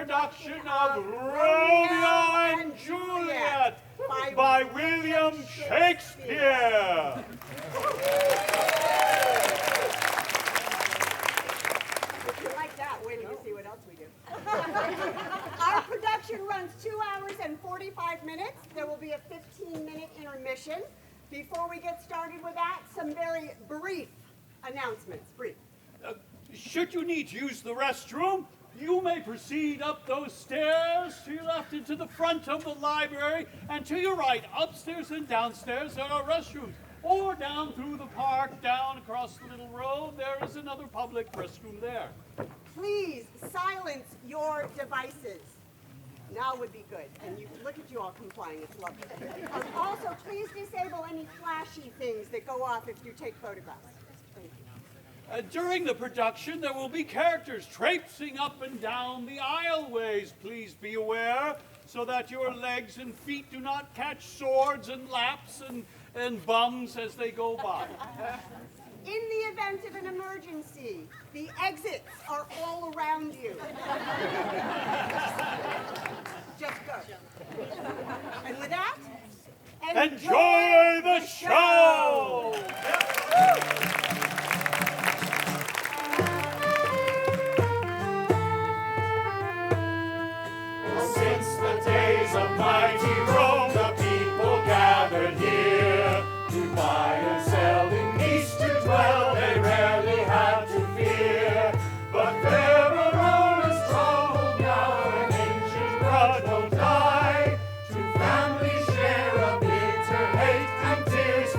production of Romeo and Juliet by William Shakespeare. If you like that, wait till you see what else we do. Our production runs 2 hours and 45 minutes. There will be a 15-minute intermission. Before we get started with that, some very brief announcements. Brief. Should you need to use the restroom, you may proceed up those stairs to your left into the front of the library, and to your right, upstairs and downstairs, there are restrooms. Or down through the park, down across the little road, there is another public restroom there. Please silence your devices. Now would be good. And you look at you all complying. It's lovely. Also, please disable any flashy things that go off if you take photographs. Thank you. During the production, there will be characters traipsing up and down the aisleways. Please be aware so that your legs and feet do not catch swords and laps and bums as they go by. In the event of an emergency, the exits are all around you. Just go. And with that, enjoy the show! Since the days of mighty Rome, the people gathered here to buy and sell in Nice to dwell. They rarely had to fear, but there a Roman stronghold now, an ancient grudge won't die. Two families share a bitter hate, and tears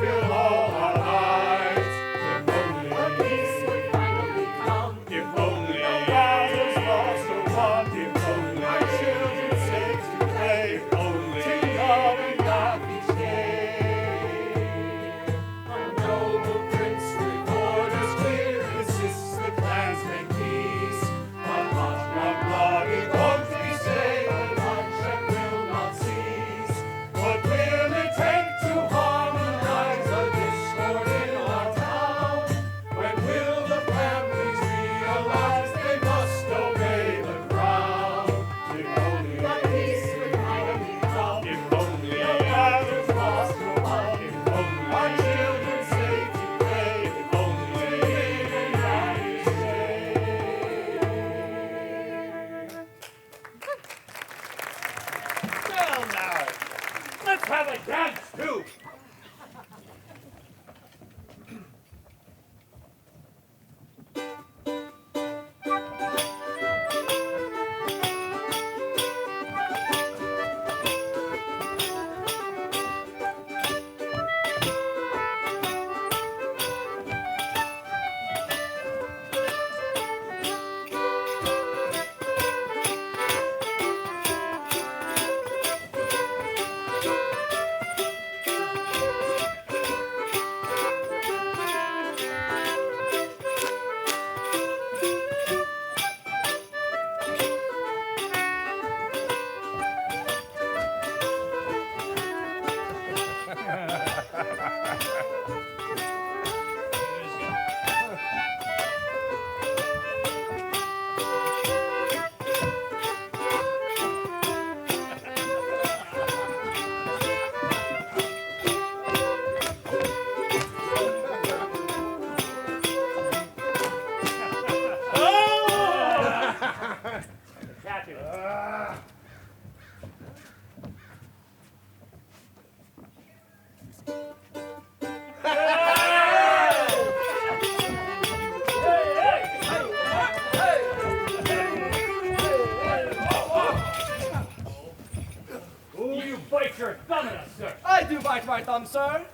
thumb, sir?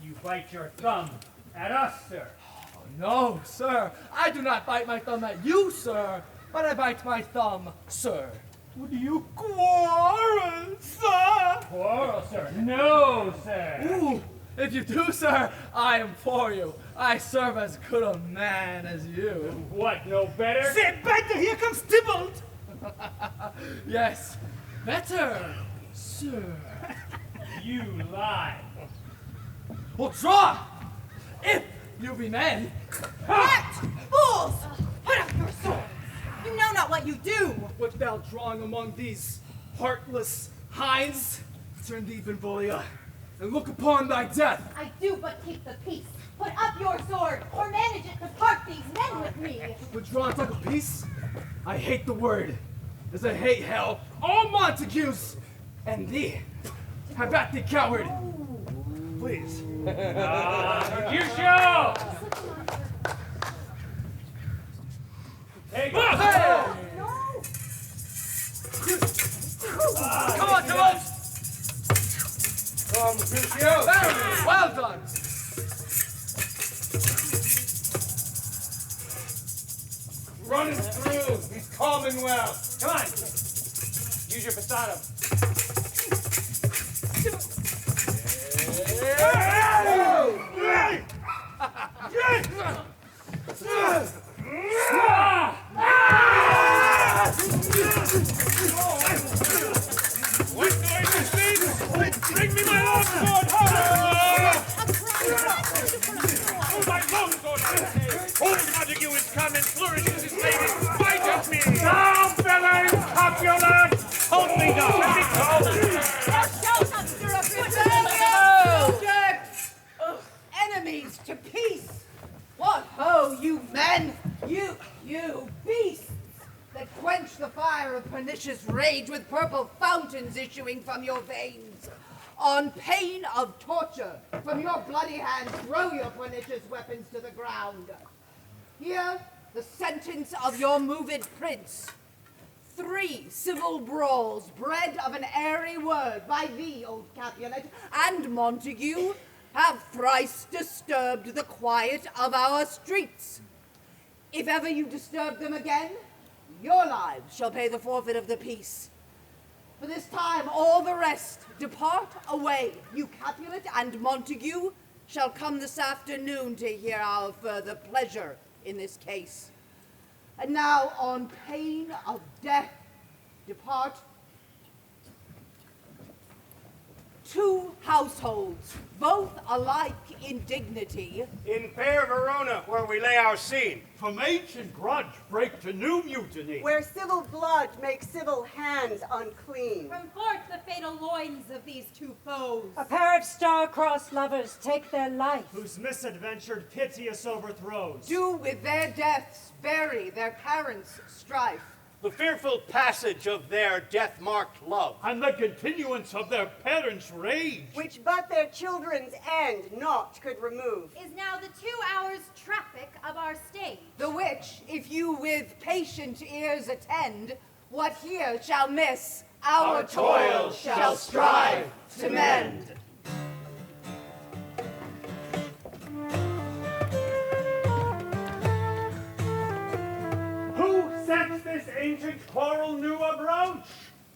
You bite your thumb at us, sir. Oh, no, sir. I do not bite my thumb at you, sir, but I bite my thumb, sir. Would you quarrel, sir? Quarrel, sir? No, sir. Ooh, if you do, sir, I am for you. I serve as good a man as you. What, no better? Say better, here comes Tybalt! Yes, better, sir. You lie. Well, draw! If you be men. What? Fools! Put up your swords! You know not what you do! Wilt thou drawing among these heartless hinds? Turn thee, Benvolia, and look upon thy death. I do but keep the peace. Put up your sword, or manage it to part these men with me. Withdraw and take a peace? I hate the word, as I hate hell, all Montagues, and thee. Have at thee, coward. Please. Mercutio! Hey, Hey! Come on, Tybalt! Come, Mercutio. Very well done. Running through his commonwealth. come on. Use your passado. What noise is this? Bring me my long sword! Oh, my long sword! Old Montague is come and flourishes his blade and fight at me! Down, fellows, Capulet! Hold me down, let me go! Enemies to peace! What ho, you men! You beasts! That quench the fire of pernicious rage with purple fountains issuing from your veins! On pain of torture, from your bloody hands, throw your pernicious weapons to the ground. Here, the sentence of your moved prince. 3 civil brawls, bred of an airy word by thee, old Capulet, and Montague, have thrice disturbed the quiet of our streets. If ever you disturb them again, your lives shall pay the forfeit of the peace. For this time all the rest depart away. You Capulet and Montague shall come this afternoon to hear our further pleasure in this case. And now on pain of death, depart 2 households, both alike in dignity. In fair Verona, where we lay our scene. From ancient grudge break to new mutiny. Where civil blood makes civil hands unclean. From forth the fatal loins of these 2 foes. A pair of star-crossed lovers take their life. Whose misadventured piteous overthrows. Do with their deaths bury their parents' strife. The fearful passage of their death-marked love. And the continuance of their parents' rage. Which but their children's end naught could remove. Is now the 2 hours traffic of our stage. The which, if you with patient ears attend, what here shall miss, our toil shall strive to mend. Sets this ancient quarrel new abroach?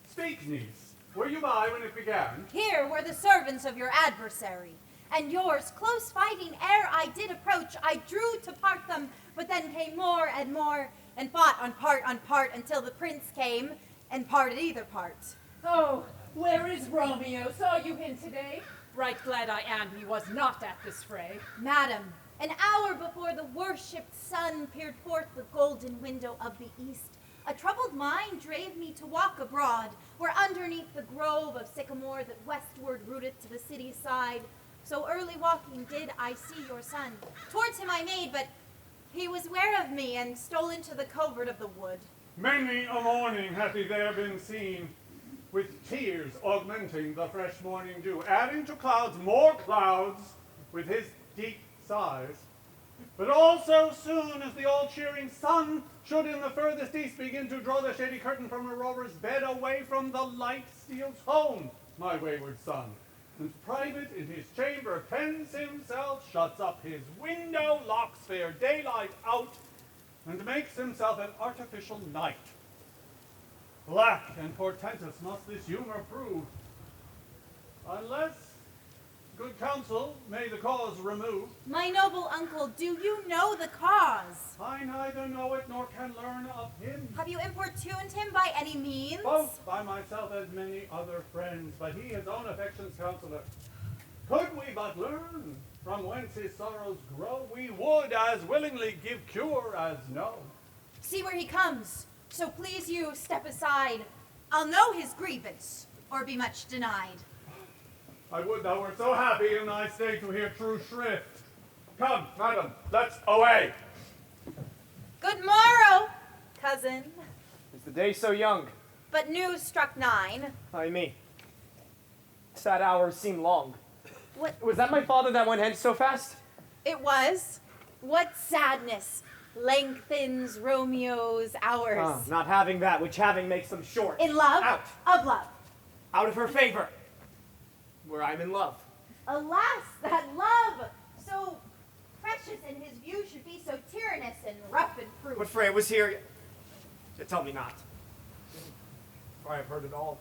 Speak, niece. Were you by when it began? Here were the servants of your adversary, and yours close fighting ere I did approach. I drew to part them, but then came more, and fought on part, until the prince came and parted either part. Oh, where is Romeo? Saw you him today? Right glad I am he was not at this fray. Madam, an hour before the worshipped sun peered forth the golden window of the east, a troubled mind drave me to walk abroad, where underneath the grove of sycamore that westward rooteth to the city's side, so early walking did I see your son. Towards him I made, but he was ware of me, and stole into the covert of the wood. Many a morning hath he there been seen, with tears augmenting the fresh morning dew, adding to clouds more clouds with his deep sighs. But also soon as the all-cheering sun should in the furthest east begin to draw the shady curtain from a rover's bed away from the light steals home, my wayward son, who's private in his chamber, pens himself, shuts up his window, locks fair daylight out, and makes himself an artificial night. Black and portentous must this humor prove, unless good counsel may the cause remove. My noble uncle, do you know the cause? I neither know it nor can learn of him. Have you importuned him by any means? Both by myself and many other friends, but he his own affection's counselor. Could we but learn from whence his sorrows grow, we would as willingly give cure as know. See where he comes, so please you step aside. I'll know his grievance, or be much denied. I would thou wert so happy in thy state to hear true shrift. Come, madam, let's away. Good morrow, cousin. Is the day so young? But news struck 9. Ay me. Sad hours seem long. What? Was that my father that went hence so fast? It was. What sadness lengthens Romeo's hours. Not having that which having makes them short. In love? Out. Of love. Out of her favor. Where I'm in love. Alas, that love, so precious in his view, should be so tyrannous and rough and cruel. But Freya was here. Tell me not. For I have heard it all.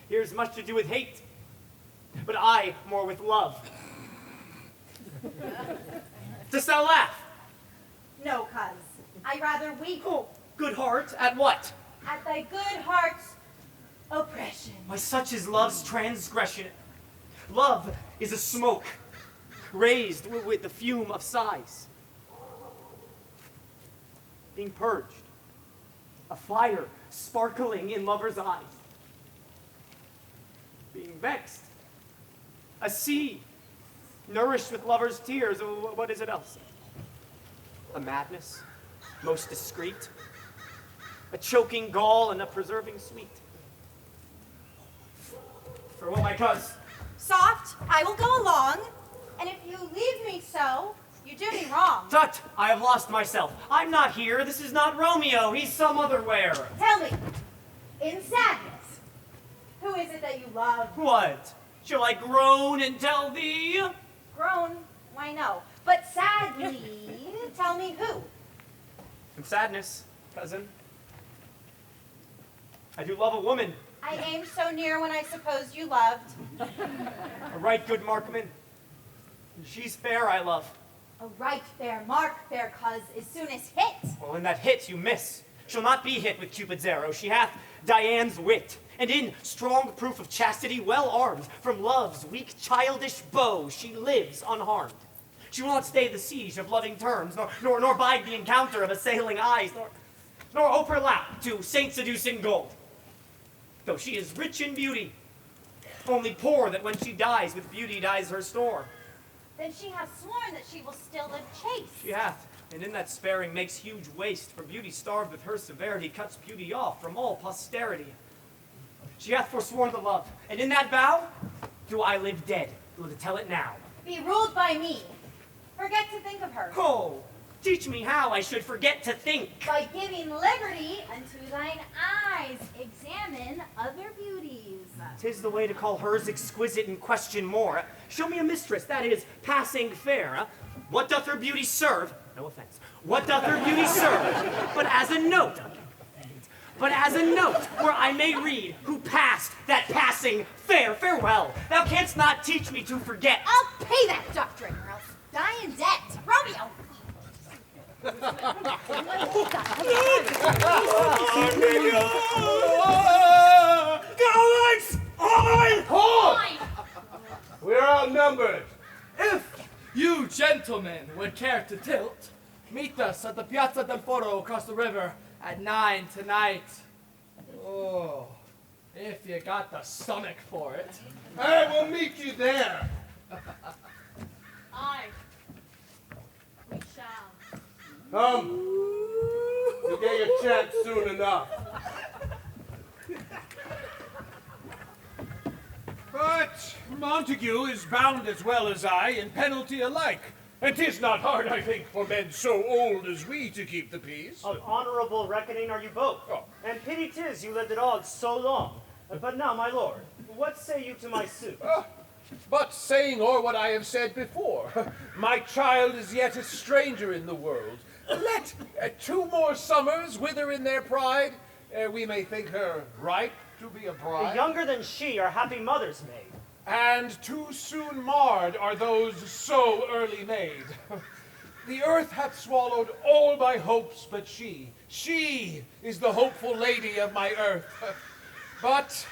Here's much to do with hate, but I more with love. Dost thou laugh? No, cuz. I rather weep. Oh, good heart, at what? At thy good heart's oppression. Why, such is love's transgression. Love is a smoke, raised with the fume of sighs. Being purged, a fire sparkling in lover's eyes. Being vexed, a sea nourished with lover's tears. What is it else? A madness, most discreet, a choking gall and a preserving sweet. Farewell, my cuz. Soft, I will go along, and if you leave me so, you do me wrong. Tut, I have lost myself. I'm not here. This is not Romeo. He's some other where. Tell me, in sadness, who is it that you love? What? Shall I groan and tell thee? Groan? Why no. But sadly, tell me who. In sadness, cousin, I do love a woman. I aimed so near when I supposed you loved. A right good markman. She's fair, I love. A right fair mark, fair cuz, as soon as hit. Well, in that hit you miss. She'll not be hit with Cupid's arrow. She hath Diane's wit, and in strong proof of chastity, well armed, from love's weak childish bow, she lives unharmed. She will not stay the siege of loving terms, nor bide the encounter of assailing eyes, nor ope her lap to saint-seducing gold. Though she is rich in beauty, only poor that when she dies, with beauty dies her store. Then she hath sworn that she will still live chaste. She hath, and in that sparing makes huge waste, for beauty starved with her severity cuts beauty off from all posterity. She hath forsworn the love, and in that vow do I live dead, though to tell it now. Be ruled by me. Forget to think of her. Oh, teach me how I should forget to think. By giving liberty unto thine eyes, examine other beauties. 'Tis the way to call hers exquisite and question more. Show me a mistress, that is, passing fair. What doth her beauty serve? No offense. What doth her beauty serve? But as a note, where I may read who passed that passing fair. Farewell. Thou canst not teach me to forget. I'll pay that doctrine, or else die in debt. Romeo! Cowards! Hold! We're outnumbered. If you gentlemen would care to tilt, meet us at the Piazza del Foro across the river at 9 tonight. Oh, if you got the stomach for it. I will meet you there. Aye. We shall. Come. You'll get your chance soon enough. But Montague is bound as well as I in penalty alike. And 'tis not hard, I think, for men so old as we to keep the peace. Of honorable reckoning are you both. Oh. And pity 'tis you lived at odds so long. But now, my lord, what say you to my suit? But saying o'er what I have said before, my child is yet a stranger in the world. Let 2 more summers wither in their pride, ere we may think her ripe to be a bride. Younger than she are happy mothers made. And too soon marred are those so early made. The earth hath swallowed all my hopes but she. She is the hopeful lady of my earth. But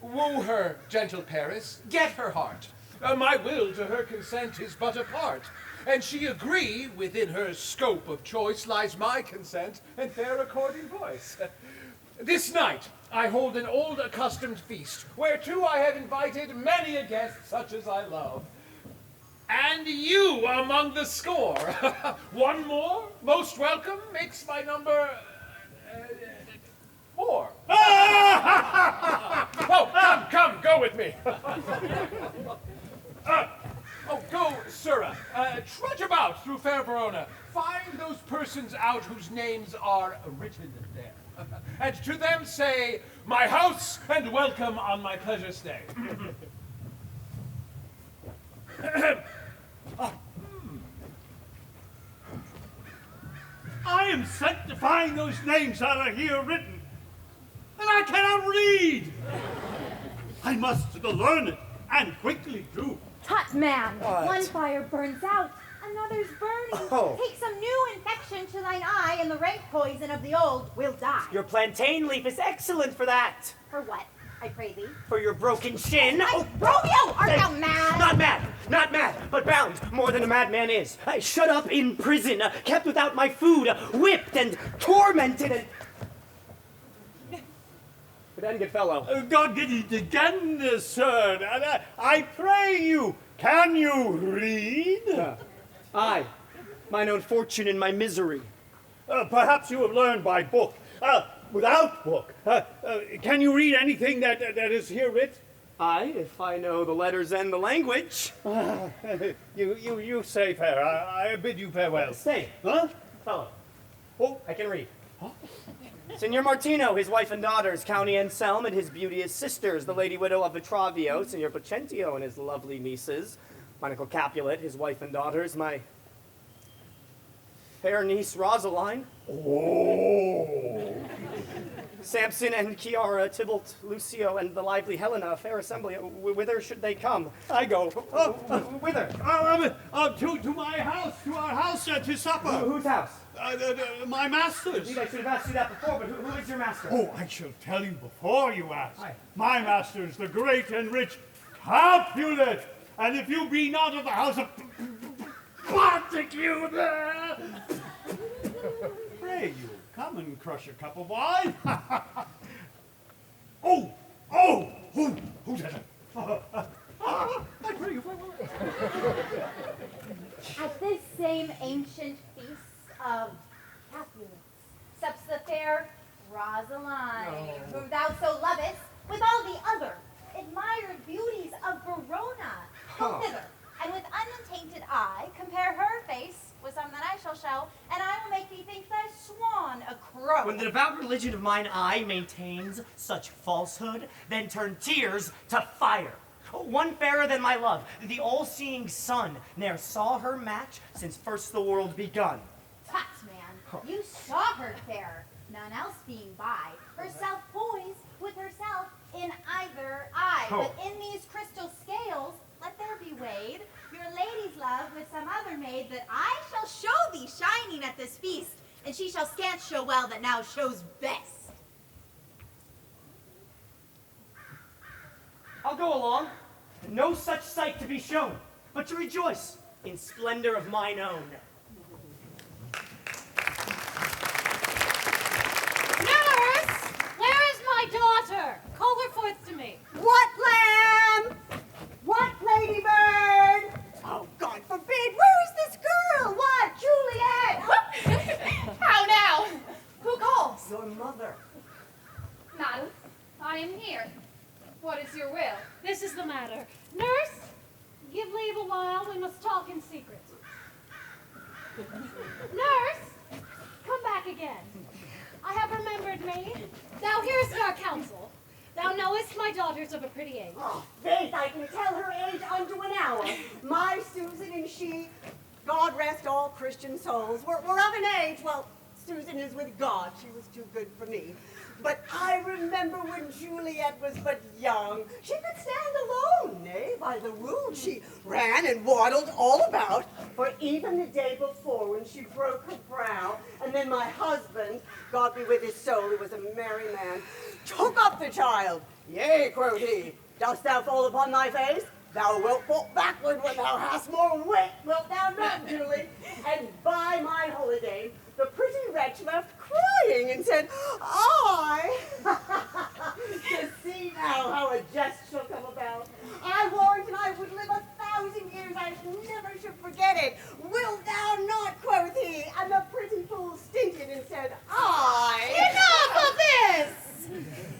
woo her, gentle Paris, get her heart. My will to her consent is but a part. And she agree, within her scope of choice lies my consent and fair according voice. This night I hold an old accustomed feast, whereto I have invited many a guest such as I love. And you among the score. One more, most welcome, makes my number 4. Oh, come, go with me. Go, sirrah. Trudge about through fair Verona. Find those persons out whose names are written there. And to them say, my house and welcome on my pleasure stay. I am sent to find those names that are here written, and I cannot read. I must learn it, and quickly too. Tut, man! What? One fire burns out, another's burning. Take some new infection to thine eye, and the rank poison of the old will die. Your plantain leaf is excellent for that. For what, I pray thee? For your broken shin. Romeo, art thou mad? Not mad, but bound more than a madman is. Shut up in prison, kept without my food, whipped and tormented and... But then, good fellow. God did it again, sir. And I pray you, can you read? I, mine own fortune in my misery. Perhaps you have learned by book. Without book. Can you read anything that is here writ? Aye, if I know the letters and the language. You say fair. I bid you farewell. Stay. Huh? Fellow. Oh, I can read. Signor Martino, his wife and daughters, County Anselm and his beauteous sisters, the lady widow of Vitravio, Signor Placentio and his lovely nieces, my uncle Capulet, his wife and daughters, my fair niece Rosaline. Oh! Samson and CHIARA, Tybalt, Lucio, and the lively Helena, a fair assembly. Whither should they come? I go. Whither? To my house, to our house, to supper. Whose house? My master's. Indeed, I should have asked you that before, but who is your master? Oh, I shall tell you before you ask. Aye. My master's the great and rich Capulet. And if you be not of the house of Montague there, pray you, come and crush a cup of wine. Who's that? I pray you farewell. At this same ancient feast of Capulets sups the fair Rosaline, whom thou so lovest, with all the other admired beauties of Verona. Go thither, and with untainted eye compare her face with some that I shall show, and I will make thee think thy swan a crow. When the devout religion of mine eye maintains such falsehood, then turn tears to fire. One fairer than my love, the all-seeing sun, ne'er saw her match since first the world begun. Tut, man, you saw her fair, none else being by, herself poised with herself in either eye. But in these crystal scales, let there be weighed your lady's love with some other maid that I shall show thee shining at this feast, and she shall scant show well that now shows best. I'll go along. No such sight to be shown, but to rejoice in splendor of mine own. Nurse! Where is my daughter? Call her forth to me. What, lamb? What, ladybird? Oh, God forbid! Where is this girl? What, Juliet? How now? Who calls? Your mother. Madam, I am here. What is your will? This is the matter. Nurse, give leave a while. We must talk in secret. Nurse, come back again. I have remembered me. Thou hearest our counsel. Thou knowest my daughter's of a pretty age. Oh, faith, I can tell her age unto an hour. My Susan and she, God rest all Christian souls, we're of an age, well, Susan is with God. She was too good for me. But I remember when Juliet was but young, she could stand alone, nay, by the rule. She ran and waddled all about, for even the day before when she broke her brow, and then my husband, God be with his soul, he was a merry man, took up the child. Yea, quoth he, dost thou fall upon thy face? Thou wilt fall backward when thou hast more wit, wilt thou not, Julie? And by my holiday, the pretty wretch left crying and said, I, to see now how a jest shall come about. I warrant and I would live 1,000 years, I never should forget it. Wilt thou not, quoth he, and the pretty fool stinted and said, I. Enough of this!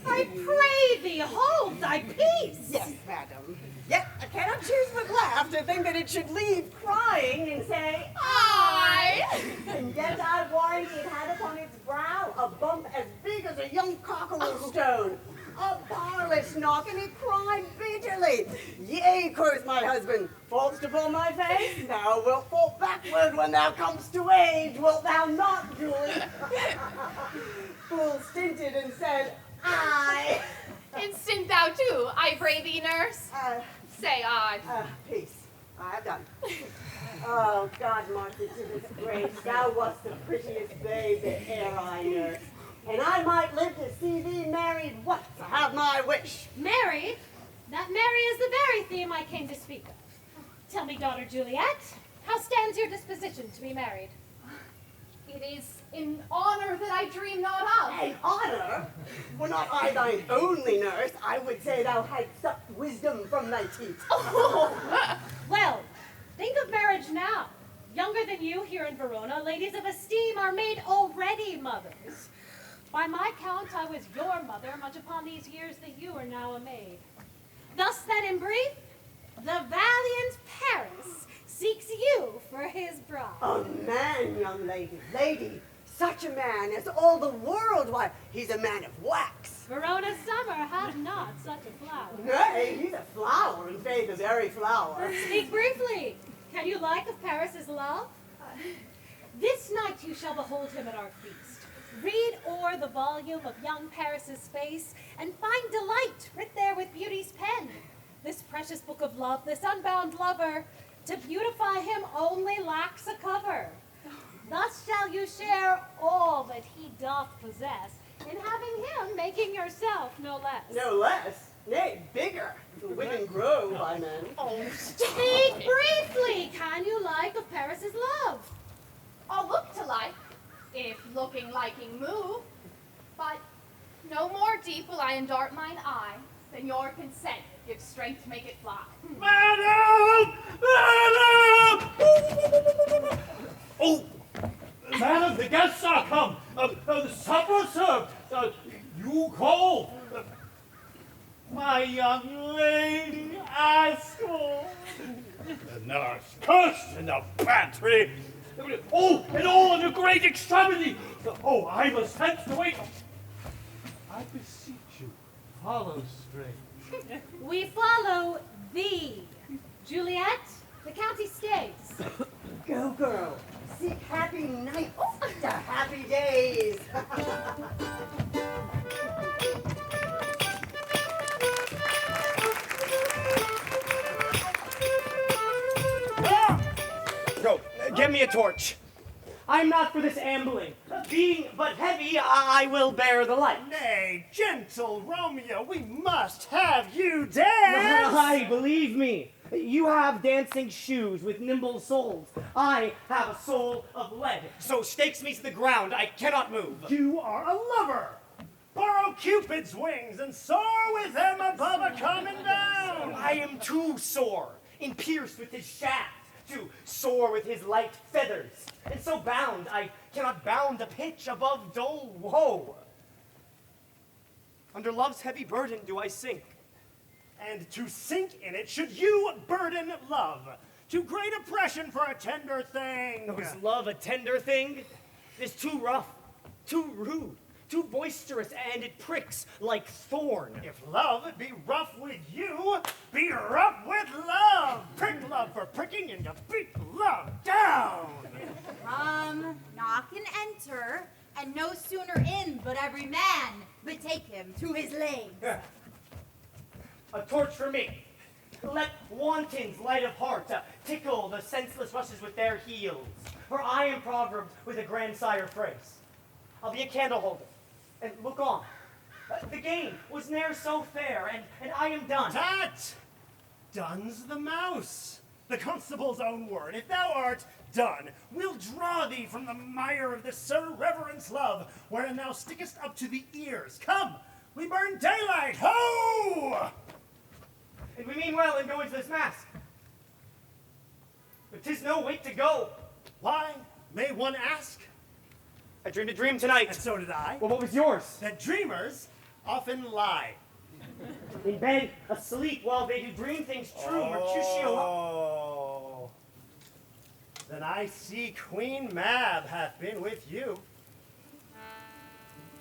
I pray thee, hold thy peace. Yes, madam. Yet I cannot choose but laugh to think that it should leave crying and say, I. And yet I warrant it had upon its brow a bump as big as a young cockerel stone, a parlous knock, and it cried bitterly. Yea, quoth my husband, fall'st upon my face, thou wilt fall backward when thou comest to age, wilt thou not, Julie? Fool stinted and said, I. And stint thou too, I pray thee, nurse? Say I. Peace. I have done. Oh, God, Martha, to this grace, thou wast the prettiest babe that e'er I nursed. And I might live to see thee married once, to have my wish. Married? That marry is the very theme I came to speak of. Tell me, daughter Juliet, how stands your disposition to be married? It is in honor that I dream not of. An honor? Were not I thine only nurse, I would say thou hadst sucked wisdom from thy teeth. Well, think of marriage now. Younger than you here in Verona, ladies of esteem are made already mothers. By my count, I was your mother much upon these years that you are now a maid. Thus then, in brief, the valiant Paris seeks you for his bride. A man, young lady, lady, such a man as all the world, why, he's a man of wax. Verona summer hath not such a flower. Nay, he's a flower, in faith, a very flower. Speak briefly. Can you like of Paris's love? This night you shall behold him at our feast. Read o'er the volume of young Paris's face, and find delight writ there with beauty's pen. This precious book of love, this unbound lover, to beautify him only lacks a cover. Thus shall you share all that he doth possess, in having him making yourself no less. No less? Nay, bigger. The women grow by men. Oh, speak briefly. Can you like of Paris's love? I'll look to like, if looking liking move, but no more deep will I endart mine eye than your consent gives strength to make it fly. Madam! Madam! Oh, madam, the guests are come. The supper served. You call. My young lady, ask for. The nurse cursed in the pantry. Oh, and all in a great extremity. Oh, I must hence to wait. I beseech you, follow straight. We follow thee. Juliet, the county stays. Go, girl. Seek happy nights to happy days. Go, get me a torch. I'm not for this ambling. Being but heavy, I will bear the light. Nay, gentle Romeo, we must have you dance. Aye, believe me. You have dancing shoes with nimble soles. I have a soul of lead. So stakes me to the ground, I cannot move. You are a lover. Borrow Cupid's wings and soar with them above a common bound. I am too sore, and pierced with his shaft, to soar with his light feathers. And so bound, I cannot bound a pitch above dull woe. Under love's heavy burden do I sink. And to sink in it should you burden love. To great oppression for a tender thing. Is love a tender thing? It is too rough, too rude, too boisterous, and it pricks like thorn. If love be rough with you, be rough with love. Prick love for pricking and you beat love down. Come, knock and enter, and no sooner in but every man betake him to his legs. A torch for me. Let wantons light of heart tickle the senseless rushes with their heels. For I am proverbed with a grandsire phrase. I'll be a candle holder, and look on. The game was ne'er so fair, and I am done. Tut! Done's the mouse. The constable's own word. If thou art done, we'll draw thee from the mire of this Sir Reverence love, wherein thou stickest up to the ears. Come, we burn daylight. Ho! And we mean well in going to this mask. But 'tis no wait to go. Why, may one ask? I dreamed a dream tonight. And so did I. Well, what was yours? That dreamers often lie. In bed, asleep, while they do dream things true, Mercutio. Oh. Then I see Queen Mab hath been with you.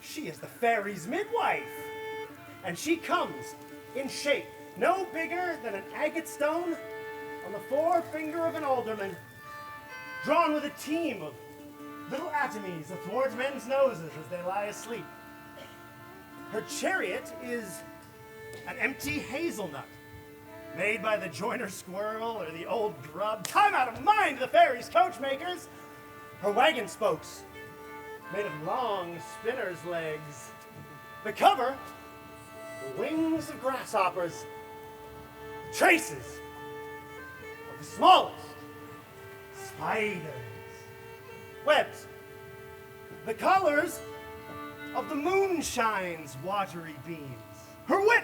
She is the fairy's midwife. And she comes in shape no bigger than an agate stone on the forefinger of an alderman, drawn with a team of little atomies athwart men's noses as they lie asleep. Her chariot is an empty hazelnut, made by the joiner squirrel or the old grub. Time out of mind, the fairies' coachmakers! Her wagon spokes, made of long spinner's legs. The cover, the wings of grasshoppers, traces of the smallest spiders, webs, the colors of the moonshine's watery beams, her whip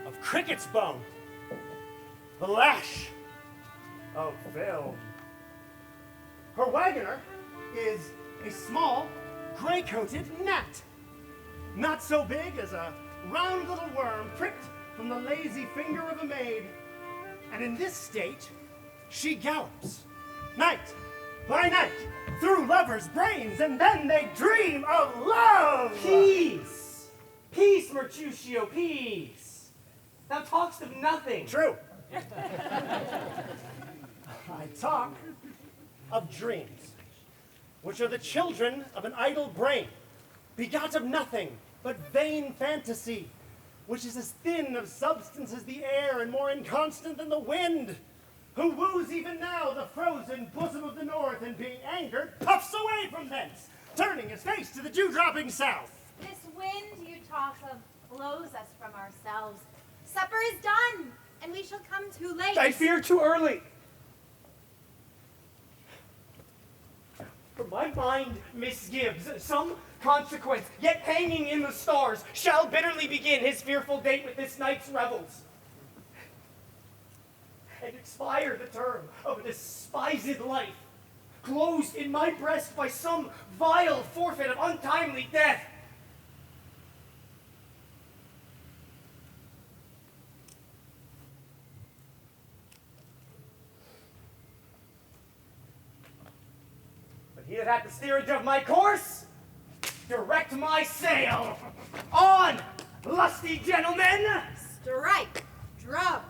of cricket's bone, the lash of film. Her wagoner is a small, gray-coated gnat, not so big as a round little worm pricked from the lazy finger of a maid. And in this state, she gallops, night by night, through lovers' brains, and then they dream of love! Peace! Peace, Mercutio, peace! Thou talkst of nothing. True. I talk of dreams, which are the children of an idle brain, begot of nothing but vain fantasy, which is as thin of substance as the air and more inconstant than the wind, who woos even now the frozen bosom of the north, and being angered, puffs away from thence, turning his face to the dew-dropping south. This wind you talk of blows us from ourselves. Supper is done, and we shall come too late. I fear too early. For my mind misgives some consequence, yet hanging in the stars, shall bitterly begin his fearful date with this night's revels, and expire the term of a despised life, closed in my breast by some vile forfeit of untimely death. But he that hath the steerage of my course, direct my sail. On, lusty gentlemen! Strike, drum.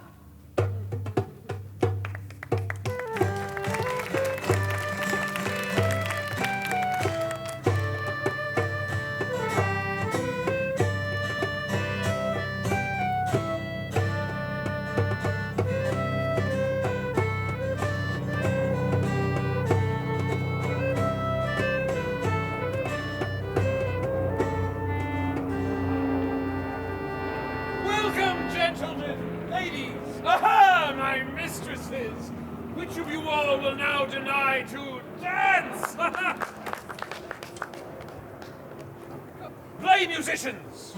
Which of you all will now deny to dance? Play, musicians!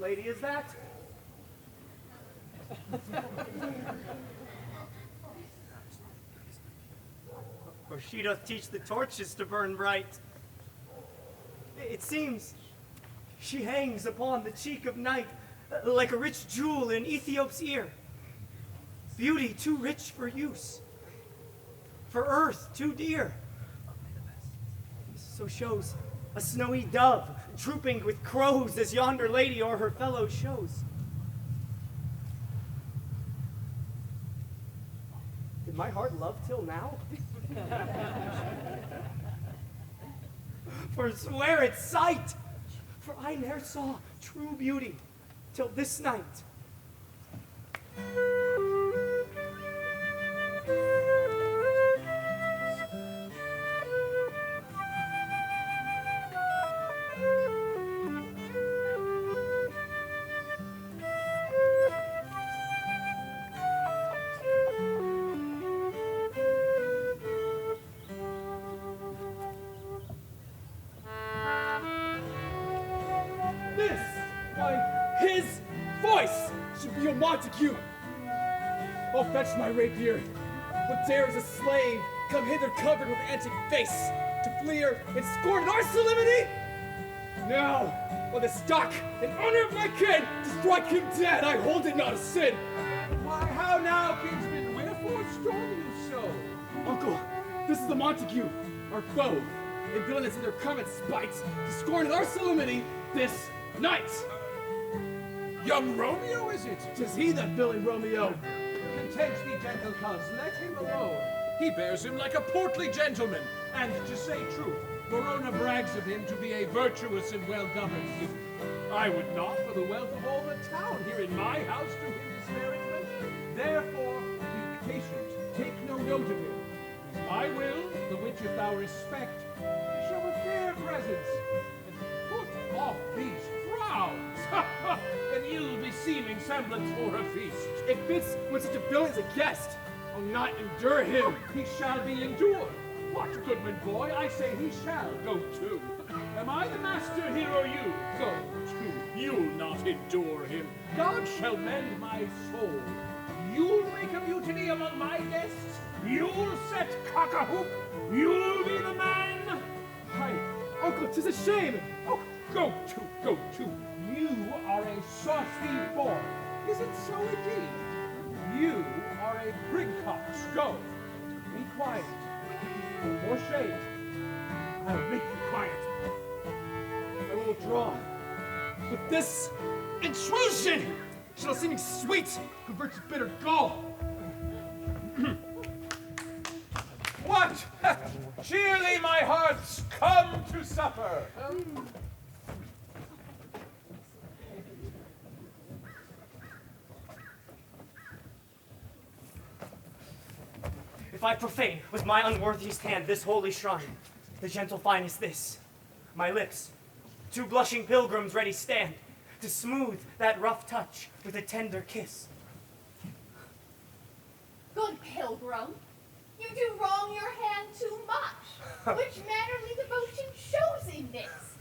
What lady is that? For she doth teach the torches to burn bright. It seems she hangs upon the cheek of night like a rich jewel in Ethiop's ear. Beauty too rich for use, for earth too dear. So shows a snowy dove trooping with crows as yonder lady o'er her fellows shows. Did my heart love till now? For swear it's sight, for I ne'er saw true beauty till this night. Montague! Oh, fetch my rapier. What dares a slave come hither covered with antic face to fleer and scorn our solemnity? Now, by the stock and honor of my kin, to strike him dead, I hold it not a sin. Why, how now, kinsman, wherefore storm you so? Uncle, this is the Montague, our foe, and villainous in their common spite, to scorn our solemnity this night. Young Romeo, is it? 'Tis he that villain Romeo. Content thee, gentle cuz, let him alone. He bears him like a portly gentleman, and to say truth, Verona brags of him to be a virtuous and well-governed youth. I would not, for the wealth of all the town here in my house, do him disparagement. Therefore, be patient, take no note of him. I will, the which if thou respect, show a fair presence, and put off these frowns, an ill-beseeming semblance for a feast. It fits when such a villain is a guest. I'll not endure him. He shall be endured. What, goodman boy, I say he shall go too. Am I the master here or you? Go to. You'll not endure him. God shall mend my soul. You'll make a mutiny among my guests. You'll set cock-a-hoop. You'll be the man. Hi, Uncle, 'tis a shame. Oh, go to, go to. You are a saucy boy. Is it so indeed? You are a brigcox. Go. Be quiet. No more shade. I'll make you quiet. I will withdraw. But this intrusion shall seeming sweet convert to bitter gall. What? Cheerly, my hearts, come to supper. If I profane with my unworthiest hand this holy shrine, the gentle finest this, my lips, two blushing pilgrims ready stand, to smooth that rough touch with a tender kiss. Good pilgrim, you do wrong your hand too much. Which mannerly devotion shows in this?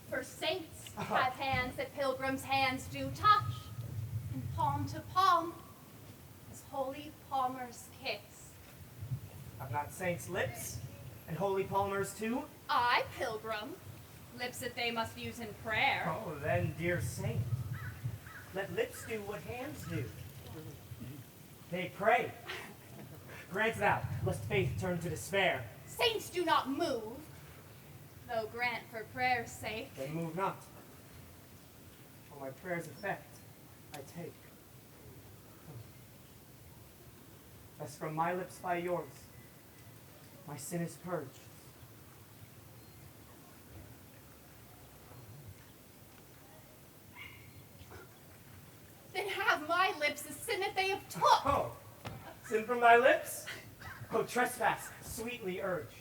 For saints have hands that pilgrims' hands do touch, and palm to palm, as holy palmers kiss. Have not saints' lips, and holy palmers too? I, pilgrim, lips that they must use in prayer. Oh, then, dear saint, let lips do what hands do. They pray. Grant thou, lest faith turn to despair. Saints do not move, though grant for prayer's sake. Then move not. For my prayer's effect I take. As from my lips by yours, my sin is purged. Then have my lips the sin that they have took. Oh, sin from thy lips? Oh, trespass, sweetly urged.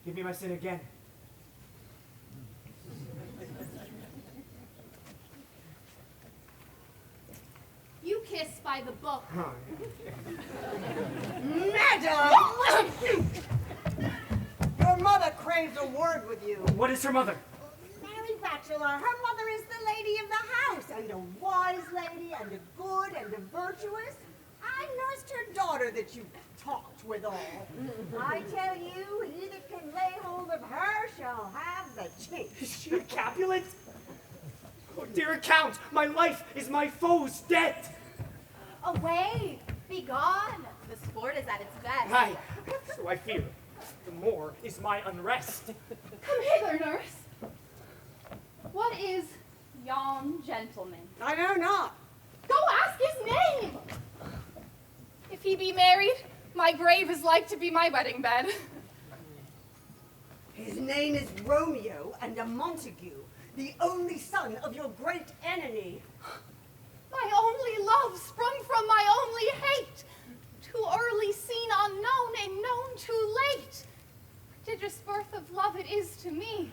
Give me my sin again. You kiss by the book. Madam! Your mother craves a word with you. What is her mother? Marry that bachelor. Her mother is the lady of the house, and a wise lady, and a good, and a virtuous. I nursed her daughter that you talked withal. I tell you, he that can lay hold of her shall have the chink. Is she a Capulet? Oh, dear Count, my life is my foe's debt. Away! Be gone! The sport is at its best. Aye, so I fear. The more is my unrest. Come hither, nurse. What is yon gentleman? I know not. Go ask his name. If he be married, my grave is like to be my wedding bed. His name is Romeo, and a Montague, the only son of your great enemy. My only love sprung from my only hate. Too early seen unknown, and known too late. Prodigious birth of love it is to me,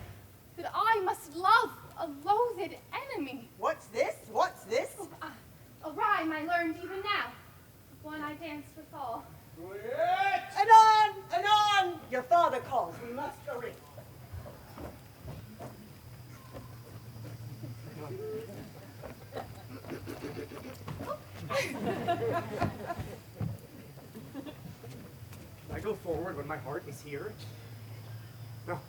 that I must love a loathed enemy. What's this? What's this? A rhyme I learned even now, one I danced withal. Juliet! Anon! Anon! Your father calls. We must go in. I go forward when my heart is here. No,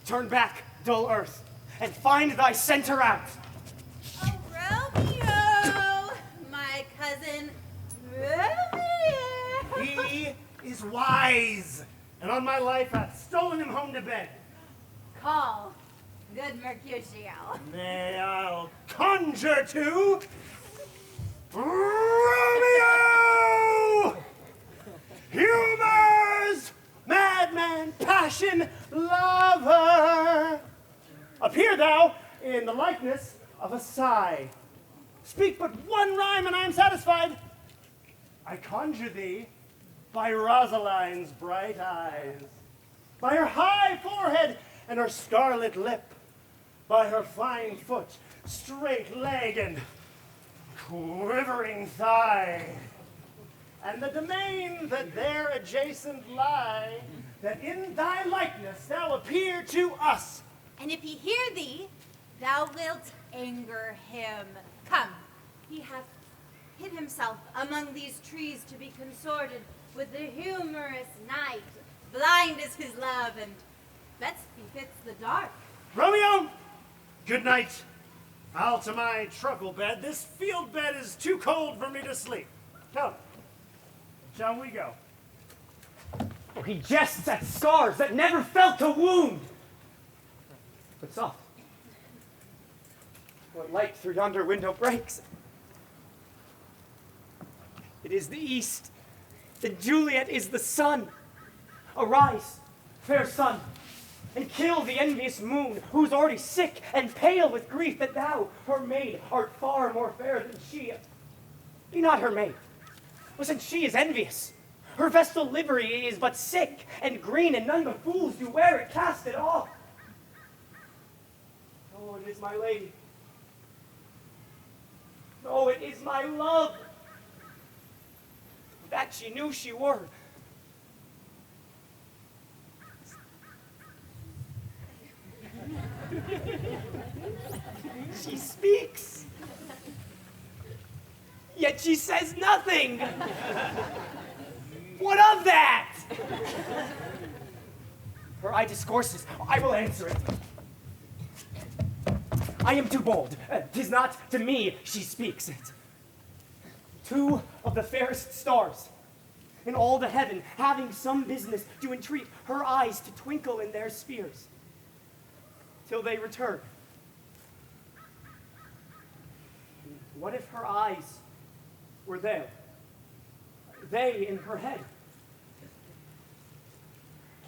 turn back, dull earth, and find thy center out. Oh, Romeo! My cousin Romeo! He is wise, and on my life hath stolen him home to bed. Call, good Mercutio. Nay, I'll conjure to Romeo! Humors, madman, passion, lover. Appear thou in the likeness of a sigh. Speak but one rhyme and I am satisfied. I conjure thee by Rosaline's bright eyes, by her high forehead and her scarlet lip, by her fine foot, straight leg, and quivering thigh, and the domain that there adjacent lie, that in thy likeness thou appear to us. And if he hear thee, thou wilt anger him. Come, he hath hid himself among these trees to be consorted with the humorous night. Blind is his love, and best befits the dark. Romeo, good night. I'll to my truckle bed. This field bed is too cold for me to sleep. Come, shall we go? Oh, he jests at scars that never felt a wound. But soft. What light through yonder window breaks? It is the east. The Juliet is the sun. Arise, fair sun, and kill the envious moon, who's already sick and pale with grief that thou, her maid, art far more fair than she. Be not her maid, for since she is envious. Her vestal livery is but sick and green, and none but fools do wear it, cast it off. Oh, it is my lady. Oh, it is my love. That she knew she were. She speaks, yet she says nothing. What of that? Her eye discourses, I will answer it. I am too bold. 'Tis not to me she speaks it. Two of the fairest stars in all the heaven, having some business, do entreat her eyes to twinkle in their spheres till they return. What if her eyes were there, they in her head?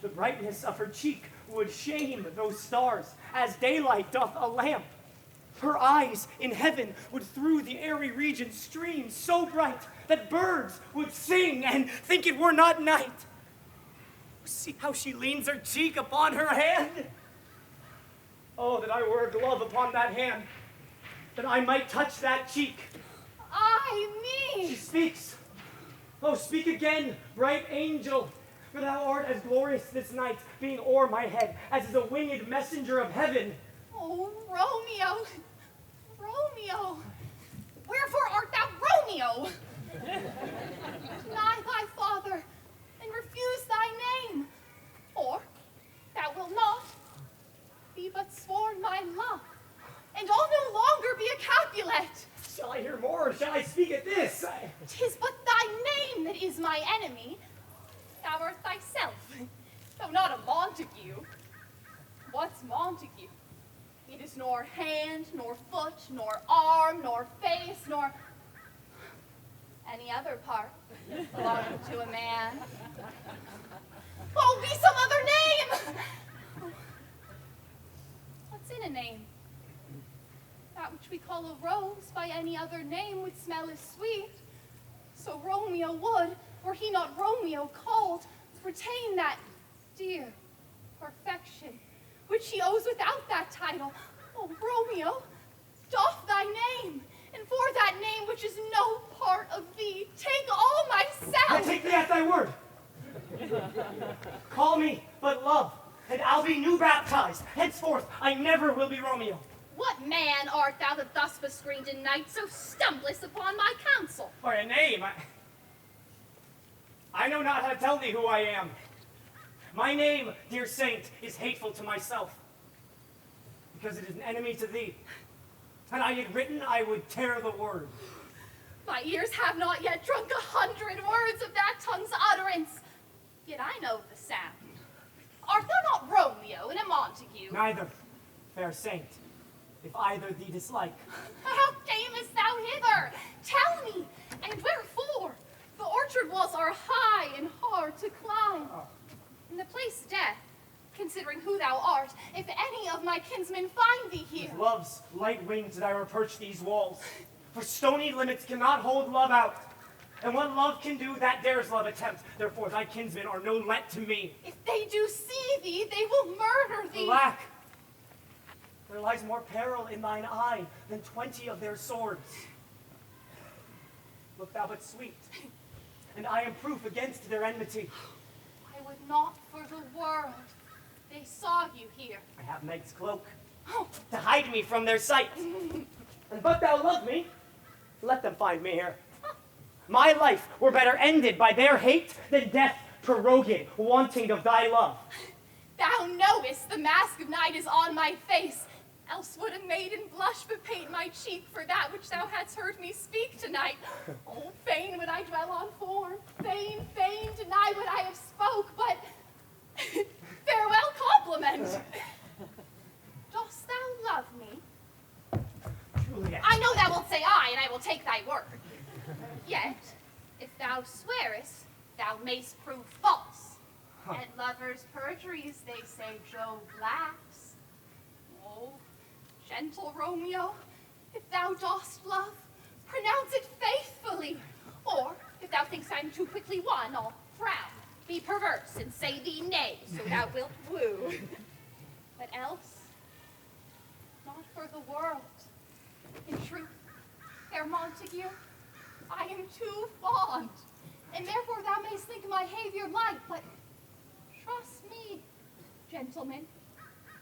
The brightness of her cheek would shame those stars, as daylight doth a lamp. Her eyes in heaven would through the airy region stream so bright that birds would sing and think it were not night. See how she leans her cheek upon her hand. Oh, that I were a glove upon that hand, that I might touch that cheek. Me! She speaks. Oh, speak again, bright angel, for thou art as glorious this night, being o'er my head, as is a winged messenger of heaven. Oh, Romeo, Romeo, wherefore art thou Romeo? Deny thy father, and refuse thy name, or thou wilt not be but sworn my love, and I'll no longer be a Capulet. Shall I hear more, or shall I speak at this? 'Tis but thy name that is my enemy. Thou art thyself, though not a Montague. What's Montague? It is nor hand, nor foot, nor arm, nor face, nor any other part belonging to a man. Oh, be some other name! What's in a name? That which we call a rose by any other name would smell as sweet. So Romeo would, were he not Romeo called, retain that dear perfection which he owes without that title. Oh, Romeo, doff thy name, and for that name which is no part of thee, take all myself. I take thee at thy word. Call me but love, and I'll be new baptized. Henceforth, I never will be Romeo. What man art thou that thus bescreened in night so stumblest upon my counsel? By a name, I know not how to tell thee who I am. My name, dear saint, is hateful to myself, because it is an enemy to thee. And I had written I would tear the word. My ears have not yet drunk 100 words of that tongue's utterance, yet I know the sound. Art thou not Romeo and a Montague? Neither, fair saint, if either thee dislike. How camest thou hither? Tell me, and wherefore? The orchard walls are high and hard to climb. In the place death, considering who thou art, if any of my kinsmen find thee here. With love's light wings did I reproach these walls, for stony limits cannot hold love out. And what love can do, that dares love attempt. Therefore thy kinsmen are no let to me. If they do see thee, they will murder thee. Alack! There lies more peril in thine eye than 20 of their swords. Look thou but sweet, and I am proof against their enmity. I would not for the world they saw you here. I have Meg's cloak to hide me from their sight. And but thou love me, let them find me here. My life were better ended by their hate than death prorogued, wanting of thy love. Thou knowest the mask of night is on my face, else would a maiden blush but paint my cheek for that which thou hadst heard me speak tonight. Oh, fain would I dwell on form, fain deny what I have spoke, but farewell compliment. Dost thou love me? Juliet. I know thou wilt say aye, and I will take thy word. Yet, if thou swearest, thou mayst prove false. At lovers' perjuries, they say Jove laughs. Oh, gentle Romeo, if thou dost love, pronounce it faithfully. Or, if thou thinkst I'm too quickly won, I'll frown, be perverse, and say thee nay, so thou wilt woo. But else, not for the world. In truth, fair Montague, I am too fond, and therefore thou mayst think my behavior light, but trust me, gentlemen,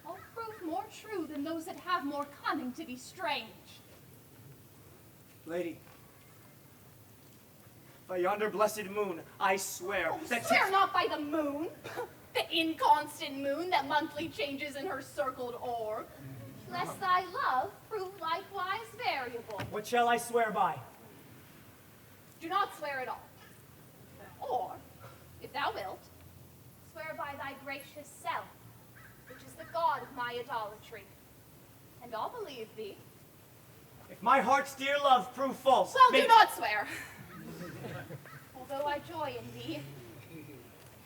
I'll prove more true than those that have more cunning to be strange. Lady, by yonder blessed moon, I swear that... Swear not by the moon, the inconstant moon that monthly changes in her circled orb, lest thy love prove likewise variable. What shall I swear by? Do not swear at all. Or, if thou wilt, swear by thy gracious self, which is the god of my idolatry, and I'll believe thee. If my heart's dear love prove false... Well, do not swear. Although I joy in thee,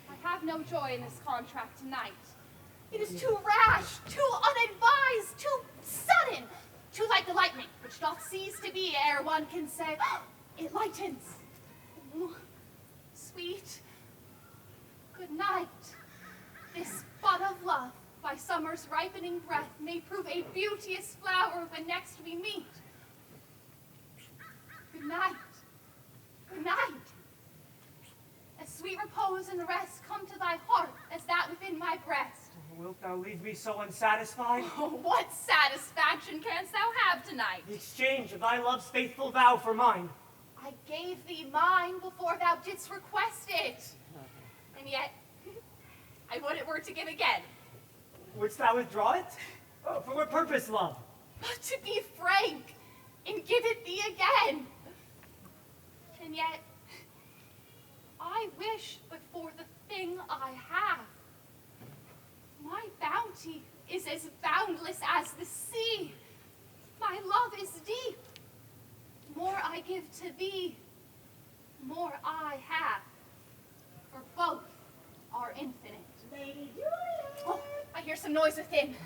I have no joy in this contract tonight. It is too rash, too unadvised, too sudden, too like the lightning, which doth cease to be ere one can say, oh, it lightens. Oh, sweet, good night. This bud of love, by summer's ripening breath, may prove a beauteous flower when next we meet. Good night. Good night. As sweet repose and rest come to thy heart as that within my breast. Wilt thou leave me so unsatisfied? Oh, what satisfaction canst thou have tonight? The exchange of thy love's faithful vow for mine. I gave thee mine before thou didst request it. And yet, I would it were to give again. Wouldst thou withdraw it? Oh, for what purpose, love? But to be frank, and give it thee again. And yet, I wish but for the thing I have. My bounty is as boundless as the sea. My love is deep. More I give to thee, more I have. For both are infinite. Lady Juliet! Oh, I hear some noise within.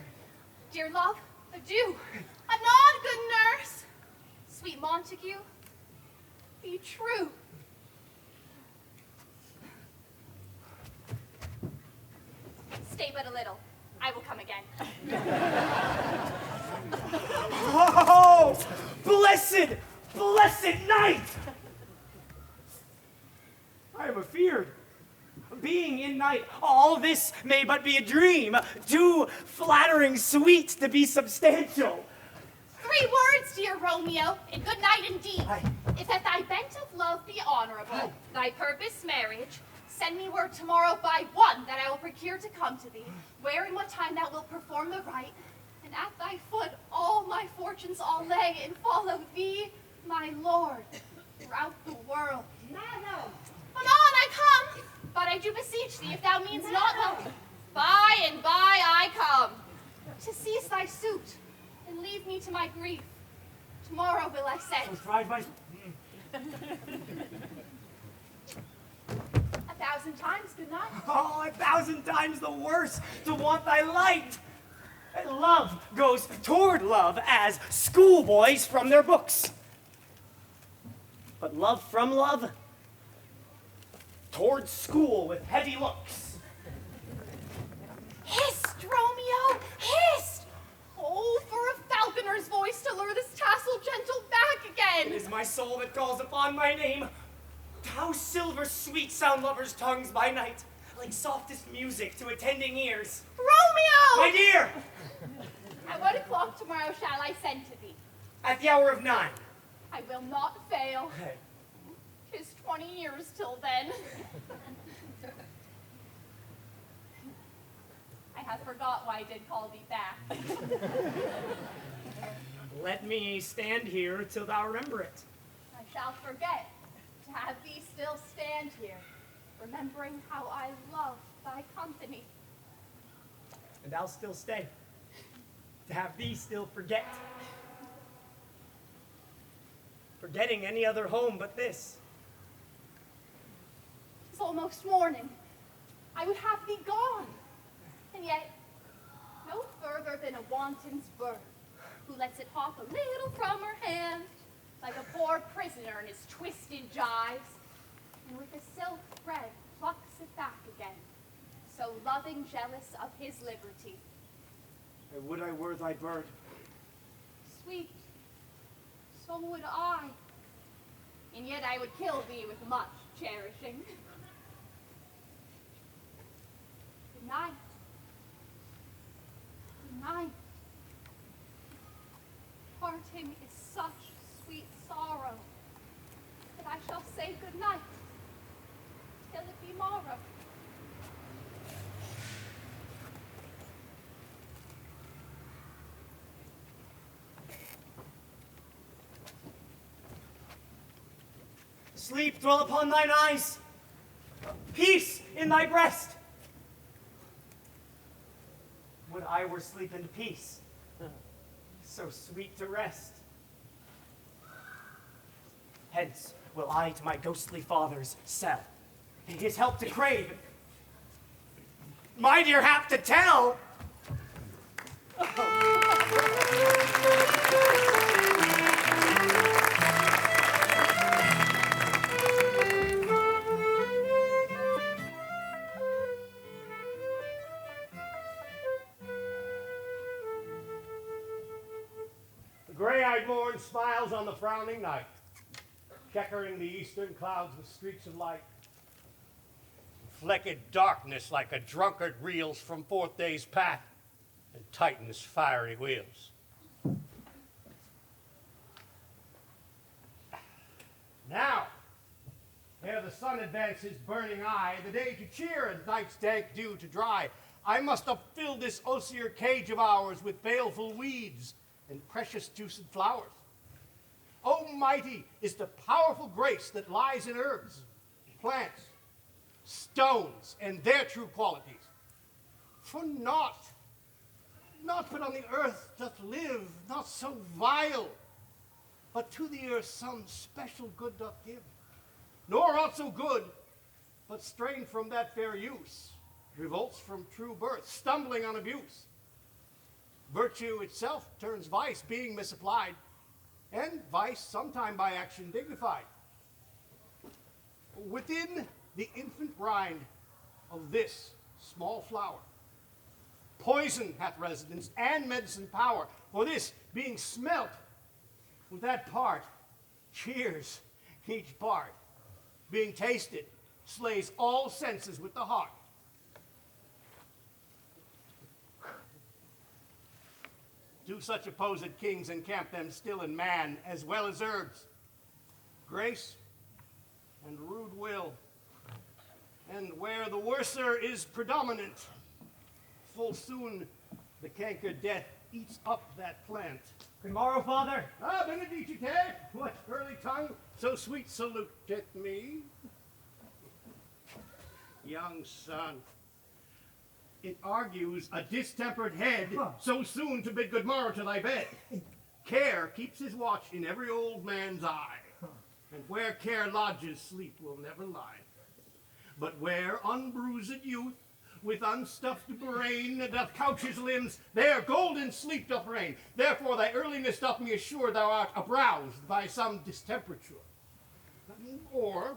Dear love, adieu. Anon, good nurse. Sweet Montague, be true. Stay but a little. I will come again. Oh, blessed, blessed night! I am afeard. Being in night, all this may but be a dream, too flattering sweet to be substantial. 3 words, dear Romeo, and good night indeed. Aye. If that thy bent of love be honorable, thy purpose marriage, send me word tomorrow by 1 that I will procure to come to thee, where and what time thou wilt perform the rite, and at thy foot all my fortunes I'll lay, and follow thee, my lord, throughout the world. Madam! Anon I come, but I do beseech thee, if thou means not well, by and by I come, to cease thy suit, and leave me to my grief. Tomorrow will I send. So tried my... 1,000 times good night. Oh, 1,000 times the worse to want thy light. And love goes toward love as schoolboys from their books. But love from love towards school with heavy looks. Hist, Romeo, hist! Oh, for a falconer's voice to lure this tassel gentle back It again. is my soul that calls upon my name. How silver sweet sound lovers' tongues by night, like softest music to attending ears. Romeo! My dear! At what o'clock tomorrow shall I send to thee? At the hour of 9. I will not fail. Hey. 'Tis 20 years till then. I have forgot why I did call thee back. Let me stand here till thou remember it. I shall forget to have thee still stand here, remembering how I love thy company. And I'll still stay, to have thee still forget. Forgetting any other home but this. 'Tis almost morning. I would have thee gone, and yet no further than a wanton's bird, who lets it hop a little from her hand, like a poor prisoner in his twisted gyves, and with a silk thread plucks it back again, so loving jealous of his liberty. And would I were thy bird. Sweet, so would I, and yet I would kill thee with much cherishing. Good night. Good night. Parting is such sweet sorrow that I shall say good night till it be morrow. Sleep dwell upon thine eyes. Peace in thy breast. Would I were sleep and peace, so sweet to rest. Hence will I to my ghostly father's cell, his help to crave, my dear hap to tell. The gray-eyed morn smiles on the frowning night, checkering the eastern clouds with streaks of light. flecked darkness like a drunkard reels from forth day's path and tightens fiery wheels. Now, ere the sun advance his burning eye, the day to cheer and night's dank dew to dry, I must upfill this osier cage of ours with baleful weeds and precious juiced flowers. Oh, mighty is the powerful grace that lies in herbs, plants, stones, and their true qualities. For naught but on the earth doth live, not so vile, but to the earth some special good doth give. Nor aught so good, but strained from that fair use, revolts from true birth, stumbling on abuse. Virtue itself turns vice, being misapplied, and vice sometime by action dignified. Within the infant rind of this small flower, poison hath residence and medicine power. For this, being smelt with that part, cheers each part. Being tasted, slays all senses with the heart. Do such opposed kings encamp them still in man, as well as herbs, grace and rude will. And where the worser is predominant, full soon the canker death eats up that plant. Good morrow, Father. Ah, benedicite, what early tongue so sweet saluteth me? Young son, it argues a distempered head so soon to bid good morrow to thy bed. Care keeps his watch in every old man's eye, and where care lodges, sleep will never lie. But where unbruised youth with unstuffed brain doth couch his limbs, there golden sleep doth reign. Therefore thy earliness doth me assure thou art aroused by some distemperature. Or,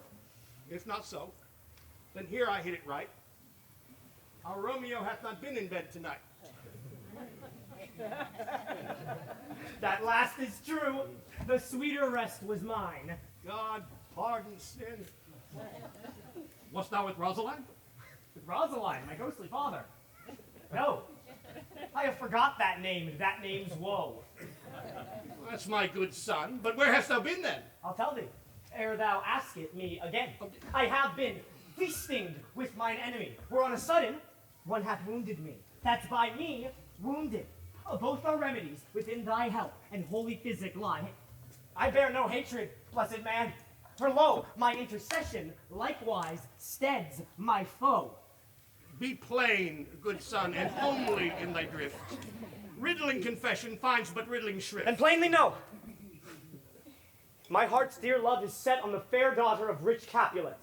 if not so, then here I hit it right. Our Romeo hath not been in bed tonight. That last is true. The sweeter rest was mine. God pardon sin. Wast thou with Rosaline? With Rosaline, my ghostly father. No, I have forgot that name and that name's woe. That's my good son, but where hast thou been then? I'll tell thee, ere thou ask it me again. I have been feasting with mine enemy, where on a sudden one hath wounded me. That's by me wounded. Both are remedies within thy help and holy physic lie. I bear no hatred, blessed man, for lo, my intercession likewise steads my foe. Be plain, good son, and homely in thy drift. Riddling confession finds but riddling shrift. And plainly know, my heart's dear love is set on the fair daughter of rich Capulet.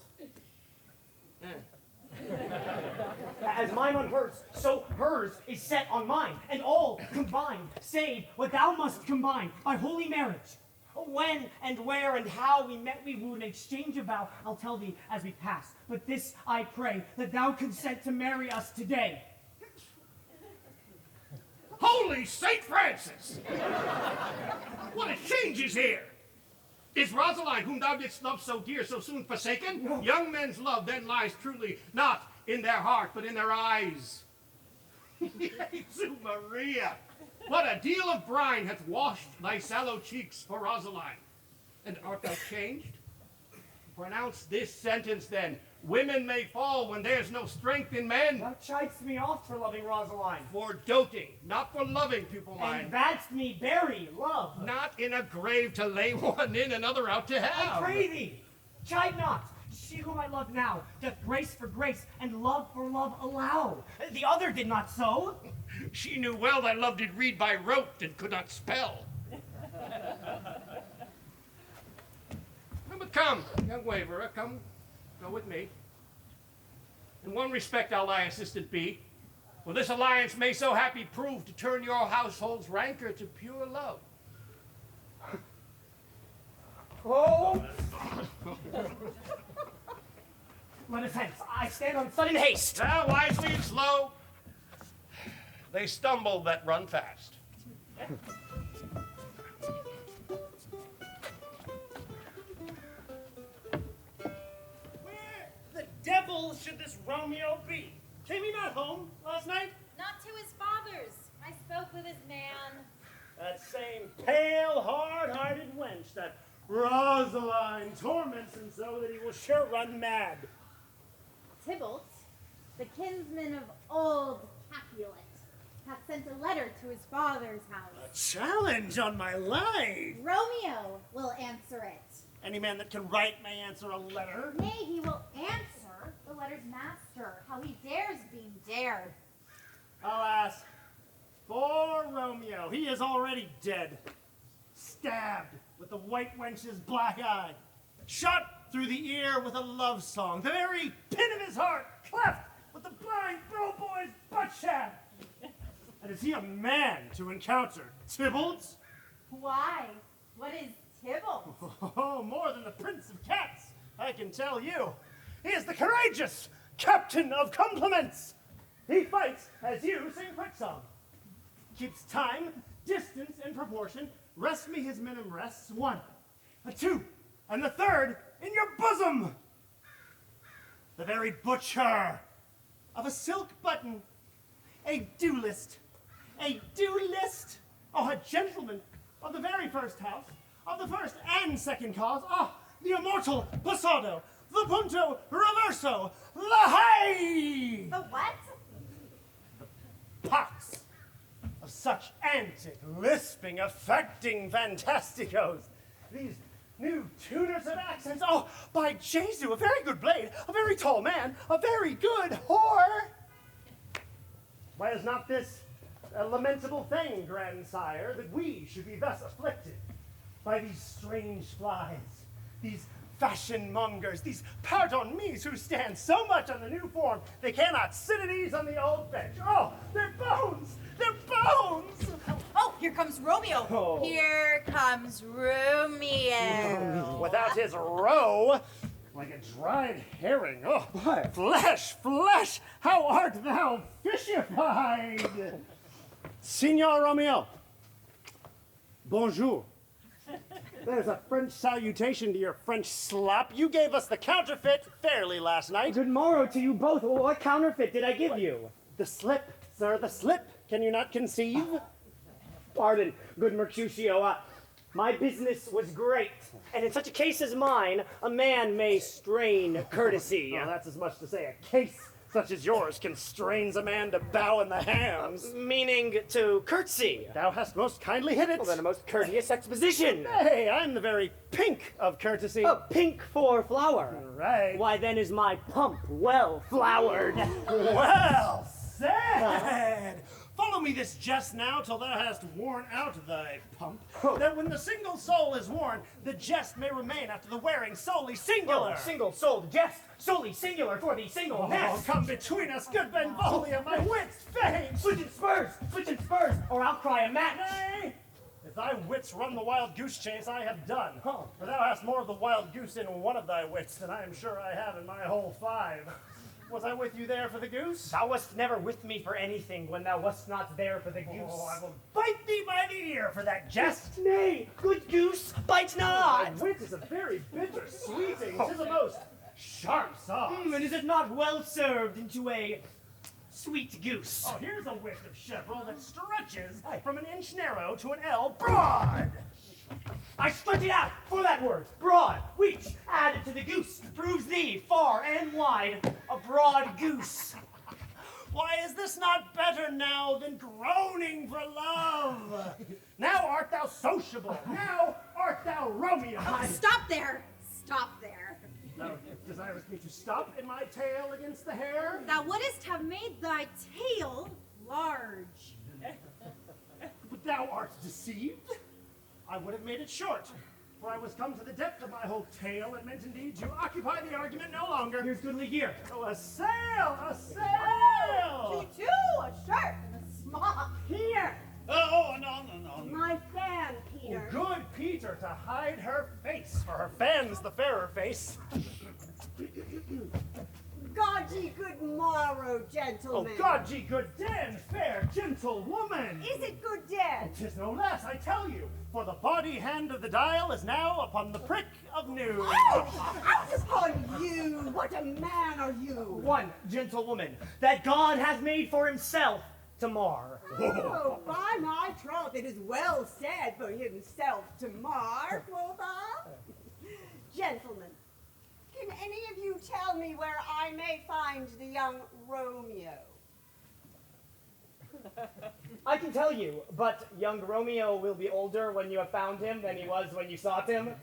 As mine on hers, so hers is set on mine, and all combined, save what thou must combine by holy marriage. When and where and how we met, we wooed, and exchange a vow, I'll tell thee as we pass. But this I pray, that thou consent to marry us today. Holy St. Francis! What a change is here! Is Rosaline, whom thou didst love so dear, so soon forsaken? No. Young men's love then lies truly not in their heart, but in their eyes. Jesu Maria! What a deal of brine hath washed thy sallow cheeks for Rosaline. And art thou changed? Pronounce this sentence then. Women may fall when there's no strength in men. Thou chidest me oft for loving Rosaline. For doting, not for loving, pupil mine. And badst me bury love. Not in a grave to lay one in, another out to have. I pray thee, chide not. She whom I love now doth grace for grace and love for love allow. The other did not so. She knew well thy love did read by rote and could not spell. But come, young waverer, come, go with me. In one respect I'll thy assistant be, for this alliance may so happy prove to turn your household's rancor to pure love. Oh! Let us hence. I stand on sudden haste. Now, wisely and slow, they stumble that run fast. Where the devil devil should this Romeo be? Came he not home last night? Not to his father's. I spoke with his man. That same pale, hard-hearted wench that Rosaline torments him so that he will sure run mad. Tybalt, the kinsman of old Capulet, hath sent a letter to his father's house. A challenge on my life! Romeo will answer it. Any man that can write may answer a letter. Nay, he will answer the letter's master, how he dares being dared. Alas, poor Romeo, he is already dead. Stabbed with the white wench's black eye. Shot through the ear with a love song. The very pin of his heart cleft with the blind bro boy's butt shaft. And is he a man to encounter Tybalt? Why? What is Tybalt? Oh, more than the Prince of Cats, I can tell you. He is the courageous captain of compliments. He fights as you sing quick song. Keeps time, distance, and proportion. Rest me his minim rests. 1, a 2, and the 3rd in your bosom. The very butcher of a silk button. A duelist. A duelist. Oh, a gentleman of the very first house, of the first and second cause. Ah, the immortal passado, the punto reverso, the high. The what? The pox of such antic, lisping, affecting fantasticos. These new tuners of accents. Oh, by Jesu, a very good blade, a very tall man, a very good whore. Why is not this a lamentable thing, grandsire, that we should be thus afflicted by these strange flies, these fashion mongers, these pardon me's who stand so much on the new form they cannot sit at ease on the old bench. Oh, their bones! Their bones! Oh, here comes Romeo. Oh. Here comes Romeo. Without his roe, like a dried herring. Oh, what? Flesh, flesh! How art thou fishified? Signor Romeo. Bonjour. There's a French salutation to your French slop. You gave us the counterfeit fairly last night. Good morrow to you both. What counterfeit did I give you? The slip, sir, the slip. Can you not conceive? Pardon, good Mercutio. My business was great, and in such a case as mine, a man may strain courtesy. Oh, that's as much to say a case such as yours constrains a man to bow in the hams. Meaning to curtsy. Thou hast most kindly hit it. Well, then a most courteous exposition. Hey, I'm the very pink of courtesy. Oh, pink for flower. Right. Why, then is my pump well flowered. Well said. Follow me this jest now till thou hast worn out thy pump, that when the single soul is worn, the jest may remain after the wearing solely singular. Oh, single-souled jest, solely singular for the single nest. Come between us, good Benvolia, my wits faint. Switch and spurs, or I'll cry a match. Nay, if thy wits run the wild goose chase, I have done. For thou hast more of the wild goose in one of thy wits than I am sure I have in my whole 5. Was I with you there for the goose? Thou wast never with me for anything when thou wast not there for the goose. Oh, I will bite thee by the ear for that jest. Nay, good goose, bite not. Thy wit is a very bitter sweeting. 'Tis a most sharp sauce. And is it not well served into a sweet goose? Oh, here's a wit of Chevrolet that stretches from an inch narrow to an L broad. I stretch it out for that word, broad, which, added to the goose, proves thee far and wide a broad goose. Why is this not better now than groaning for love? Now art thou sociable. Now art thou Romeo. Oh, stop there. Stop there. Thou desirest me to stop in my tail against the hair? Thou wouldst have made thy tail large. But thou art deceived. I would have made it short, for I was come to the depth of my whole tale, and meant indeed to occupy the argument no longer. Here's goodly gear. Oh, a sail! A sail! Me too, a shirt and a smock. Here, Oh, no. my fan, Peter. Oh, good Peter, to hide her face, for her fan's the fairer face. God ye good morrow, Oh, gentlemen. God ye good den, fair gentlewoman. Is it good den? 'Tis no less, I tell you, for the body hand of the dial is now upon the prick of noon. Oh, out upon you! what a man are you? One gentlewoman that God hath made for himself to mar. Oh, by my troth, it is well said for himself to mar, quoth I. Gentlemen, can any of you tell me where I may find the young Romeo? I can tell you, but young Romeo will be older when you have found him than he was when you sought him.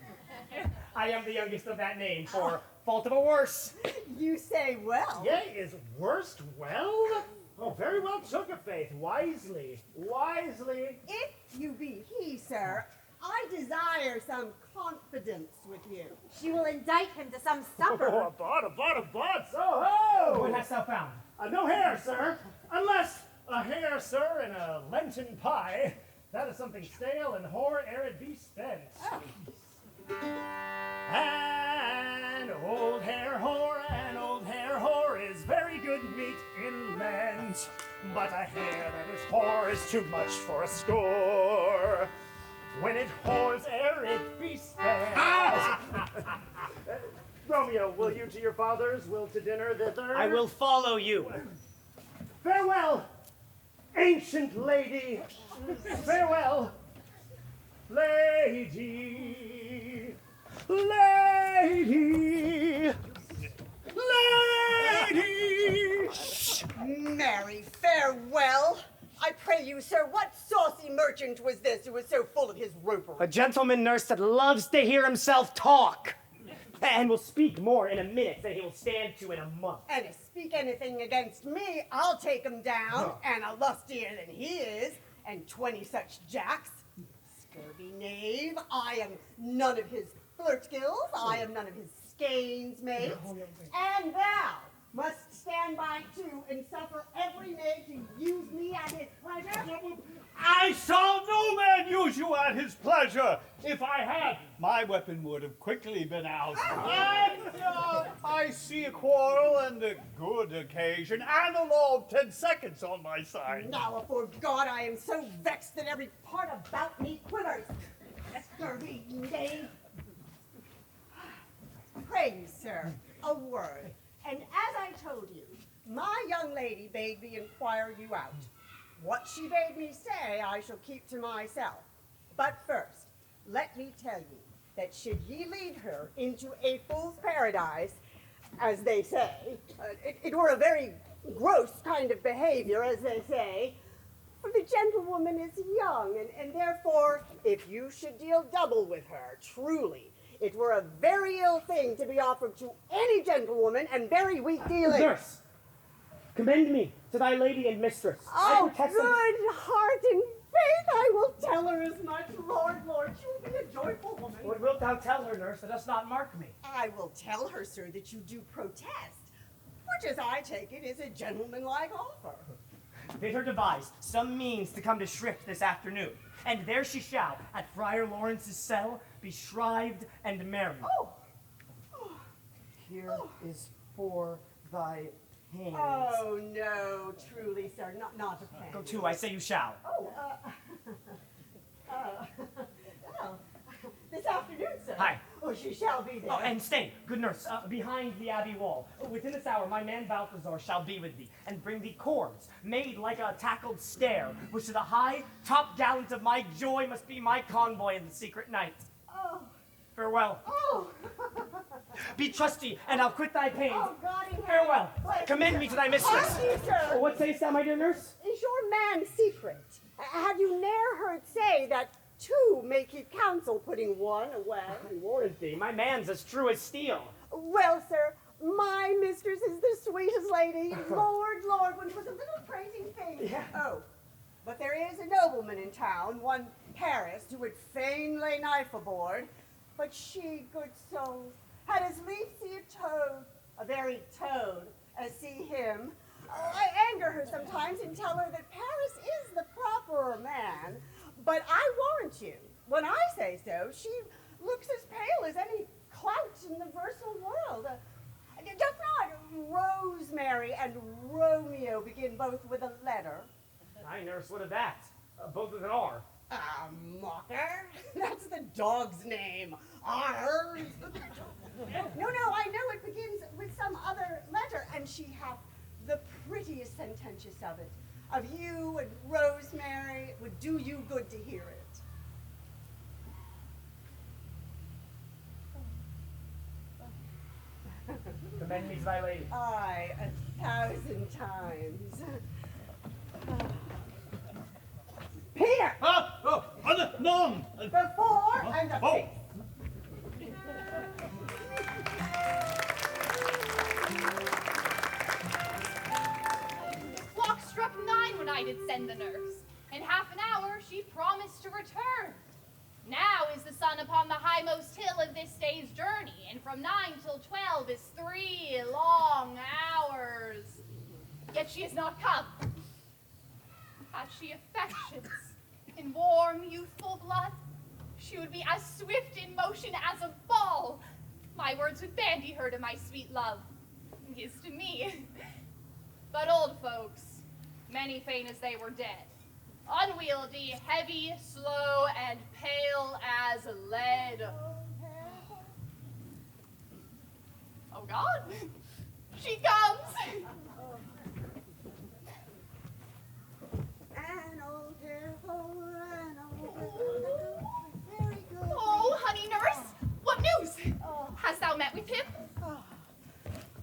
I am the youngest of that name, for fault of a worse. You say well. Yea, is worst well? Oh, very well took of faith, wisely, wisely. If you be he, sir, I desire some confidence with you. She will indict him to some supper. Oh, a bot, so ho! What hast thou found? No hair, sir, unless a hair, sir, in a Lenten pie. That is something stale and hoar ere it be spent. Oh. An old hair whore is very good meat in Lent, but a hair that is whore is too much for a score. When it whores ere it be spent. Romeo, will you to your father's, will to dinner thither? I will follow you. Farewell, ancient lady. Farewell, lady. Lady. Lady. Marry, farewell. I pray you, sir, what saucy merchant was this who was so full of his ropery? A gentleman, nurse, that loves to hear himself talk, and will speak more in a minute than he will stand to in a month. And if speak anything against me, I'll take him down, and a lustier than he is, and 20 such jacks. Scurvy knave, I am none of his flirt skills, I am none of his skeins mates, and thou must stand by too and suffer every maid to use me at his pleasure. I saw no man use you at his pleasure. If I had, my weapon would have quickly been out. And I see a quarrel and a good occasion, and a law of 10 seconds on my side. Now, afore God, I am so vexed that every part about me quivers. Scurvy knave. Pray you, sir, a word. And as I told you, my young lady bade me inquire you out. What she bade me say, I shall keep to myself. But first, let me tell you that should ye lead her into a fool's paradise, as they say, it were a very gross kind of behavior, as they say, for the gentlewoman is young, and therefore, if you should deal double with her, truly, it were a very ill thing to be offered to any gentlewoman, and very weak dealing. Nurse, commend me to thy lady and mistress. Oh, good heart and faith, I will tell her as much. Lord, she will be a joyful woman. What wilt thou tell her, nurse, that dost not mark me? I will tell her, sir, that you do protest, which, as I take it, is a gentlemanlike offer. Bid her devise some means to come to Shrift this afternoon, and there she shall, at Friar Laurence's cell, be shrived and married. Oh. Here is for thy pains. Oh, no, truly, sir, not a pen. Go to, I say you shall. This afternoon, sir. Hi. Oh, she shall be there. Oh, and stay, good nurse, behind the abbey wall. Within this hour, my man Balthasar shall be with thee, and bring thee cords, made like a tackled stair, which to the high top gallant of my joy must be my convoy in the secret night. Oh. Farewell. Oh. Be trusty, and I'll quit thy pains. Oh, God in heaven. Farewell. Commend me to thy mistress. Hark ye, sir. What sayest thou, my dear nurse? Is your man secret? Have you ne'er heard say that two may keep counsel, putting one away? I warrant thee, my man's as true as steel. Well, sir, my mistress is the sweetest lady. Lord, when 'twas a little prating thing. Yeah. Oh, but there is a nobleman in town, one Paris, who would fain lay knife aboard, but she, good soul, had as lief see a toad, a very toad, as see him. Oh, I anger her sometimes and tell her that Paris is the proper man, but I warrant you, when I say so, she looks as pale as any clout in the versal world. Doth not Rosemary and Romeo begin both with a letter? Aye, nurse, what of that? Both with an R. Mocker? That's the dog's name. Arr. No, I know it begins with some of it. Of you and Rosemary. It would do you good to hear it. Commend me to thy lady. Aye, 1,000 times. Peter! No! Before and a face. Clock struck 9 when I did send the nurse. In half an hour she promised to return. Now is the sun upon the highmost hill of this day's journey, and from 9 till 12 is 3 long hours. Yet she has not come. Had she affections in warm, youthful blood, she would be as swift in motion as a ball. My words would bandy her to my sweet love, his to me. But old folks, many fain as they were dead, unwieldy, heavy, slow, and pale as lead. Oh God, she comes! An old dear hole, an old dear very good. Oh, honey nurse, what news? Hast thou met with him?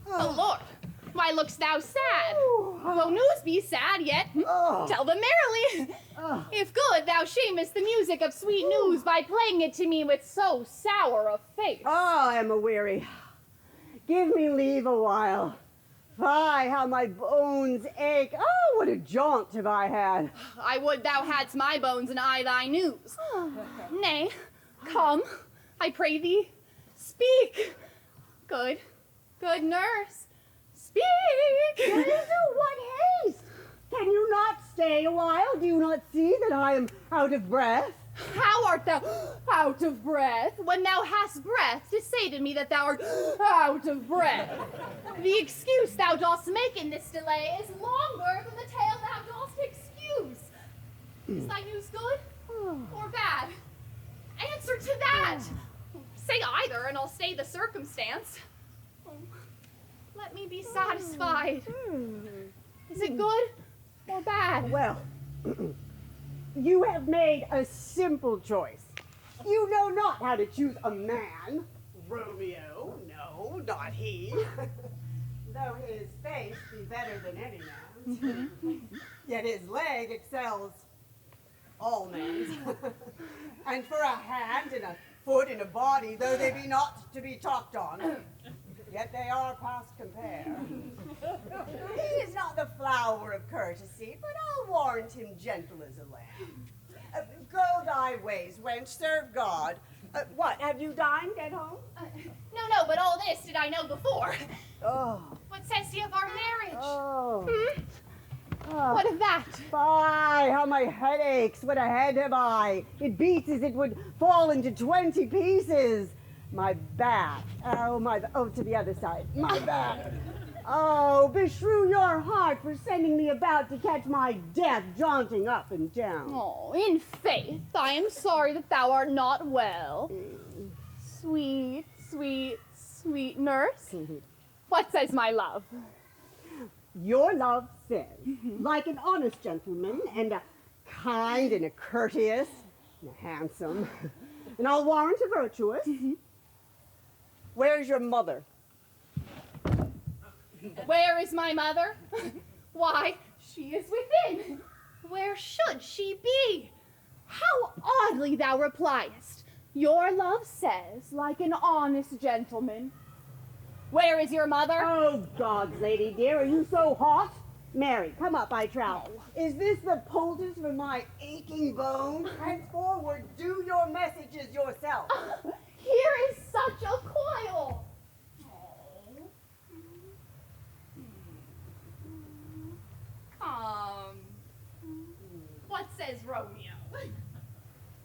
Oh Lord, why look'st thou sad? Though news be sad, yet tell them merrily. If good, thou shamest the music of sweet news by playing it to me with so sour a face. Oh, I am a-weary. Give me leave a while. Fie, how my bones ache. Oh, what a jaunt have I had. I would thou hadst my bones and I thy news. Nay, come, I pray thee, speak. Good nurse, speak. Into what haste? Can you not stay a while? Do you not see that I am out of breath? How art thou out of breath, when thou hast breath to say to me that thou art out of breath? The excuse thou dost make in this delay is longer than the tale thou dost excuse. Is thy news good or bad? Answer to that. Say either, and I'll stay the circumstance. Let me be satisfied. Is it good or bad? Well, you have made a simple choice. You know not how to choose a man. Romeo, no, not he. Though his face be better than any man's, yet his leg excels all men's. And for a hand and a foot and a body, though they be not to be talked on, yet they are past compare. He is not the flower of courtesy, but I'll warrant him gentle as a lamb. Go thy ways, wench, serve God. What, have you dined at home? No, but all this did I know before. Oh. What says he of our marriage? Oh. What of that? Fie, how my head aches. What a head have I. It beats as it would fall into 20 pieces. My back. Oh, to the other side. My back. Oh, beshrew your heart for sending me about to catch my death jaunting up and down. Oh, in faith, I am sorry that thou art not well. Sweet, sweet, sweet nurse. What says my love? Your love says, like an honest gentleman, and a kind and a courteous, and a handsome, and I'll warrant a virtuous. Where's your mother? Where is my mother? Why, she is within. Where should she be? How oddly thou repliest. Your love says, like an honest gentleman. Where is your mother? Oh, God's lady dear, are you so hot? Mary, come up, I trow. Is this the poultice for my aching bones? Henceforward, do your messages yourself. Here is such a coil. What says Romeo?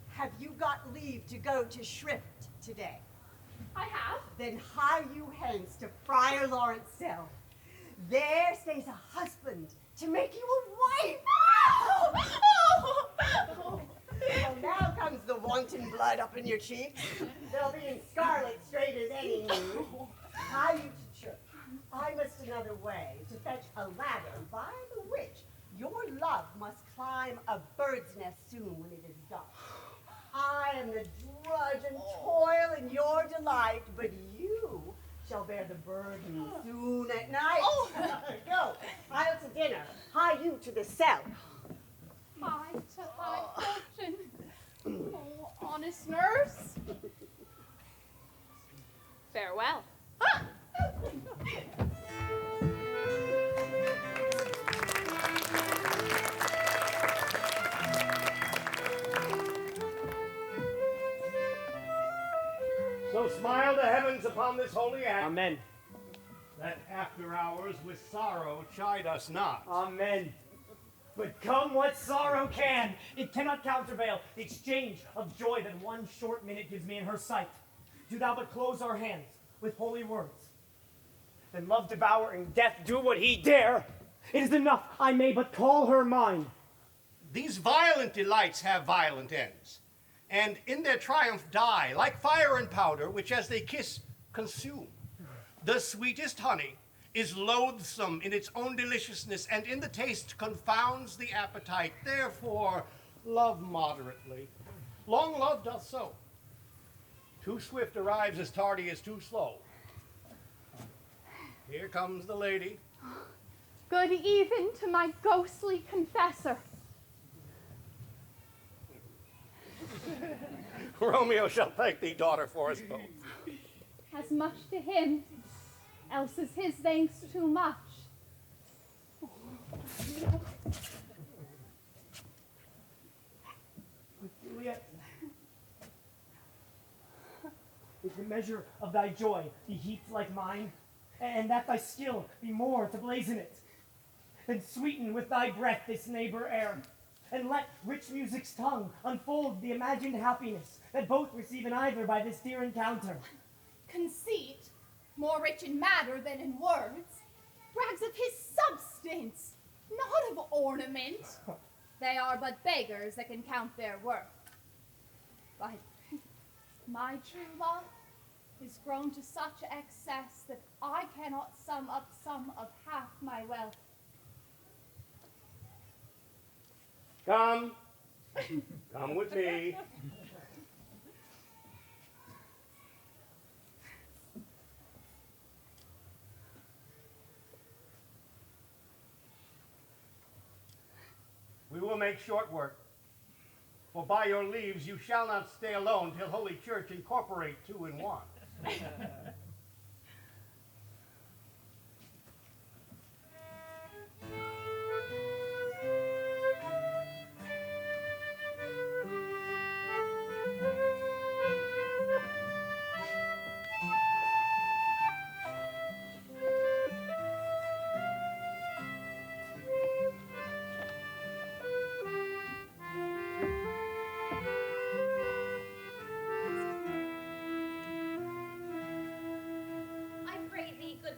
Have you got leave to go to Shrift today? I have. Then hie you hence to Friar Laurence's cell. There stays a husband to make you a wife. Oh, now comes the wanton blood up in your cheeks. They'll be in scarlet straight as any new. Hie you to church. I must another way to fetch a ladder by the which climb a bird's nest soon when it is dark. I am the drudge and toil in your delight, but you shall bear the burden soon at night. Go, I'll to dinner. Hie you to the cell. Hie to thy fortune, oh honest nurse. Farewell. So smile the heavens upon this holy act. Amen. That after hours with sorrow chide us not. Amen. But come what sorrow can, it cannot countervail the exchange of joy that one short minute gives me in her sight. Do thou but close our hands with holy words. Then love devouring death do what he dare. It is enough I may but call her mine. These violent delights have violent ends, and in their triumph die, like fire and powder, which as they kiss, consume. The sweetest honey is loathsome in its own deliciousness, and in the taste confounds the appetite. Therefore, love moderately. Long love doth so. Too swift arrives as tardy as too slow. Here comes the lady. Good even to my ghostly confessor. Romeo shall thank thee, daughter, for us both. As much to him, else is his thanks too much. Juliet, if the measure of thy joy be heaped like mine, and that thy skill be more to blazon it, then sweeten with thy breath this neighbor air, and let rich music's tongue unfold the imagined happiness that both receive in either by this dear encounter. Conceit, more rich in matter than in words, brags of his substance, not of ornament. They are but beggars that can count their worth. But my true love is grown to such excess that I cannot sum up some of half my wealth. Come. Come with me. We will make short work. For by your leaves you shall not stay alone till Holy Church incorporate two in one.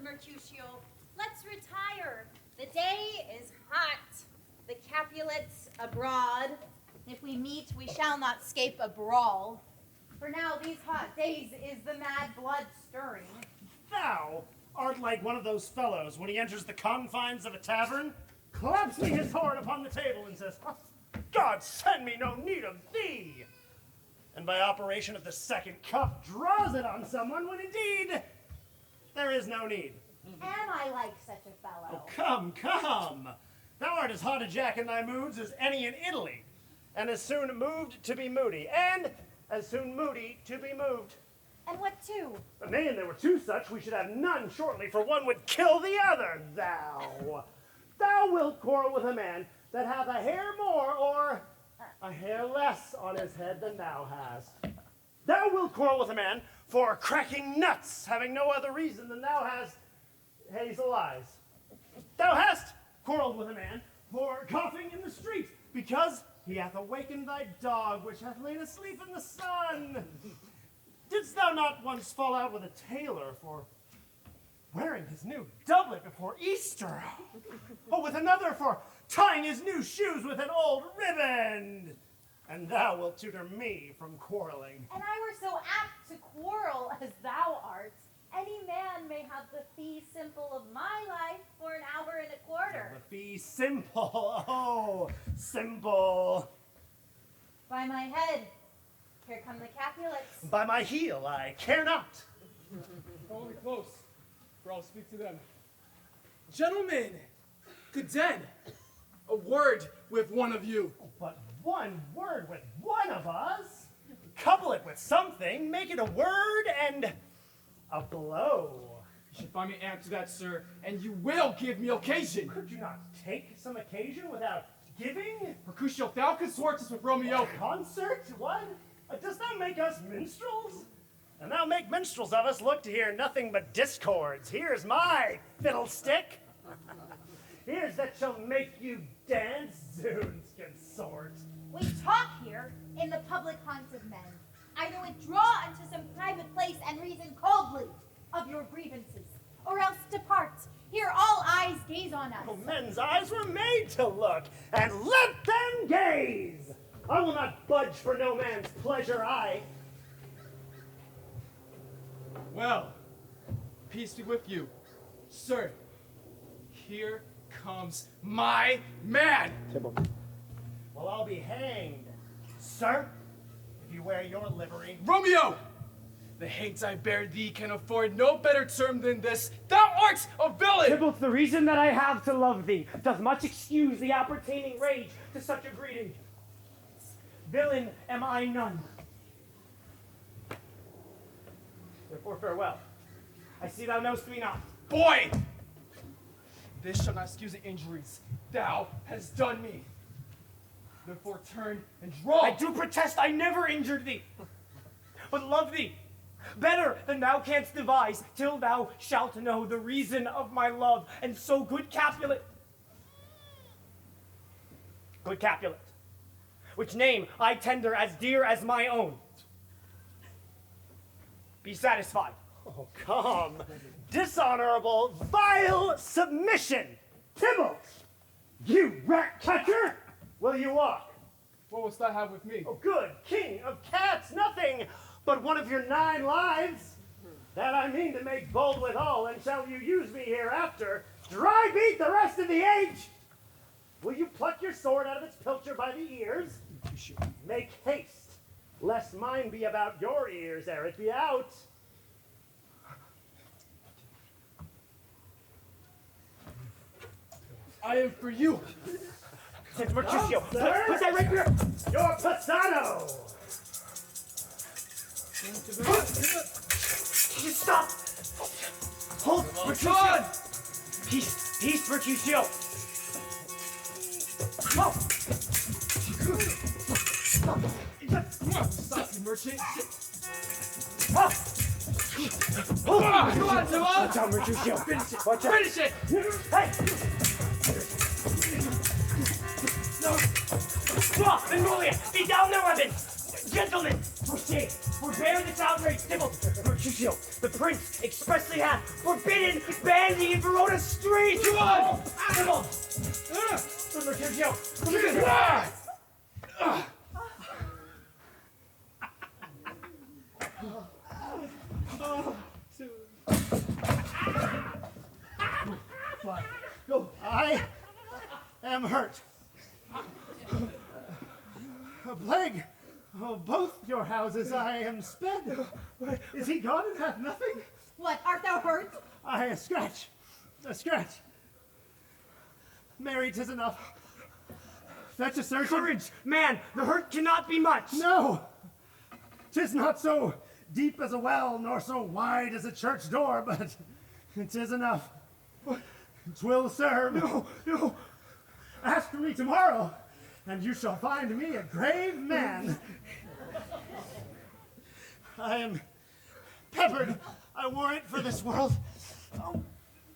MERCUTIO, let's retire. The day is hot. The Capulets abroad. If we meet, we shall not scape a brawl. For now, these hot days is the mad blood stirring. Thou art like one of those fellows when he enters the confines of a tavern, clasping his horn upon the table and says, God send me no need of thee! And by operation of the second cup draws it on someone when indeed there is no need. Am I like such a fellow? Oh, come, come! Thou art as hot a jack in thy moods as any in Italy, and as soon moved to be moody, and as soon moody to be moved. And what two? But nay, and there were two such, we should have none shortly, for one would kill the other. Thou wilt quarrel with a man that hath a hair more or a hair less on his head than thou hast. Thou wilt quarrel with a man for cracking nuts, having no other reason than thou hast hazel eyes. Thou hast quarreled with a man for coughing in the street, because he hath awakened thy dog, which hath lain asleep in the sun. Didst thou not once fall out with a tailor for wearing his new doublet before Easter? Or with another for tying his new shoes with an old ribbon? And thou wilt tutor me from quarreling. And I were so apt to quarrel as thou art. Any man may have of the fee simple of my life for an hour and a quarter. The fee simple. Oh, simple. By my head, here come the Capulets. By my heel, I care not. Follow me close, for I'll speak to them. Gentlemen, good den. A word with one of you. But one word with one of us? Couple it with something, make it a word and a blow. You should find me answer that, sir, and you will give me occasion. Could you not take some occasion without giving? MERCUTIO, thou consortest with Romeo. A concert? What? Dost thou make us minstrels? And thou make minstrels of us look to hear nothing but discords. Here's my fiddlestick. Here's that shall make you dance, zoons, consort. We talk here in the public haunts of men. Either withdraw unto some private place and reason coldly of your grievances, or else depart. Here all eyes gaze on us. Oh, men's eyes were made to look, and let them gaze. I will not budge for no man's pleasure, I. Well, peace be with you. Sir, here comes my man. Well, I'll be hanged, sir, if you wear your livery. Romeo! The hate I bear thee can afford no better term than this. Thou art a villain! Tybalt, the reason that I have to love thee doth much excuse the appertaining rage to such a greeting. Villain am I none. Therefore farewell. I see thou knowst me not. Boy! This shall not excuse the injuries thou hast done me. Therefore turn and draw. I do protest I never injured thee, but love thee better than thou canst devise, till thou shalt know the reason of my love. And so, good Capulet, which name I tender as dear as my own, be satisfied. Oh, come. Dishonorable, vile submission. Tybalt, you rat catcher, will you walk? What wouldst thou have with me? Oh, good king of cats, nothing but one of your 9 lives. That I mean to make bold withal, and shall you use me hereafter, dry beat the rest of the age. Will you pluck your sword out of its pilcher by the ears? Make haste, lest mine be about your ears ere it be out. I am for you. Since MERCUTIO, put that right here. Your passado. You stop. Hold, MERCUTIO. Peace, MERCUTIO. Oh. Stop, you merchant. Oh. Come on, Tybalt. Watch out, MERCUTIO. Finish it. Watch out. Finish it. Hey. No. BENVOLIA, be down their weapons! Gentlemen, forbear this outrage, Tybalt. MERCUTIO, the prince expressly hath forbidden bandy in Verona's streets! Come on! Tybalt! MERCUTIO, come here! I am hurt. A plague of both your houses I am sped. Is he gone and hath nothing? What, art thou hurt? A scratch. Mary, 'tis enough. Fetch a surgeon. Courage, man, the hurt cannot be much. No, 'tis not so deep as a well, nor so wide as a church door, but 'tis enough. 'Twill serve. No. Ask for me tomorrow, and you shall find me a grave man. I am peppered, I warrant, for this world. Oh,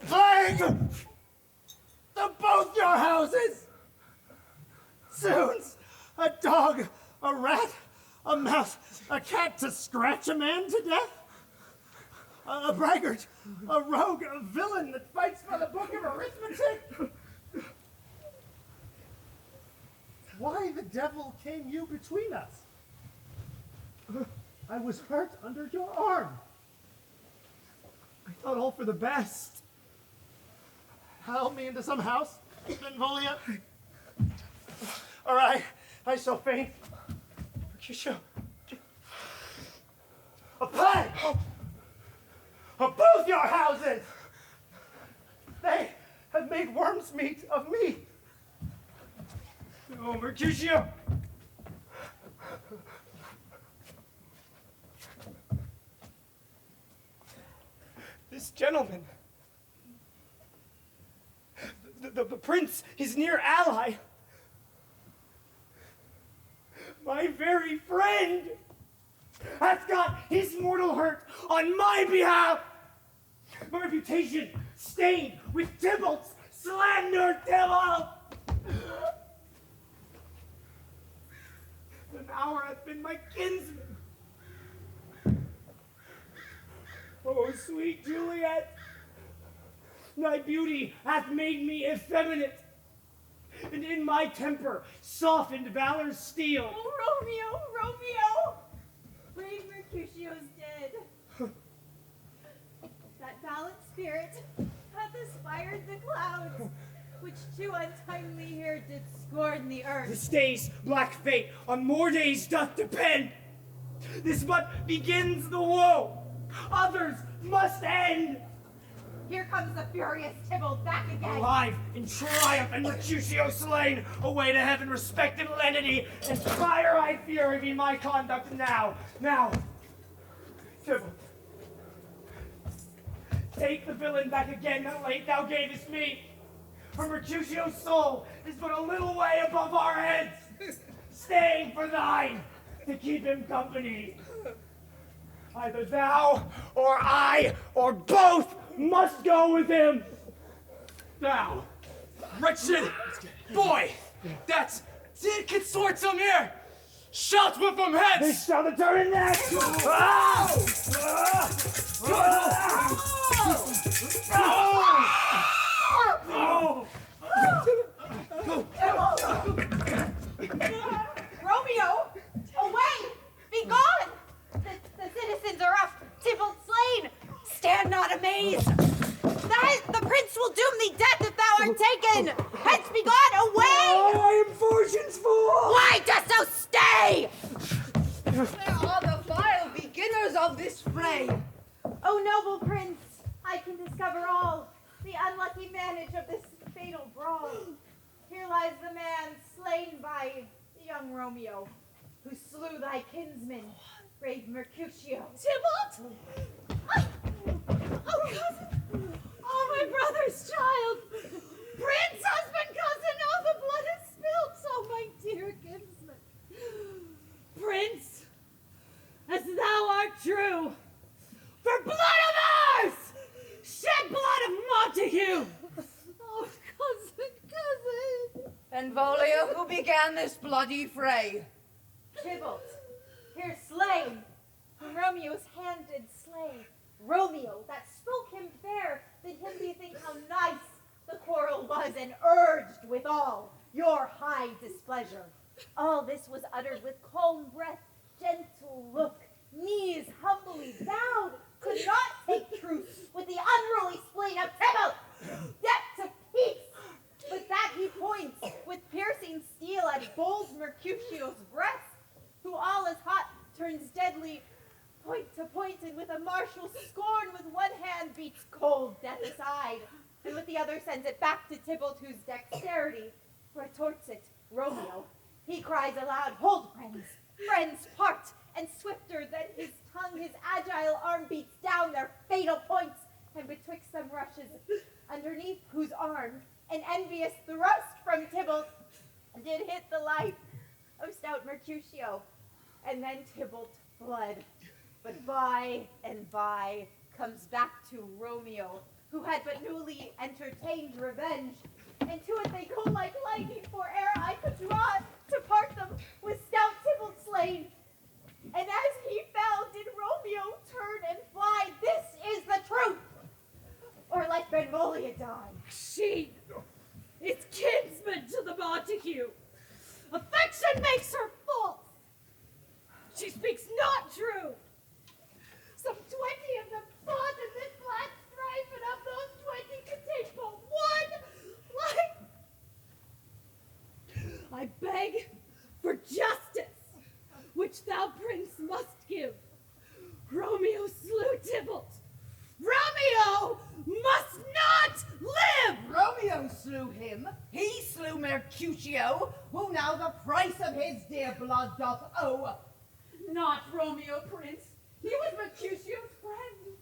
plague to both your houses! Soons, a dog, a rat, a mouse, a cat to scratch a man to death? A braggart, a rogue, a villain that fights by the book of arithmetic? Why the devil came you between us? I was hurt under your arm. I thought all for the best. Help me into some house, Benvolia. Or I shall faint. Mercutio. A plague of both your houses. They have made worm's meat of me. Oh, Mercutio. This gentleman, the prince, his near ally, my very friend, hath got his mortal hurt on my behalf. My reputation stained with Tybalt's slander, Tybalt. An hour hath been my kinsman. Oh, sweet Juliet, thy beauty hath made me effeminate, and in my temper softened valor's steel. Oh, Romeo, Romeo! Brave Mercutio's dead. That valiant spirit hath aspired the clouds, which too untimely here did scorn the earth. This day's black fate on more days doth depend. This but begins the woe. Others must end. Here comes the furious Tybalt back again. Alive in triumph and Mercutio slain. Away to heaven respected lenity, and fire I fear be my conduct now. Now, Tybalt, take the villain back again that late thou gavest me. For Mercutio's soul is but a little way above our heads, staying for thine to keep him company. Either thou, or I, or both must go with him. Thou, wretched boy, that's did consortium here. Shout with them heads. They shall determine that. Romeo, away! Be gone! The citizens are up. Tybalt slain. Stand not amazed. The prince will doom thee death if thou art taken. Hence be gone, away! Oh, I am fortune's fool. Why dost thou stay? Where are the vile beginners of this fray? O noble prince, I can discover all the unlucky manage of this fatal brawl. Here lies the man slain by young Romeo, who slew thy kinsman, brave Mercutio. Tybalt? Oh, cousin! Oh, my brother's child! Prince, husband, cousin! Oh, the blood is spilt! Oh, my dear kinsman! Prince, as thou art true, for blood of ours! Shed blood of Montague! Oh, cousin! Benvolia, who began this bloody fray? Tybalt, here slain, whom Romeo's hand did slay. Romeo, that spoke him fair, did him bethink how nice the quarrel was, and urged withal your high displeasure. All this was uttered with calm breath, gentle look, knees humbly bowed, could not take truce with the unruly spleen of Tybalt. Death to peace! But that he points with piercing steel at bold Mercutio's breast, who all as hot turns deadly point to point, and with a martial scorn with one hand beats cold death aside, and with the other sends it back to Tybalt, whose dexterity retorts it. Romeo, he cries aloud, hold friends, friends part, and swifter than his tongue his agile arm beats down their fatal points, and betwixt them rushes, underneath whose arm an envious thrust from Tybalt did hit the life of stout Mercutio, and then Tybalt fled. But by and by comes back to Romeo, who had but newly entertained revenge, and to it they go like lightning, for ere I could draw to part them with stout Tybalt slain. And as he fell, did Romeo turn and fly. This is the truth, or let Benvolia die. She is kinsman to the Montague. Affection makes her false. She speaks not true. Some 20 of them fought in this black slew him, he slew Mercutio, who now the price of his dear blood doth owe. Not Romeo, Prince. He was Mercutio's friend.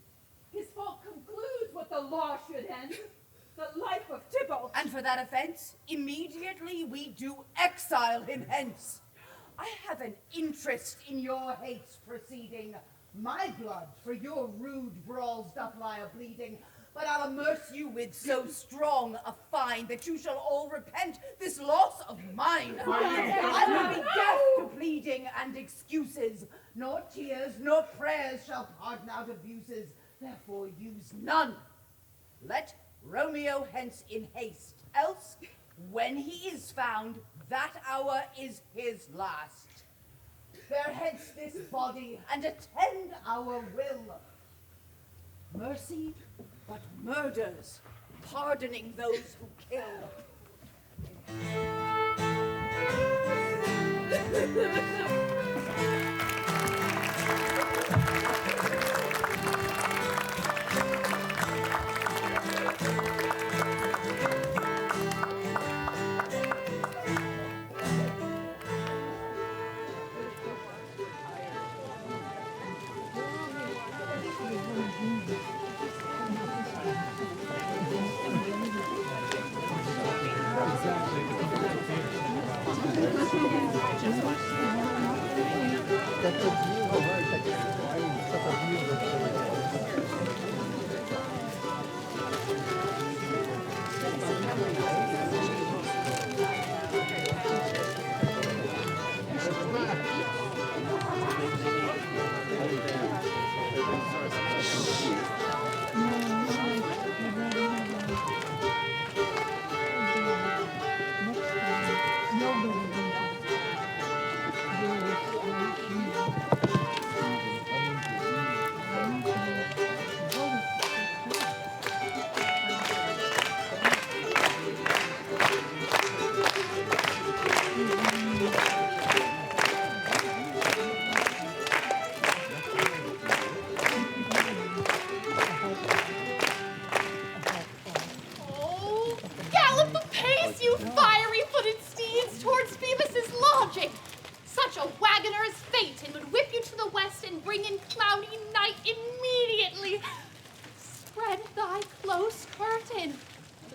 His fault concludes what the law should end. The life of Tybalt. And for that offense, immediately we do exile him hence. I have an interest in your hate's proceeding. My blood for your rude brawls doth lie a-bleeding, but I'll amerce you with so strong a fine that you shall all repent this loss of mine. I will be deaf to pleading and excuses, nor tears nor prayers shall pardon out abuses, therefore use none. Let Romeo hence in haste, else when he is found, that hour is his last. Bear hence this body and attend our will. Mercy but murders, pardoning those who kill.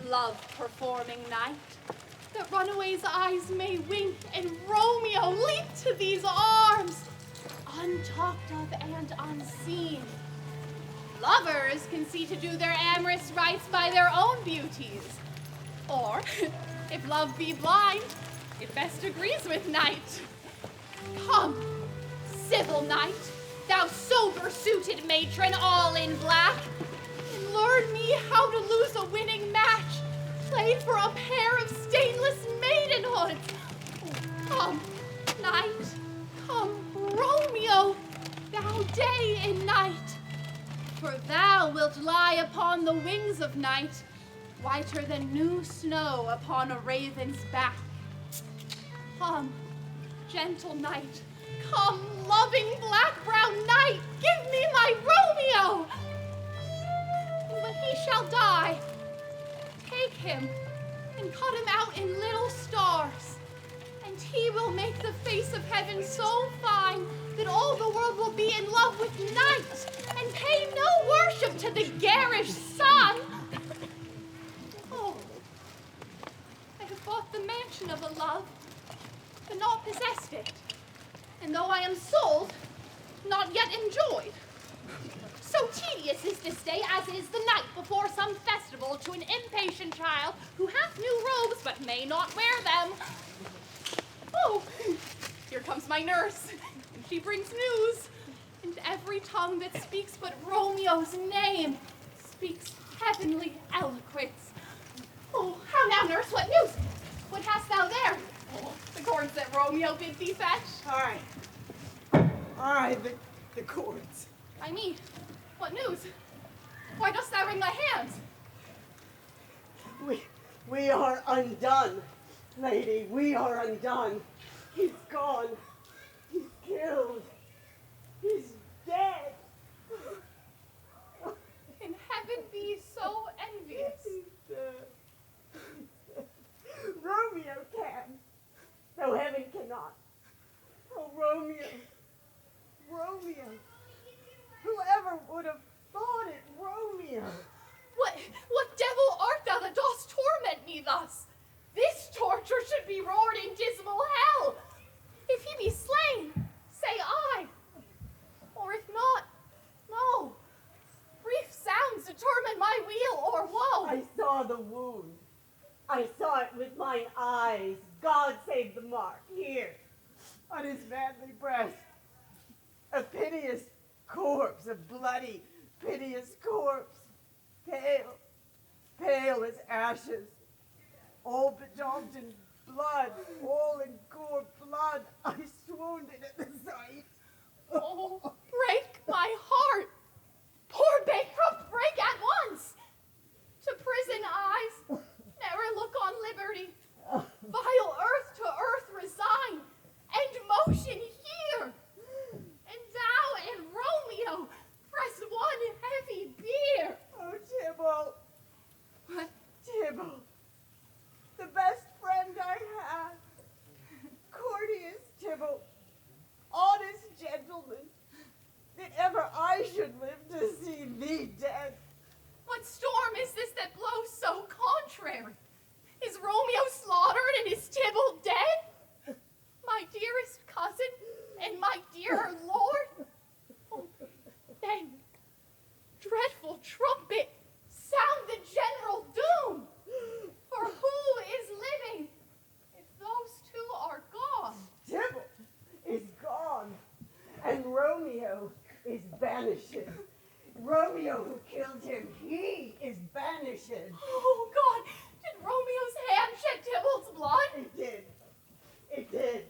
Love-performing night, that runaways' eyes may wink, and Romeo leap to these arms, untalked of and unseen. Lovers can see to do their amorous rites by their own beauties, or, if love be blind, it best agrees with night. Come, civil knight, thou sober-suited matron, all in black, and learn me how to lose a winning match, played for a pair of stainless maidenhoods. Come, night, come, Romeo, thou day and night, for thou wilt lie upon the wings of night, whiter than new snow upon a raven's back. Come, gentle night, come, loving black-brown night, give me my Romeo! But he shall die. Take him and cut him out in little stars, and he will make the face of heaven so fine that all the world will be in love with night and pay no worship to the garish sun. Oh, I have bought the mansion of a love, but not possessed it, and though I am sold, not yet enjoyed. So tedious is this day as is the night before some festival to an impatient child who hath new robes but may not wear them. Oh, here comes my nurse, and she brings news, and every tongue that speaks but Romeo's name speaks heavenly eloquence. Oh, how now, nurse, what news? What hast thou there? Oh, the cords that Romeo bid thee fetch. Aye, the cords. By me. What news? Why dost thou wring my hands? We are undone, lady. We are undone. He's gone. He's killed. He's dead. And heaven be so envious. Romeo. Romeo. Whoever would have thought it, Romeo? What devil art thou that dost torment me thus? This torture should be roared in dismal hell. If he be slain, say I. Or if not, no. Brief sounds determine my weal or woe. I saw the wound. I saw it with mine eyes. God save the mark, here, on his manly breast. A piteous corpse, a bloody, piteous corpse. Pale, pale as ashes. All bedaubed in blood, all in gore blood. I swooned at the sight. Oh, break my heart. Poor Beecroft, break at once. To prison eyes, never look on liberty. Vile earth to earth resign, and motion here. And thou and Romeo press one heavy bier. Oh, Tybalt. What? Tybalt. The best friend I had. Courteous Tybalt. Honest gentleman. That ever I should live to see thee dead. What storm is this that blows so contrary? Is Romeo slaughtered and is Tybalt dead? My dearest cousin and my dearer lord? Oh, then, dreadful trumpet, sound the general doom. For who is living if those two are gone? Tybalt is gone, and Romeo is banished. Romeo who killed him, he is banished. Oh, God, did Romeo's hand shed Tybalt's blood? It did. It did.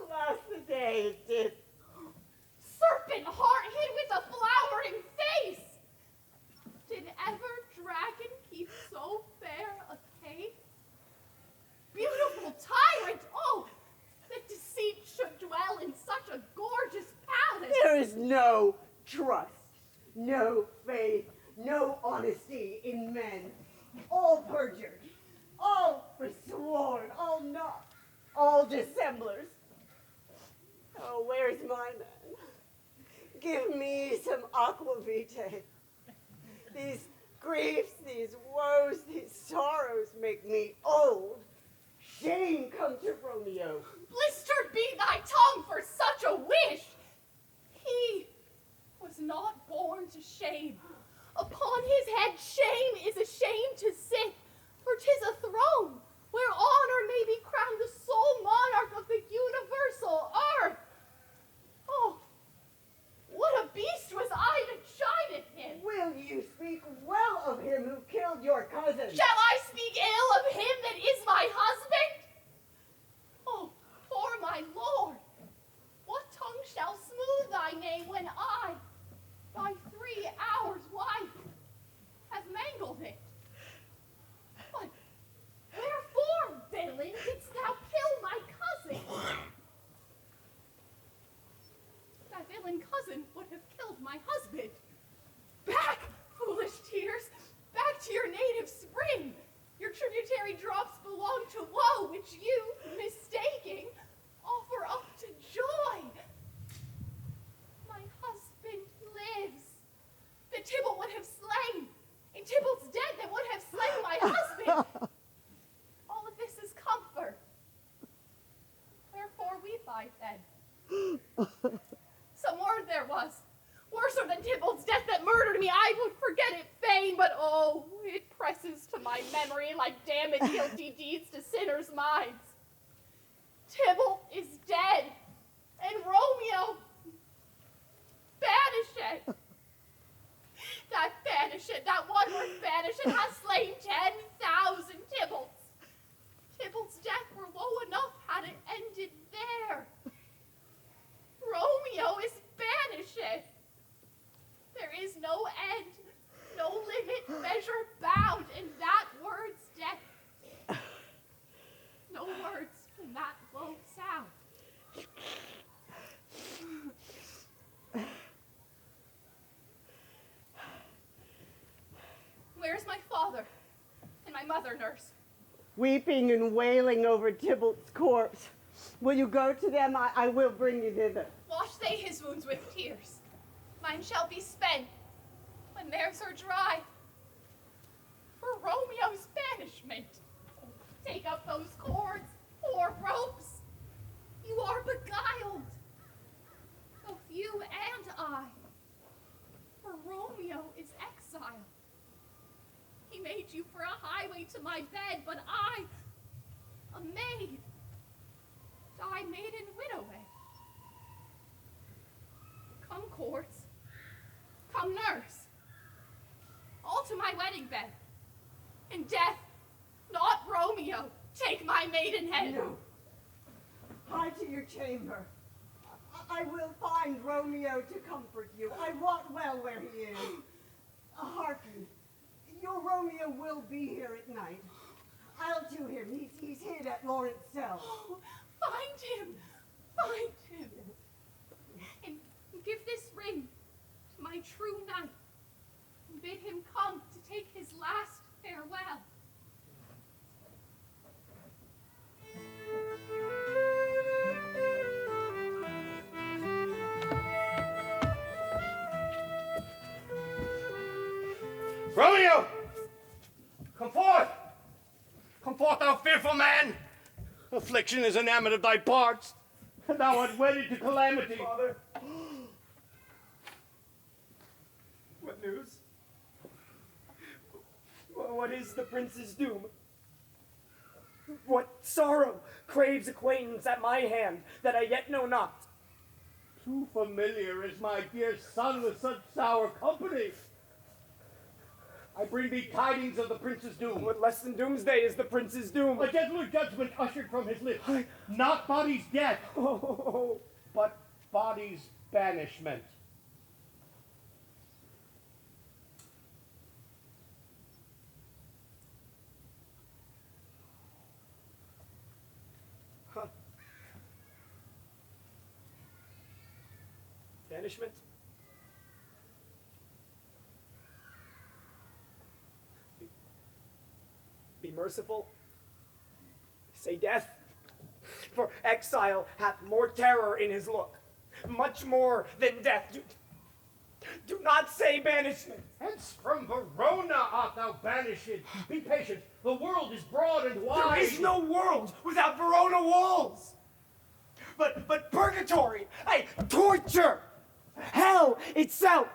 Alas, the day it did. Serpent heart hid with a flowering face. Did ever dragon keep so fair a cave? Beautiful tyrant, oh, that deceit should dwell in such a gorgeous palace. There is no trust, no faith, no honesty in men. All perjured, all forsworn, all not, all dissemblers. Oh, where's my man? Give me some aqua vitae. These griefs, these woes, these sorrows make me old. Shame come to Romeo. Blistered be thy tongue for such a wish. He was not born to shame. Upon his head shame is a shame to sit, for 'tis a throne where honor may be crowned the sole monarch of the universal earth. Oh, what a beast was I that chided him! Will you speak well of him who killed your cousin? Shall I speak ill of him that is my husband? Oh, poor my lord, what tongue shall smooth thy name when I, thy 3 hours wife, have mangled it? But wherefore, villain, didst thou kill my cousin? That villain cousin would have killed my husband. Back, foolish tears, back to your native spring. Your tributary drops belong to woe, which you, mistaking, offer up to joy. My husband lives, that Tybalt would have slain, and Tybalt's dead that would have slain my husband. All of this is comfort. Wherefore weep I then? Some word there was, worser than Tybalt's death that murdered me. I would forget it fain, but oh, it presses to my memory like damned guilty deeds to sinners' minds. Tybalt is dead, and Romeo banished. That banished, that one word banished, has slain 10,000 Tybalts. Tybalt's death were woe enough had it ended there. Romeo is banished. There is no end, no limit, measure bound in that word's death. No words can that low sound. Where's my father and my mother, nurse? Weeping and wailing over Tybalt's corpse. Will you go to them? I will bring you thither. Wash they his wounds with tears. Mine shall be spent when theirs are dry. For Romeo's banishment. Take up those cords or ropes. You are beguiled, both you and I. For Romeo is exile. He made you for a highway to my bed, but I, a maid, die maiden widoway. Come courts, come nurse, all to my wedding bed. In death, not Romeo, take my maidenhead. No. Hie to your chamber. I will find Romeo to comfort you. I wot well where he is. Hearken, your Romeo will be here at night. I'll to him. He's hid at Laurence's cell. Oh, find him, find him. And give this ring to my true knight, and bid him come to take his last farewell. Romeo! Come forth! Come forth, thou fearful man! Affliction is enamored of thy parts, and thou art wedded to calamity. Father. What news? What is the prince's doom? What sorrow craves acquaintance at my hand that I yet know not? Too familiar is my dear son with such sour company. I bring thee tidings of the prince's doom. What less than doomsday is the prince's doom? A gentler judgment ushered from his lips. Not body's death, but body's banishment. Banishment? Be merciful. Say death. For exile hath more terror in his look, much more than death. Do not say banishment. Hence from Verona art thou banished. Be patient. The world is broad and wide. There is no world without Verona walls. But purgatory, ay, torture, hell itself.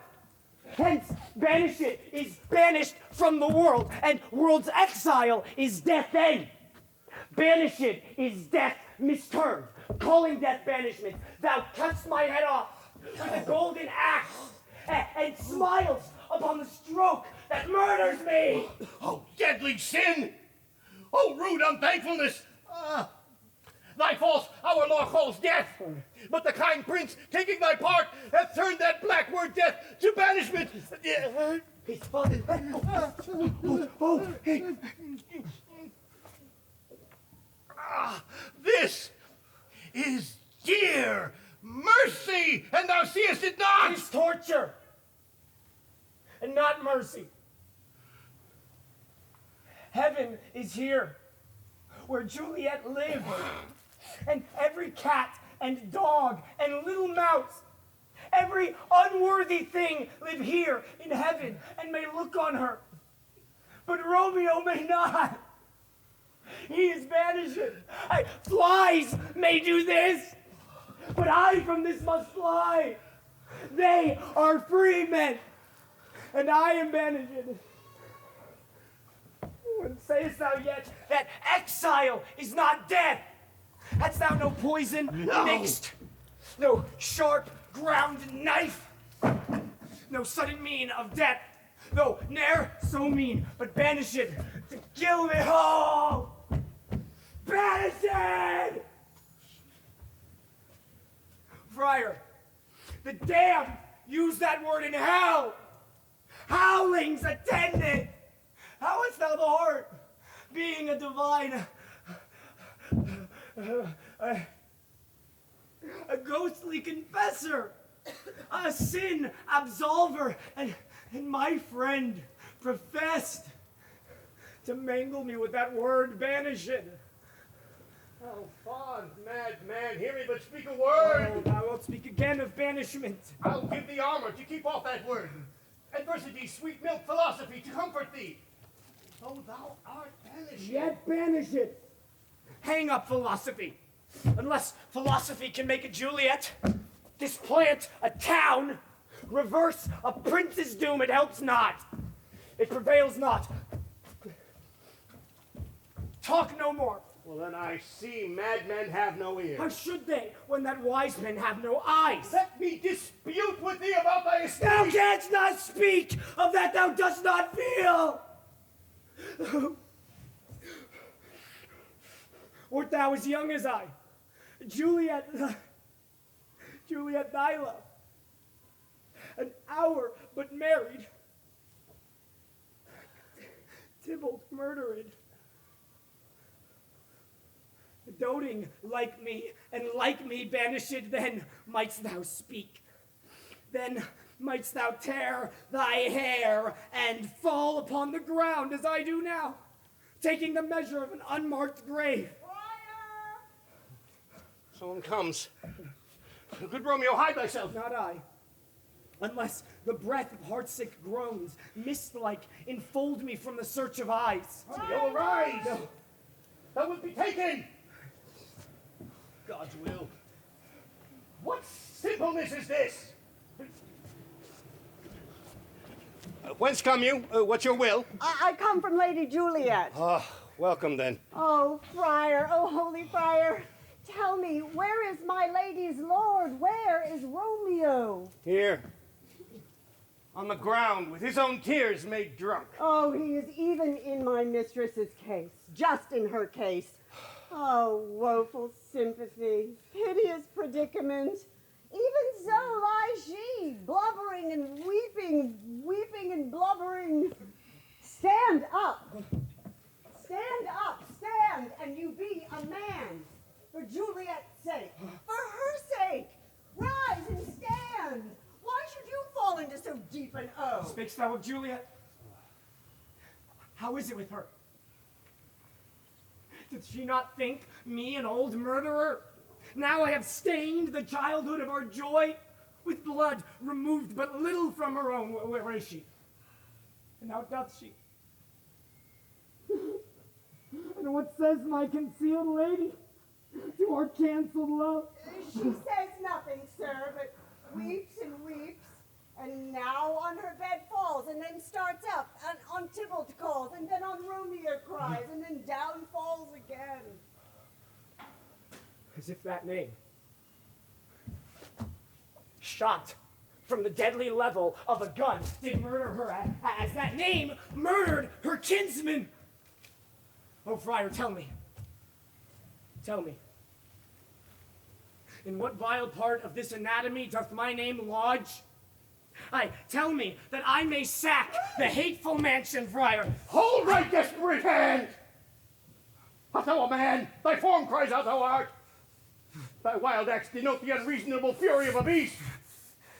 Hence, banished is banished from the world, and world's exile is death then. Banished is death mistermed, calling death banishment. Thou cuts my head off with a golden axe, and smiles upon the stroke that murders me. Oh, deadly sin! Oh, rude unthankfulness! Thy false our law calls death, but the kind prince, taking thy part, hath turned that black word death to banishment. His father. This is dear mercy, and thou seest it not. It is torture, and not mercy. Heaven is here, where Juliet lived, and every cat and dog and little mouse, every unworthy thing live here in heaven and may look on her. But Romeo may not. He is banished. Flies may do this, but I from this must fly. They are free men, and I am banished. And sayest thou yet that exile is not death? Hadst thou no poison mixed, no sharp ground knife, no sudden mean of death, though ne'er so mean, but banished to kill me whole? Banished! Friar, the damned use that word in hell. Howlings attend it. How hast thou the heart, being a divine, a ghostly confessor, a sin absolver, and my friend professed to mangle me with that word banished? Oh, fond madman, hear me but speak a word. Oh, thou wilt speak again of banishment. I'll give thee armor to keep off that word. Adversity, sweet milk, philosophy to comfort thee. Oh, thou art banished. Yet banish it. Hang up philosophy. Unless philosophy can make a Juliet, displant a town, reverse a prince's doom, it helps not. It prevails not. Talk no more. Well, then I see madmen have no ears. How should they, when that wise men have no eyes? Let me dispute with thee about thy estate. Thou canst not speak of that thou dost not feel. Wert thou as young as I, Juliet, thy love, an hour but married, Tybalt murdered, doting like me, and like me banished, then mightst thou speak. Then mightst thou tear thy hair and fall upon the ground as I do now, taking the measure of an unmarked grave. Someone comes. Good Romeo, hide thyself. Not I. Unless the breath of heartsick groans, mist-like, enfold me from the search of eyes. Romeo, arise! No. Thou wilt be taken! God's will. What simpleness is this? Whence come you? What's your will? I come from Lady Juliet. Ah, welcome then. Oh, friar, oh, holy friar. Tell me, where is my lady's lord? Where is Romeo? Here. On the ground, with his own tears made drunk. Oh, he is even in my mistress's case, just in her case. Oh, woeful sympathy, piteous predicament. Even so lies she, blubbering and weeping, weeping and blubbering. Stand up. Stand up, stand, and you be a man. For Juliet's sake, for her sake, rise and stand. Why should you fall into so deep an O? Speakst thou of Juliet? How is it with her? Doth she not think me an old murderer? Now I have stained the childhood of our joy with blood removed but little from her own. Where is she? And how doth she? And what says my concealed lady to our cancelled love? She says nothing, sir, but weeps and weeps, and now on her bed falls, and then starts up, and on Tybalt calls, and then on Romeo cries, and then down falls again. As if that name, shot from the deadly level of a gun, did murder her, as that name murdered her kinsman. Oh, friar, tell me. Tell me. In what vile part of this anatomy doth my name lodge? Aye, tell me, that I may sack the hateful mansion, friar. Hold thy desperate hand! Art thou a man? Thy form cries out thou art. Thy wild acts denote the unreasonable fury of a beast.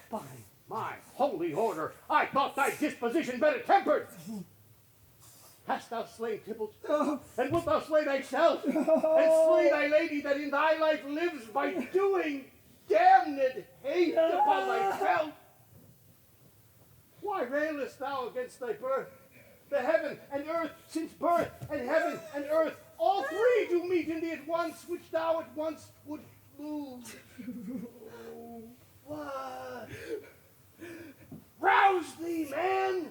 By my holy order, I thought thy disposition better tempered. Hast thou slain Tybalt? And wilt thou slay thyself? And slay thy lady that in thy life lives by doing damned hate upon thyself? Why railest thou against thy birth? The heaven and earth, since birth and heaven and earth, all three do meet in thee at once, which thou at once would move. What? Rouse thee, man!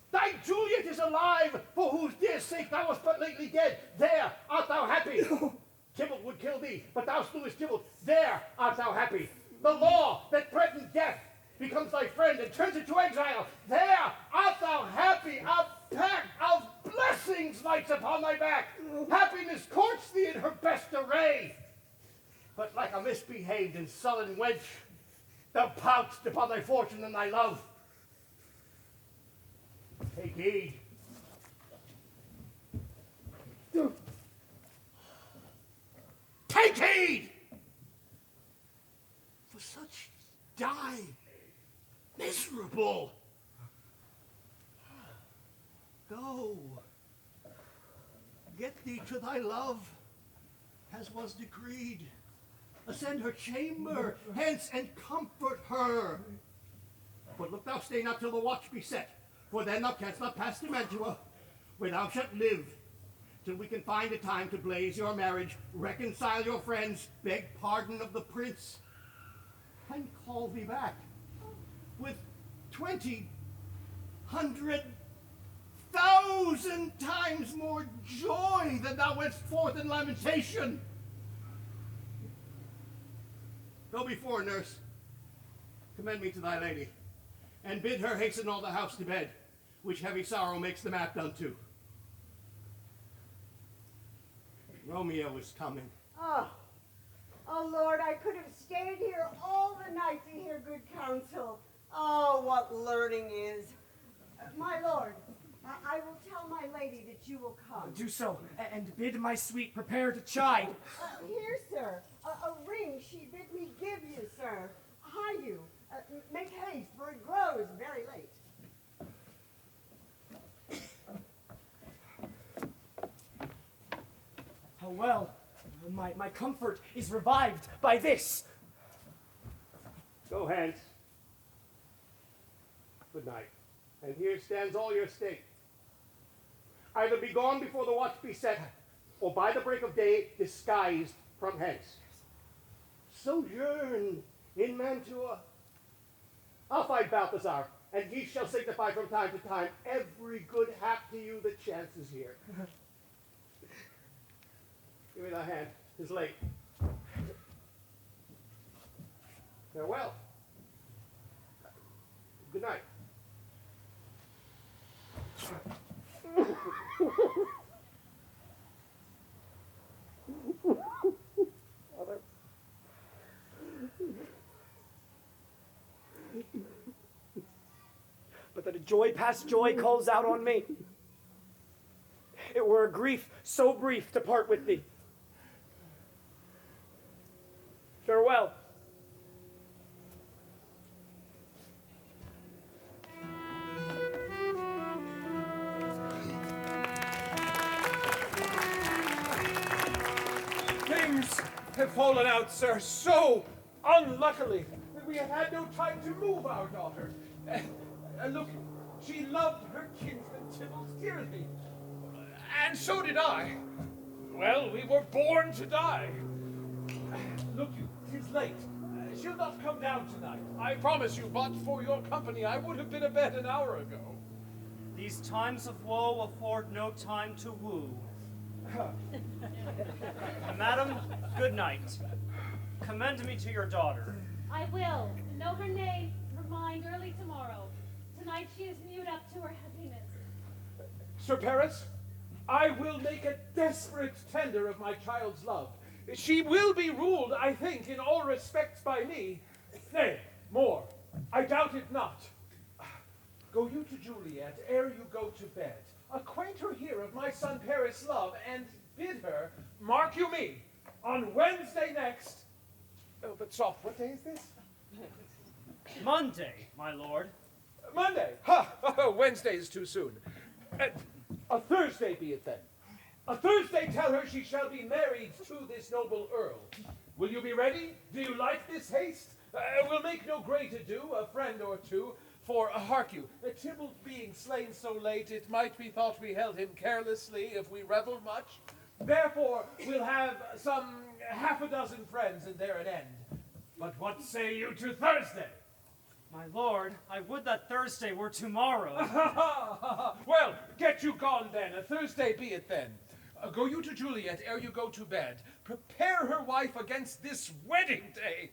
Thy Juliet is alive, for whose dear sake thou wast but lately dead. There art thou happy. Tybalt would kill thee, but thou slewest Tybalt. There art thou happy. The law that threatened death becomes thy friend and turns it to exile. There art thou happy. A pack of blessings lights upon thy back. Happiness courts thee in her best array. But like a misbehaved and sullen wench, thou pounced upon thy fortune and thy love. Take heed. Take heed! For such die miserable. Go. Get thee to thy love as was decreed. Ascend her chamber, hence, and comfort her. But look thou stay not till the watch be set, for then thou canst not pass to Mantua, where thou shalt live, till we can find a time to blaze your marriage, reconcile your friends, beg pardon of the prince, and call thee back with 20,000 times more joy than thou wentst forth in lamentation. Go before, nurse. Commend me to thy lady, and bid her hasten all the house to bed, which heavy sorrow makes them apt unto. Romeo is coming. Oh, Lord, I could have stayed here all the night to hear good counsel. Oh, what learning is. My lord, I will tell my lady that you will come. Do so, and bid my sweet prepare to chide. Here, sir, a ring she bid me give you, sir. Hie you. Make haste, for it grows very late. How well, my comfort is revived by this. Go hence. Good night. And here stands all your state. Either be gone before the watch be set, or by the break of day disguised from hence. Sojourn in Mantua. I'll find Balthasar, and ye shall signify from time to time every good hap to you that chances here. Give me thy hand. 'Tis late. Farewell. Good night. But that a joy past joy calls out on me. It were a grief so brief to part with thee. Farewell. Things have fallen out, sir, so unluckily that we have had no time to move our daughter. Look, she loved her kinsman Tybalt dearly, and so did I. Well, we were born to die. Look you, 'tis late. She'll not come down tonight, I promise you, but for your company I would have been abed an hour ago. These times of woe afford no time to woo. Madam, good night. Commend me to your daughter. I will. Know her name, her mind early tomorrow. Tonight she is mewed up to her happiness. Sir Paris, I will make a desperate tender of my child's love. She will be ruled, I think, in all respects by me. Nay, more, I doubt it not. Go you to Juliet ere you go to bed. Acquaint her here of my son Paris' love, and bid her, mark you me, on Wednesday next. Oh, but soft, what day is this? Monday, my lord. Monday? Ha! Wednesday is too soon. A Thursday be it then. A Thursday tell her she shall be married to this noble earl. Will you be ready? Do you like this haste? We'll make no great ado, a friend or two, for hark you, Tybalt being slain so late, it might be thought we held him carelessly if we revelled much. Therefore, we'll have some half a dozen friends, and there an end. But what say you to Thursday? My lord, I would that Thursday were tomorrow. Well, get you gone then. A Thursday be it then. Go you to Juliet ere you go to bed. Prepare her wife against this wedding day.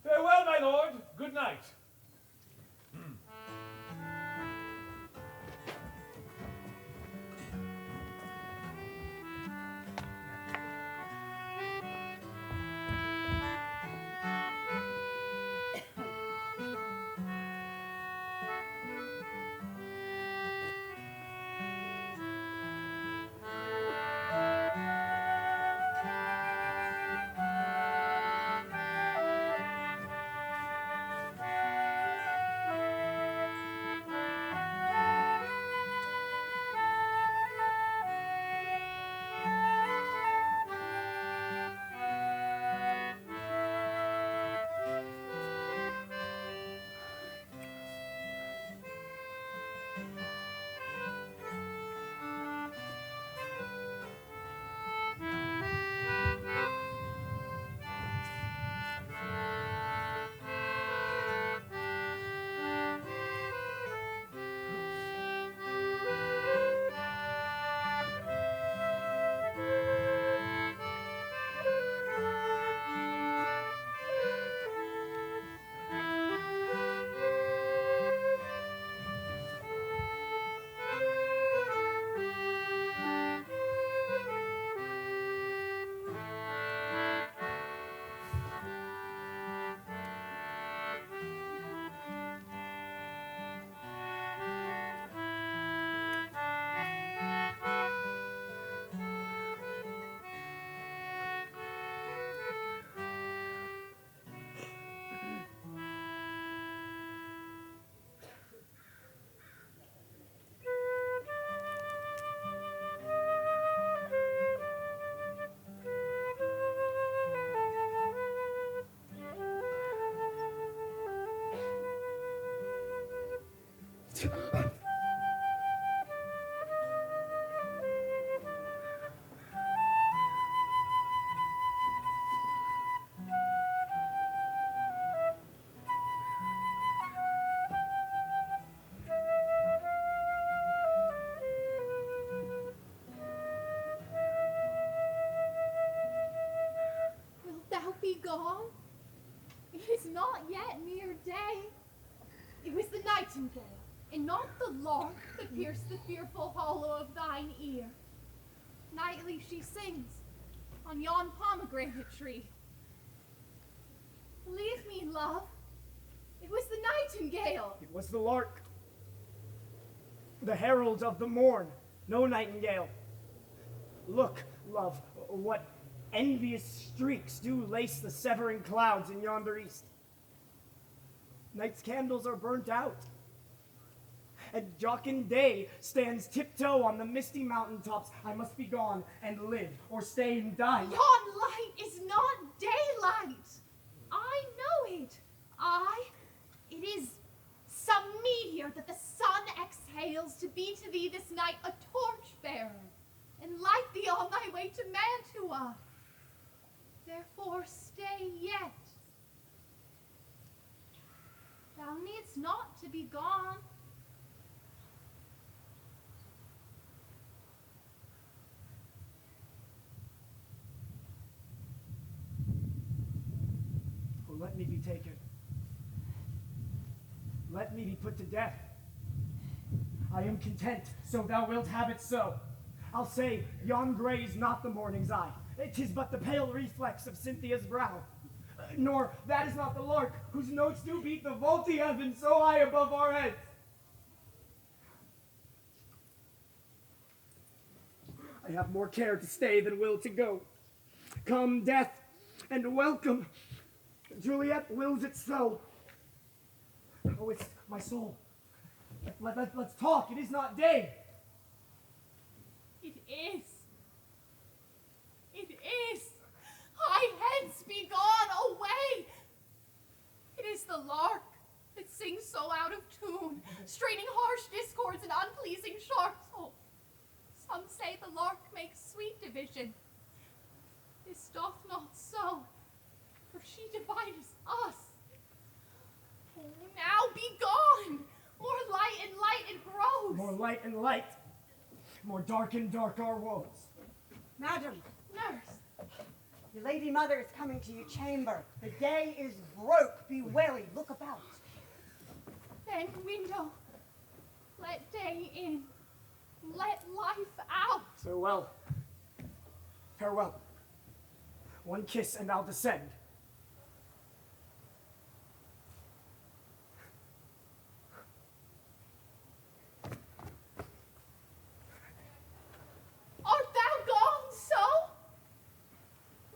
Farewell, my lord. Good night. Wilt thou be gone? It is not yet near day. It was the nightingale, and not the lark, that pierced the fearful hollow of thine ear. Nightly she sings on yon pomegranate tree. Believe me, love, it was the nightingale. It was the lark, the herald of the morn, no nightingale. Look, love, what envious streaks do lace the severing clouds in yonder east. Night's candles are burnt out, and jocund day stands tiptoe on the misty mountaintops. I must be gone and live, or stay and die. Yon light is not daylight. I know it. It is some meteor that the sun exhales to be to thee this night a torch-bearer, and light thee on thy way to Mantua. Therefore stay yet. Thou needst not to be gone. Oh, let me be taken. Let me be put to death. I am content, so thou wilt have it so. I'll say, yon gray is not the morning's eye. 'Tis but the pale reflex of Cynthia's brow. Nor that is not the lark, whose notes do beat the vaulty heaven so high above our heads. I have more care to stay than will to go. Come, death, and welcome. Juliet wills it so. Oh, it's my soul. Let's talk. It is not day. It is. It is. High hence be gone away. It is the lark that sings so out of tune, straining harsh discords and unpleasing sharps. Oh, some say the lark makes sweet division. This doth not so, for she divideth us. Oh, now be gone. More light and light it grows. More light and light. More dark and dark our woes. Madam. Nurse. Your lady mother is coming to your chamber. The day is broke. Be wary. Look about. Then, window, let day in. Let life out. Farewell. Farewell. One kiss and I'll descend. Art thou gone so?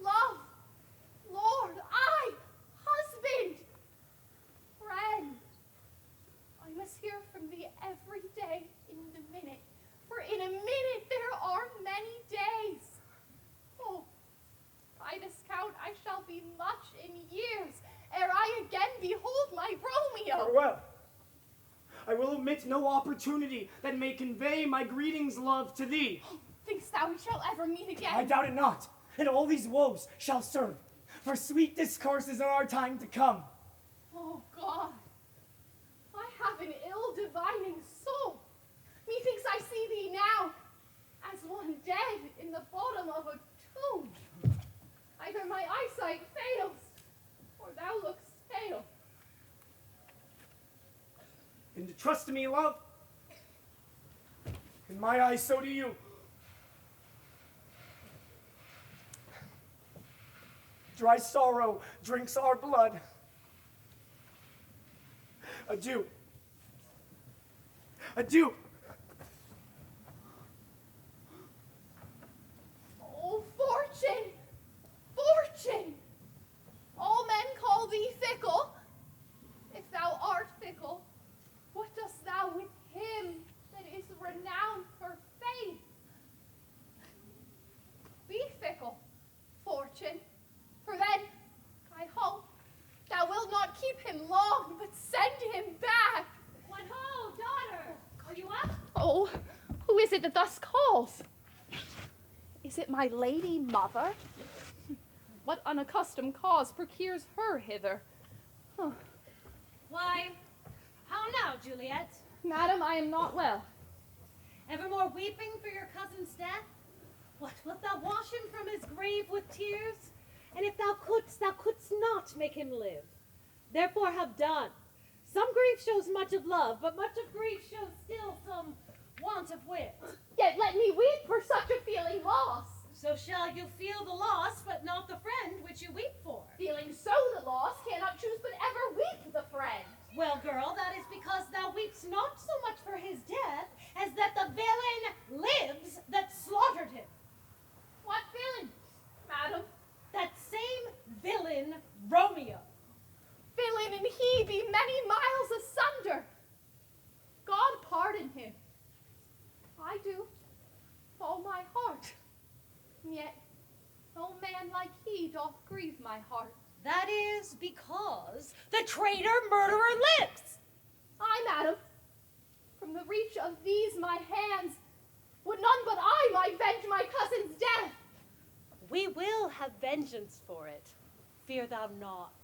Love, Lord, I, husband, friend, I must hear from thee every day in the minute, for in a minute there are many days. Oh, by this count I shall be much in years, ere I again behold my Romeo. Farewell. I will omit no opportunity that may convey my greetings, love, to thee. Think'st thou we shall ever meet again? I doubt it not, and all these woes shall serve for sweet discourses in our time to come. Oh, God, I have an ill-divining soul. Methinks I see thee now as one dead in the bottom of a tomb. Either my eyesight fails, or thou lookst pale. And trust me, love. In my eyes, so do you. Dry sorrow drinks our blood. Adieu. Adieu. Oh, fortune! Fortune! All men call thee fickle. If thou art fickle, what dost thou with him that is renowned for faith? Be fickle, fortune, for then, I hope, thou wilt not keep him long, but send him back. What ho, daughter! that thus calls? Is it my lady mother? What unaccustomed cause procures her hither? Huh. Why, how now, Juliet? Madam, I am not well. Evermore weeping for your cousin's death? What, wilt thou wash him from his grave with tears? And if thou couldst not make him live. Therefore have done. Some grief shows much of love, but much of grief shows still some want of wit. Yet let me weep for such a feeling loss. So shall you feel the loss, but not the friend which you weep for. Feeling so the loss, cannot choose but ever weep the friend. Well, girl, that is because thou weepst not so much for his death, as that the villain lives that slaughtered him. What villain, madam? That same villain, Romeo. Villain and he be many miles asunder. God pardon him. I do, all my heart. Yet no man like he doth grieve my heart. That is because the traitor murderer lives. I, madam, from the reach of these my hands, would none but I might venge my cousin's death. We will have vengeance for it. Fear thou not.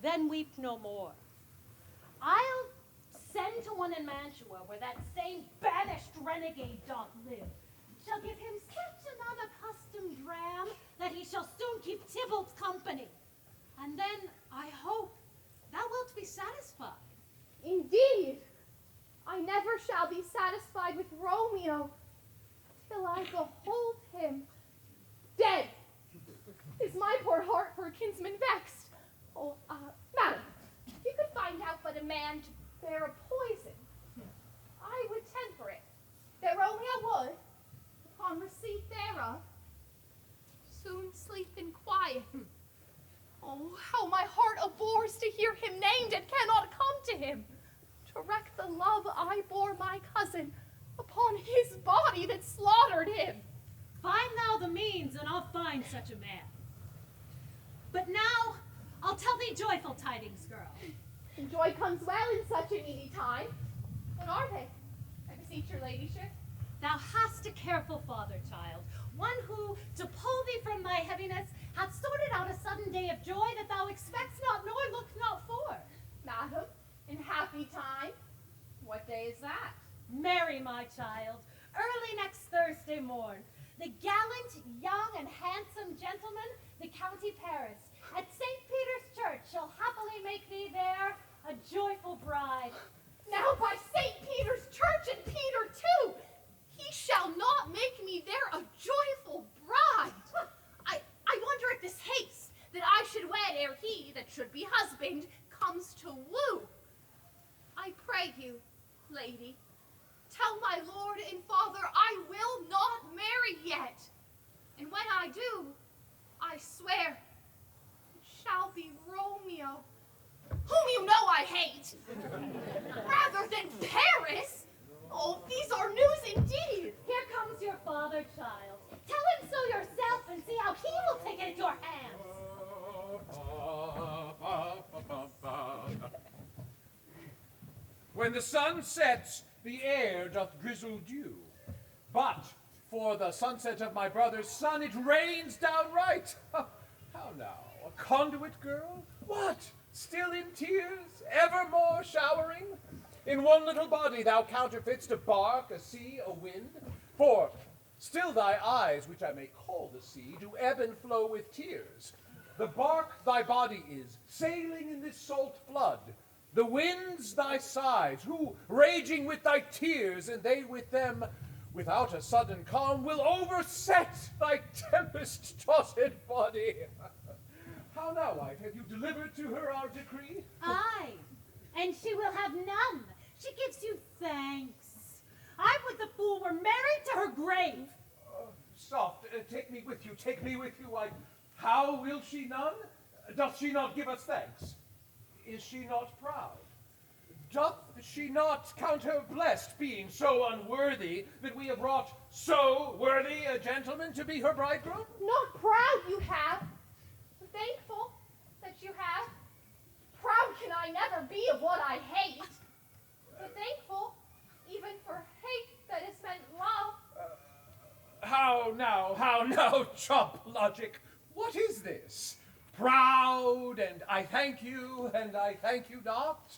Then weep no more. I'll send to one in Mantua, where that same banished renegade doth live. Shall give him such an unaccustomed dram that he shall soon keep Tybalt's company. And then, I hope, thou wilt be satisfied. Indeed, I never shall be satisfied with Romeo till I behold him dead. Is my poor heart for a kinsman vexed? Oh, madam, if you could find out but a man to bear a poison, I would temper it, that Romeo would, upon receipt thereof, soon sleep in quiet. Oh, how my heart abhors to hear him named and cannot come to him, to wreak the love I bore my cousin upon his body that slaughtered him. Find thou the means, and I'll find such a man. But now, I'll tell thee joyful tidings, girl. And joy comes well in such a needy time. What are they? I beseech your ladyship. Thou hast a careful father, child, one who, to pull thee from thy heaviness, hath sorted out a sudden day of joy that thou expects not nor look not for. Madam, in happy time. What day is that? Marry, my child, early next Thursday morn. The gallant, young, and handsome gentleman, the County Paris, at St. Peter's Church shall happily make thee there a joyful bride. Now by St. Peter's Church and Peter too, he shall not make me there a joyful bride. I wonder at this haste that I should wed ere he that should be husband comes to woo. I pray you, lady, tell my lord and father I will not marry yet. And when I do, I swear it shall be Romeo, whom you know I hate, rather than Paris. Oh, these are news indeed. Here comes your father, child. Tell him so yourself and see how he will take it in your hands. When the sun sets, the air doth drizzle dew. But for the sunset of my brother's son, it rains downright. How now, a conduit girl? What, still in tears, evermore showering? In one little body thou counterfeit'st a bark, a sea, a wind. For still thy eyes, which I may call the sea, do ebb and flow with tears. The bark thy body is, sailing in this salt flood. The winds thy sighs, who, raging with thy tears, and they with them, without a sudden calm, will overset thy tempest-tossed body. How now, wife, have you delivered to her our decree? Aye, and she will have none. She gives you thanks. I would the fool were married to her grave. Soft, take me with you, take me with you. How will she none? Doth she not give us thanks? Is she not proud? Doth she not count her blessed, being so unworthy that we have brought so worthy a gentleman to be her bridegroom? Not proud you have, thankful that you have. Proud can I never be of what I hate, but thankful even for hate that is meant love. How now, chop logic. What is this? Proud, and I thank you, and I thank you not?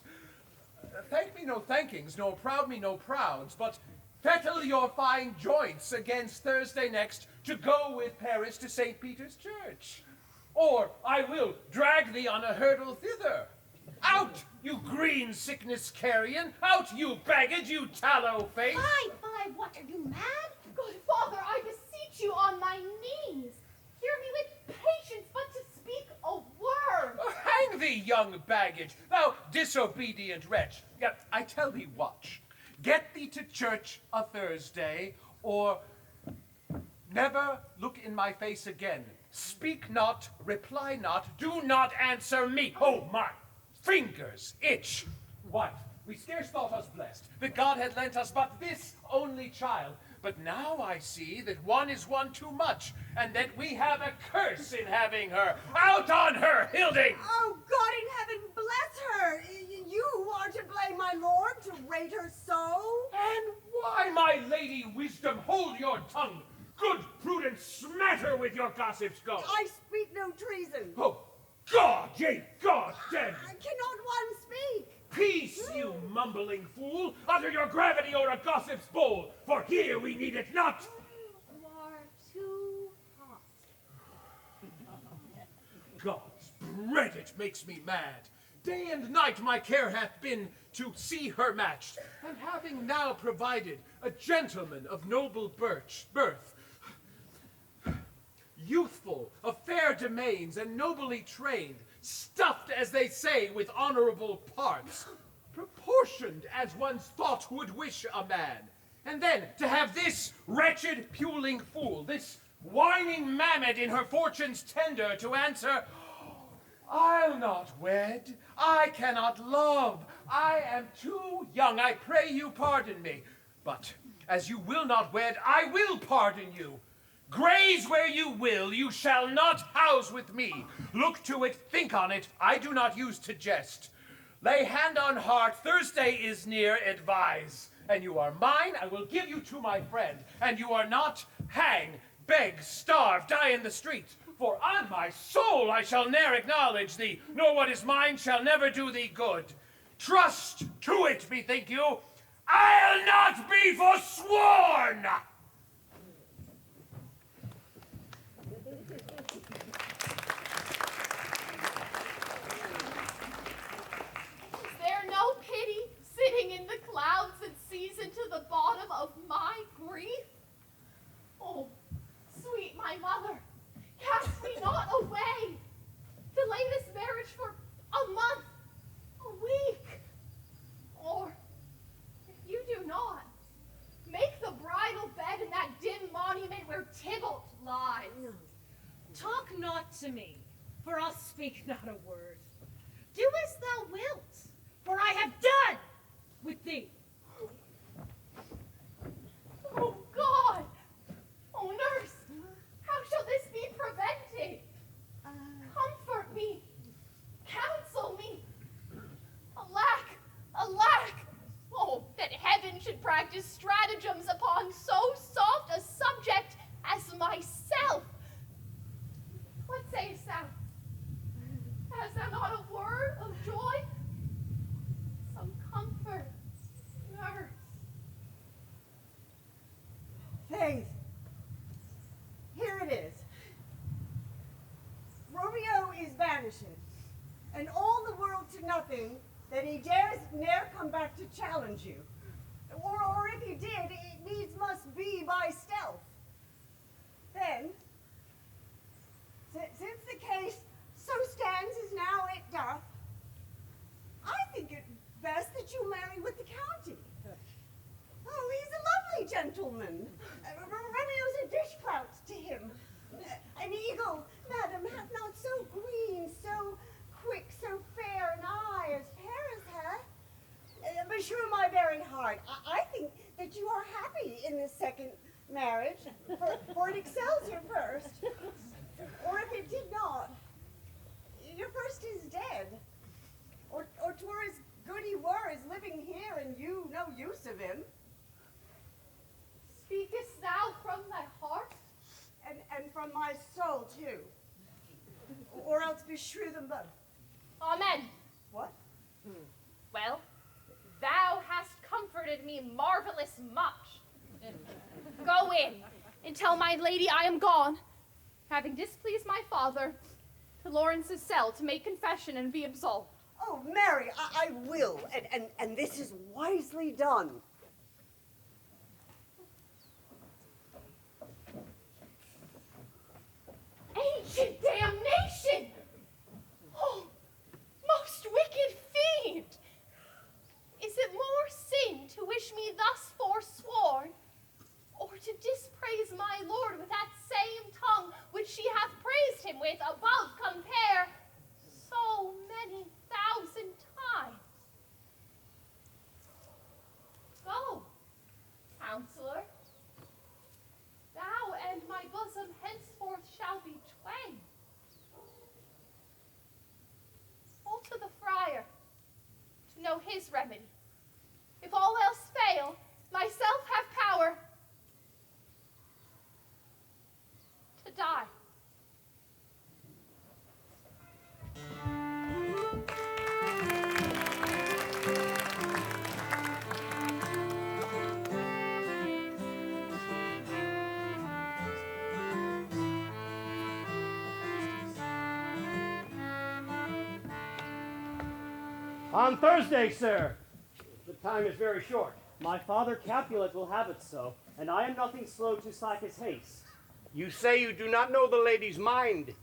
Thank me no thankings, nor proud me no prouds, but fettle your fine joints against Thursday next to go with Paris to St. Peter's Church. Or I will drag thee on a hurdle thither. Out, you green sickness carrion! Out, you baggage, you tallow face! Fie, what are you mad? Good father, I beseech you on my knees. Hear me with patience, but to speak a word. Hang thee, young baggage, thou disobedient wretch. Yet I tell thee, watch. Get thee to church a Thursday, or never look in my face again. Speak not, reply not, do not answer me. Oh, my fingers itch. Wife, we scarce thought us blessed that God had lent us but this only child. But now I see that one is one too much, and that we have a curse in having her. Out on her, Hilding! Oh, God in heaven bless her! You are to blame, my lord, to rate her so. And why, my lady wisdom, hold your tongue. Good prudence, smatter with your gossips go. I speak no treason. Oh, God, yea, God, dead. Cannot one speak? Peace, you mumbling fool! Utter your gravity or a gossip's bowl, for here we need it not! You are too hot. God's bread, it makes me mad. Day and night my care hath been to see her matched, and having now provided a gentleman of noble birth, youthful, of fair domains, and nobly trained, stuffed, as they say, with honorable parts, proportioned as one's thought would wish a man. And then to have this wretched puling fool, this whining mammed in her fortune's tender, to answer, I'll not wed, I cannot love, I am too young, I pray you pardon me. But as you will not wed, I will pardon you. Graze where you will, you shall not house with me. Look to it, think on it, I do not use to jest. Lay hand on heart, Thursday is near, advise. And you are mine, I will give you to my friend. And you are not, hang, beg, starve, die in the street. For on my soul I shall ne'er acknowledge thee, nor what is mine shall never do thee good. Trust to it, bethink you, I'll not be forsworn! Is there no pity sitting in the clouds that sees into the bottom of my grief? Oh, sweet my mother, cast me not away. Delay this marriage for a month, a week. Or, if you do not, make the bridal bed in that dim monument where TYBALT lies. Talk not to me, for I'll speak not a word. Do as thou wilt, for I have done with thee. Oh, God! Oh, nurse! How shall this be prevented? Comfort me! Counsel me! Alack! Alack! Oh, that heaven should practice stratagems upon so soft a subject as myself! What sayest thou? Hast thou not a word of joy? Some comfort, nurse. Faith, here it is. Romeo is vanishing, and all the world to nothing that he dares ne'er come back to challenge you. Or if he did, it needs must be by stealth. Then, since the case so stands as now it doth, I think it best that you marry with the county. Oh, he's a lovely gentleman. Romeo's a dishclout to him. An eagle, madam, hath not so green, so quick, so fair an eye as Paris hath. Beshrew my very heart, I think that you are happy in this second marriage, for it excels your first. Or if it did not, your first is dead. Or 'twere as good he were as living here and you no use of him. Speakest thou from thy heart? from my soul, too. Or else beshrew them both. Amen. What? Well, thou hast comforted me marvelous much. Go in and tell my lady I am gone, having displeased my father, to Laurence's cell to make confession and be absolved. Oh, Mary, I will, and this is wisely done. Ancient damnation! Oh, most wicked fiend! Is it more sin to wish me thus forsworn, or to dispraise my lord with that same tongue which she hath praised him with above compare so many thousand times? Go, counselor. Thou and my bosom henceforth shall be twain. Go to the friar to know his remedy. If all else fail, myself have power to die. On Thursday, sir. The time is very short. My father Capulet will have it so, and I am nothing slow to slack his haste. You say you do not know the lady's mind.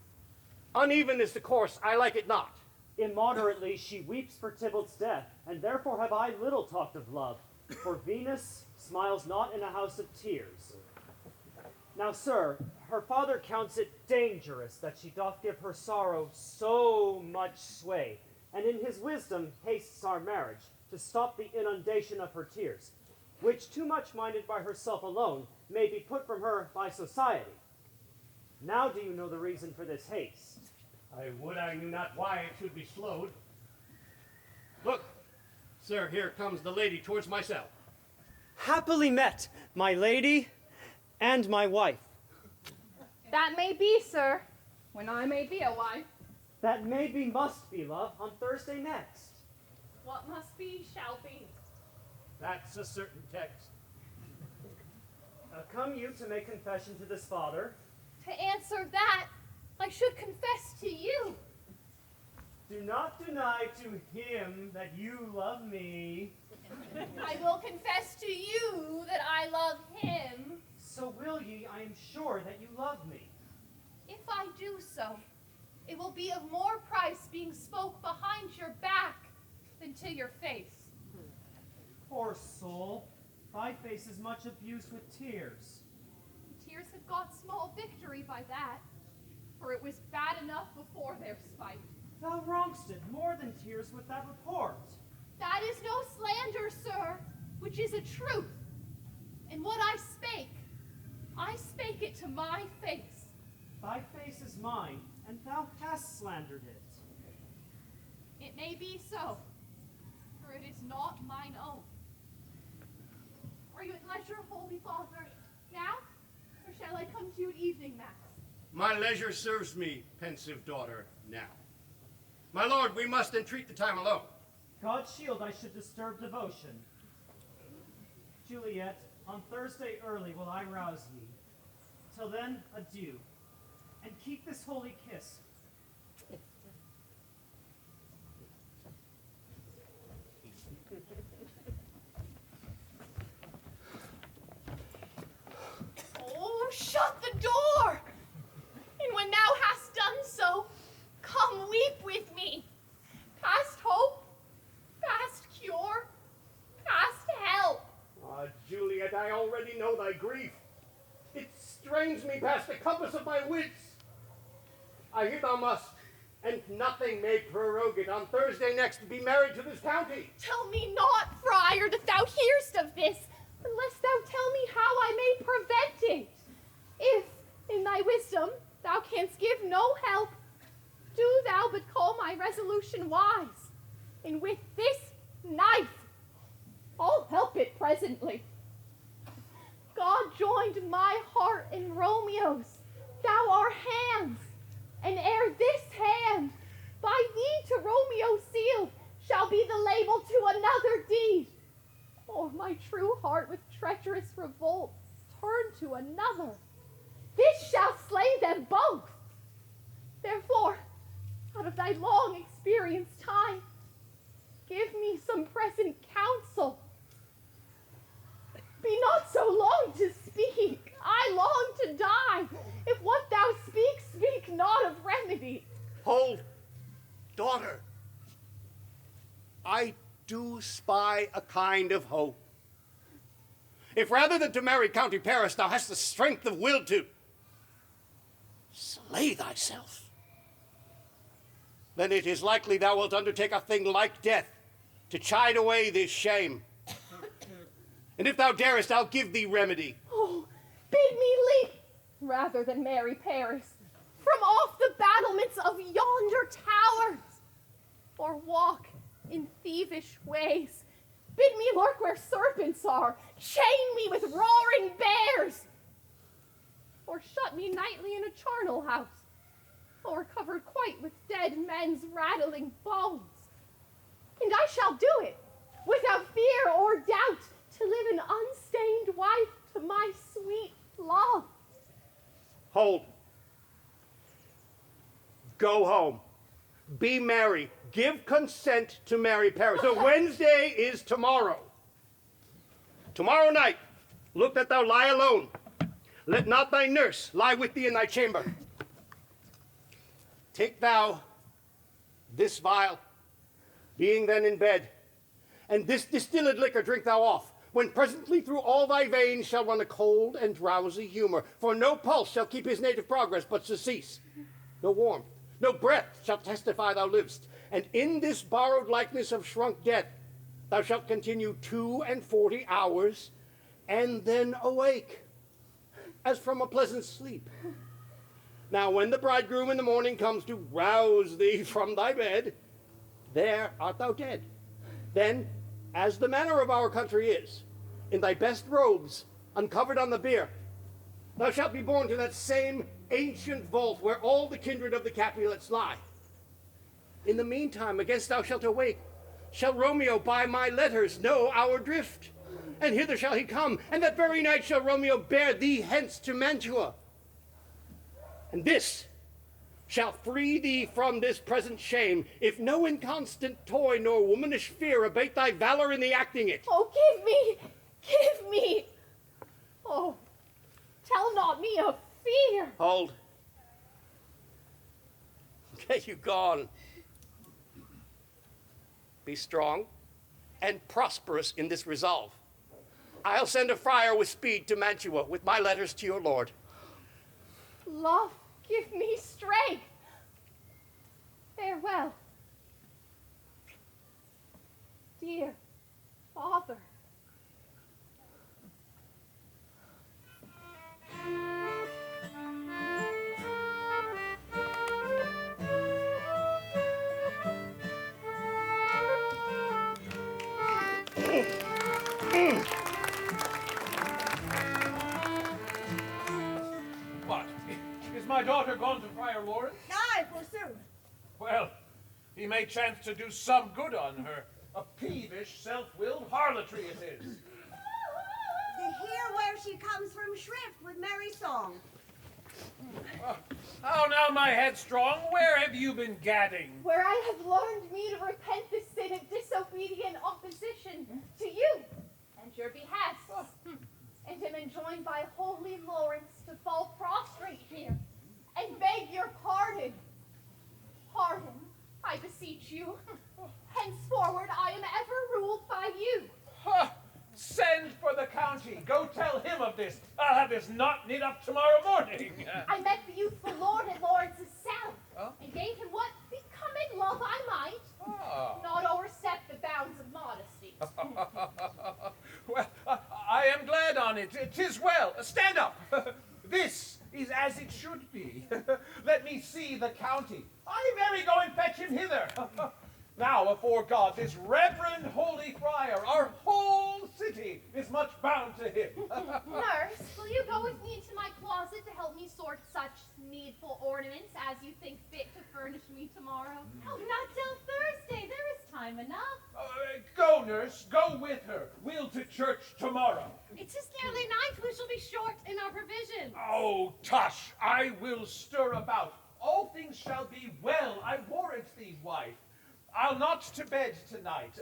Uneven is the course, I like it not. Immoderately she weeps for Tybalt's death, and therefore have I little talked of love, for Venus smiles not in a house of tears. Now, sir, her father counts it dangerous that she doth give her sorrow so much sway, and in his wisdom hastes our marriage, to stop the inundation of her tears, which too much minded by herself alone may be put from her by society. Now do you know the reason for this haste? I would I knew not why it should be slowed. Look, sir, here comes the lady towards myself. Happily met, my lady and my wife. That may be, sir, when I may be a wife. That may be must be, love, on Thursday next. What must be shall be. That's a certain text. Come you to make confession to this father? To answer that, I should confess to you. Do not deny to him that you love me. I will confess to you that I love him. So will ye, I am sure, that you love me. If I do so, it will be of more price being spoke behind your back than to your face. Poor soul, thy face is much abused with tears. Tears have got small victory by that, for it was bad enough before their spite. Thou wrong'st it more than tears with that report. That is no slander, sir, which is a truth. And what I spake it to my face. Thy face is mine, and thou hast slandered it. It may be so, for it is not mine own. Are you at leisure, Holy Father, now, or shall I come to you at evening mass? My leisure serves me, pensive daughter, now. My lord, we must entreat the time alone. God shield I should disturb devotion. Juliet, on Thursday early will I rouse ye. Till then, adieu, and keep this holy kiss. Oh, shut the door! And when thou hast done so, come weep with me. Past hope, past cure, past help. Ah, Juliet, I already know thy grief. It strains me past the compass of my wits. I hear thou must, and nothing may prorogue it, on Thursday next be married to this county. Tell me not, friar, that thou hearest of this, unless thou tell me how I may prevent it. If, in thy wisdom, thou canst give no help, do thou but call my resolution wise, and with this knife I'll help it presently. God joined my heart and Romeo's. Thou this shall slay them both. Therefore, out of thy long experienced time, give me some present counsel. Be not so long to speak. I long to die. If what thou speak not of remedy. Hold, daughter. I do spy a kind of hope. If rather than to marry County Paris thou hast the strength of will to slay thyself, then it is likely thou wilt undertake a thing like death to chide away this shame. And if thou darest, I'll give thee remedy. Oh, bid me leap, rather than marry Paris, from off the battlements of yonder towers, or walk in thievish ways. Bid me lurk where serpents are, chain me with roaring bears, or shut me nightly in a charnel house, or covered quite with dead men's rattling bones. And I shall do it, without fear or doubt, to live an unstained wife to my sweet love. Hold. Go home. Be merry. Give consent to marry Paris. So Wednesday is tomorrow. Tomorrow night, look that thou lie alone. Let not thy nurse lie with thee in thy chamber. Take thou this vial, being then in bed, and this distilled liquor drink thou off, when presently through all thy veins shall run a cold and drowsy humor, for no pulse shall keep his native progress but surcease. No warmth, no breath shall testify thou livest, and in this borrowed likeness of shrunk death thou shalt continue 42 hours, and then awake, as from a pleasant sleep. Now when the bridegroom in the morning comes to rouse thee from thy bed, there art thou dead. Then, as the manner of our country is, in thy best robes, uncovered on the bier, thou shalt be borne to that same ancient vault where all the kindred of the Capulets lie. In the meantime, against thou shalt awake, shall Romeo by my letters know our drift, and hither shall he come, and that very night shall Romeo bear thee hence to Mantua. And this shall free thee from this present shame, if no inconstant toy nor womanish fear abate thy valor in the acting it. Oh, give me. Oh, tell not me of fear. Hold. Get you gone. Be strong and prosperous in this resolve. I'll send a friar with speed to Mantua with my letters to your lord. Love, give me strength. Farewell. Dear Father. What? Is my daughter gone to Friar Laurence? Aye, forsooth. Well, he may chance to do some good on her. A peevish, self-willed harlotry it is. To hear where she comes from shrift with merry song. Oh, now, my headstrong, where have you been gadding? Where I have learned me to repent the sin of disobedient opposition to you and your behests, and am enjoined by holy Laurence to fall prostrate here and beg your pardon. Pardon, I beseech you. Henceforward, I am ever ruled by you. Send for the county. Go tell him of this. I'll have his knot knit up tomorrow morning. I met the youthful lord at Lawrence's cell, and gave him what becoming love I might, not overstep the bounds of modesty. Well, I am glad on it. 'Tis well. Stand up. This is as it should be. Let me see the county. I very go and fetch him hither. Now, afore God, this reverend holy friar, our whole city is much bound to him. Nurse, will you go with me into my closet to help me sort such needful ornaments as you think fit to furnish me tomorrow? Oh, not till Thursday. There is time enough. Go, nurse. Go with her. We'll to church tomorrow. It's 'tis nearly night. We shall be short in our provisions. Oh, tush, I will stir about. All things shall be well, I warrant thee, wife. I'll not to bed tonight.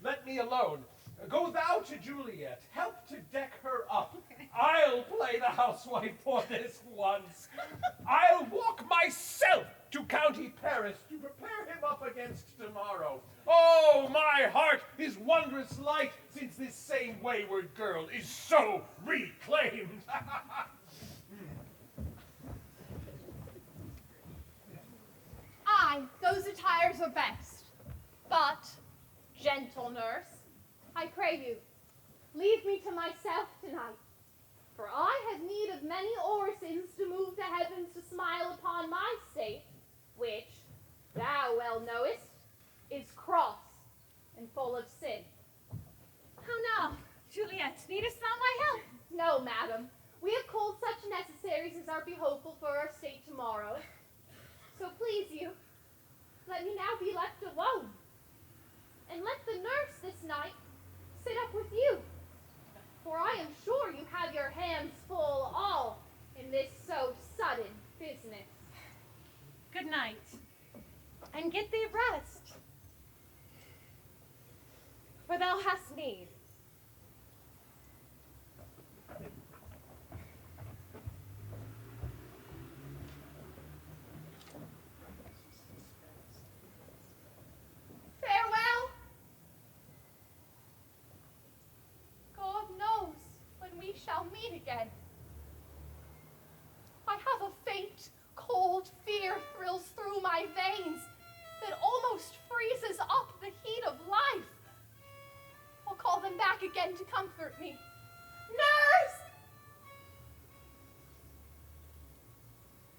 Let me alone. Go thou to Juliet. Help to deck her up. I'll play the housewife for this once. I'll walk myself to County Paris to prepare him up against tomorrow. Oh, my heart is wondrous light since this same wayward girl is so reclaimed. Aye, those attires are best. But, gentle nurse, I pray you, leave me to myself tonight, for I have need of many orisons to move the heavens to smile upon my state, which, thou well knowest, is cross and full of sin. How now, Juliet, needest thou my help? No, madam, we have called such necessaries as are behoveful for our state tomorrow. So please you, let me now be left alone, and let the nurse this night sit up with you, for I am sure you have your hands full all in this so sudden business. Good night, and get thee rest, for thou hast need. Farewell. God knows when we shall meet again. I have a faint, cold fear thrills through my veins that almost freezes up the heat of life. I'll call them back again to comfort me. Nurse!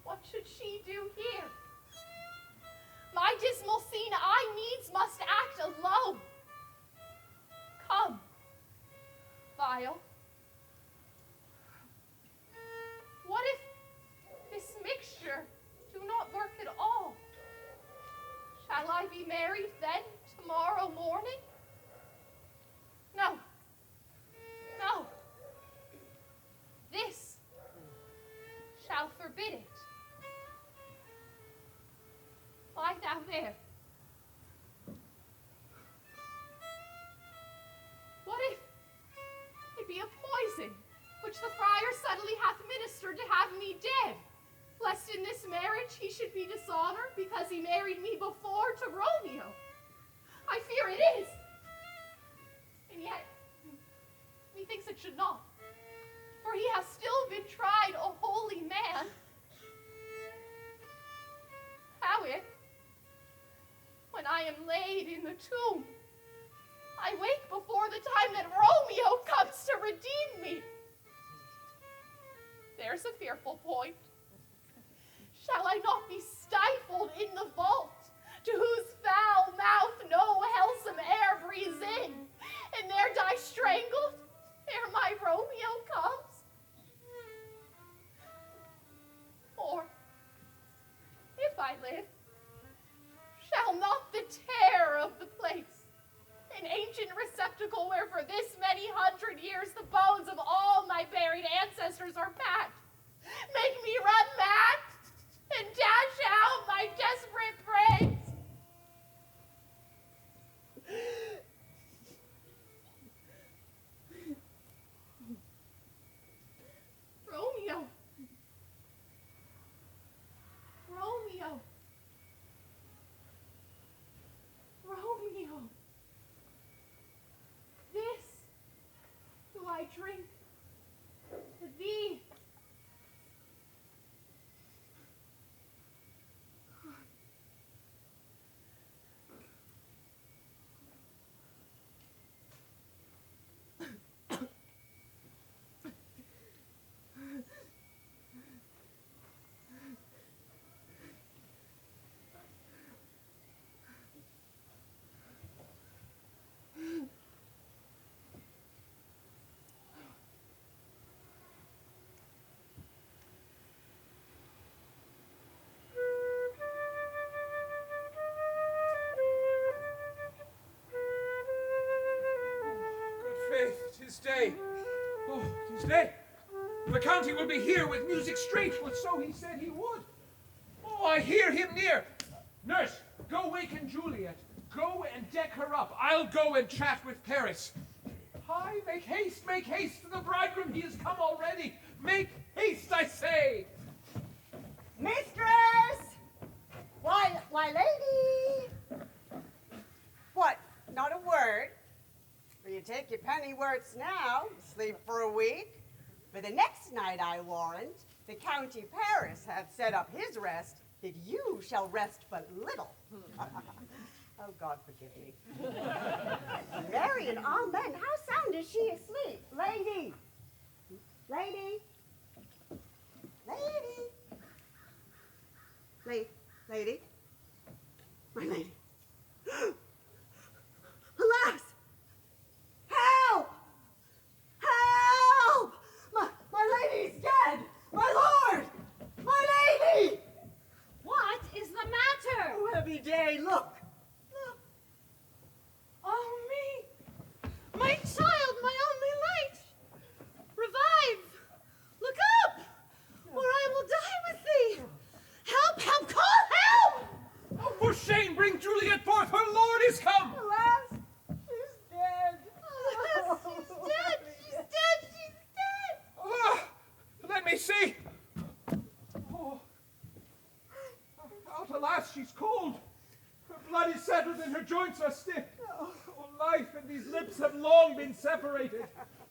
What should she do here? My dismal scene I needs must act alone. Come, Vial. What if this mixture do not work at all? Shall I be married then tomorrow morning? No. No. This shall forbid it. Lie down there. What if it be a poison which the friar subtly hath ministered to have me dead, lest in this marriage he should be dishonored because he married me before to Romeo? I fear it is. And yet, methinks it should not, for he has still been tried a holy man. How if, when I am laid in the tomb, I wake before the time that Romeo comes to redeem me? There's a fearful point. Shall I not be stifled in the vault, to whose foul mouth no wholesome air breathes in, and there die strangled ere my Romeo comes? Or, if I live, shall not the terror of the place, an ancient receptacle where for this many hundred years the bones of all my buried ancestors are packed, make me run mad and dash out my desperate praise? Romeo. Romeo. Romeo. This do I drink to thee. this day. Oh, this day. The county will be here with music straight, for so he said he would. Oh, I hear him near. Nurse, go waken Juliet. Go and deck her up. I'll go and chat with Paris. Hi, make haste, to the bridegroom. He has come already. Make haste, I say. Mistress! Why, lady! What, not a word? Will you take your pennyworths now, sleep for a week? For the next night I warrant, the county Paris hath set up his rest, that you shall rest but little. Oh, God forgive me. Marianne, amen. How sound is she asleep? Lady! Lady! Lady! My lady. Alas! Help! Help! My lady's dead! My lord! My lady! What is the matter? Oh, heavy day, look! Oh, me! My child, my only light! Revive! Look up! Or I will die with thee! Help! Call help! Oh, for shame, bring Juliet forth. Her lord is come. Alas! She's dead! Alas, she's dead! Ah, let me see. Oh. Out, alas, she's cold. Her blood is settled and her joints are stiff. Oh, life and these lips have long been separated.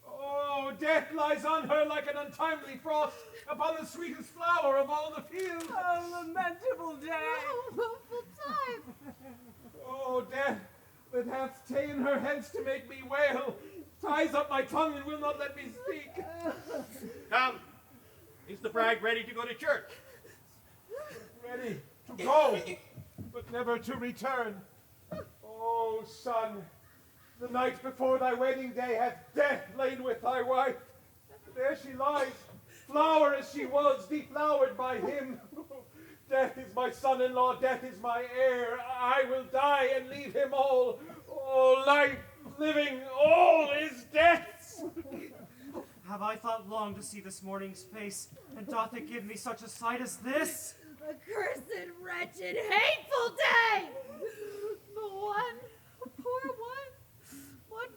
Oh, death lies on her like an untimely frost upon the sweetest flower of all the field. Oh, lamentable day! Oh, woeful time! Oh, death that hath ta'en her hence to make me wail, ties up my tongue and will not let me speak. Come, is the bride ready to go to church? Ready to go, but never to return. Oh, son, the night before thy wedding day hath death lain with thy wife. There she lies, flower as she was, deflowered by him. Death is my son-in-law, death is my heir. I will die and leave him all. Oh, life, living, all is death's. Have I thought long to see this morning's face, and doth it give me such a sight as this? A cursed, wretched, hateful day! The one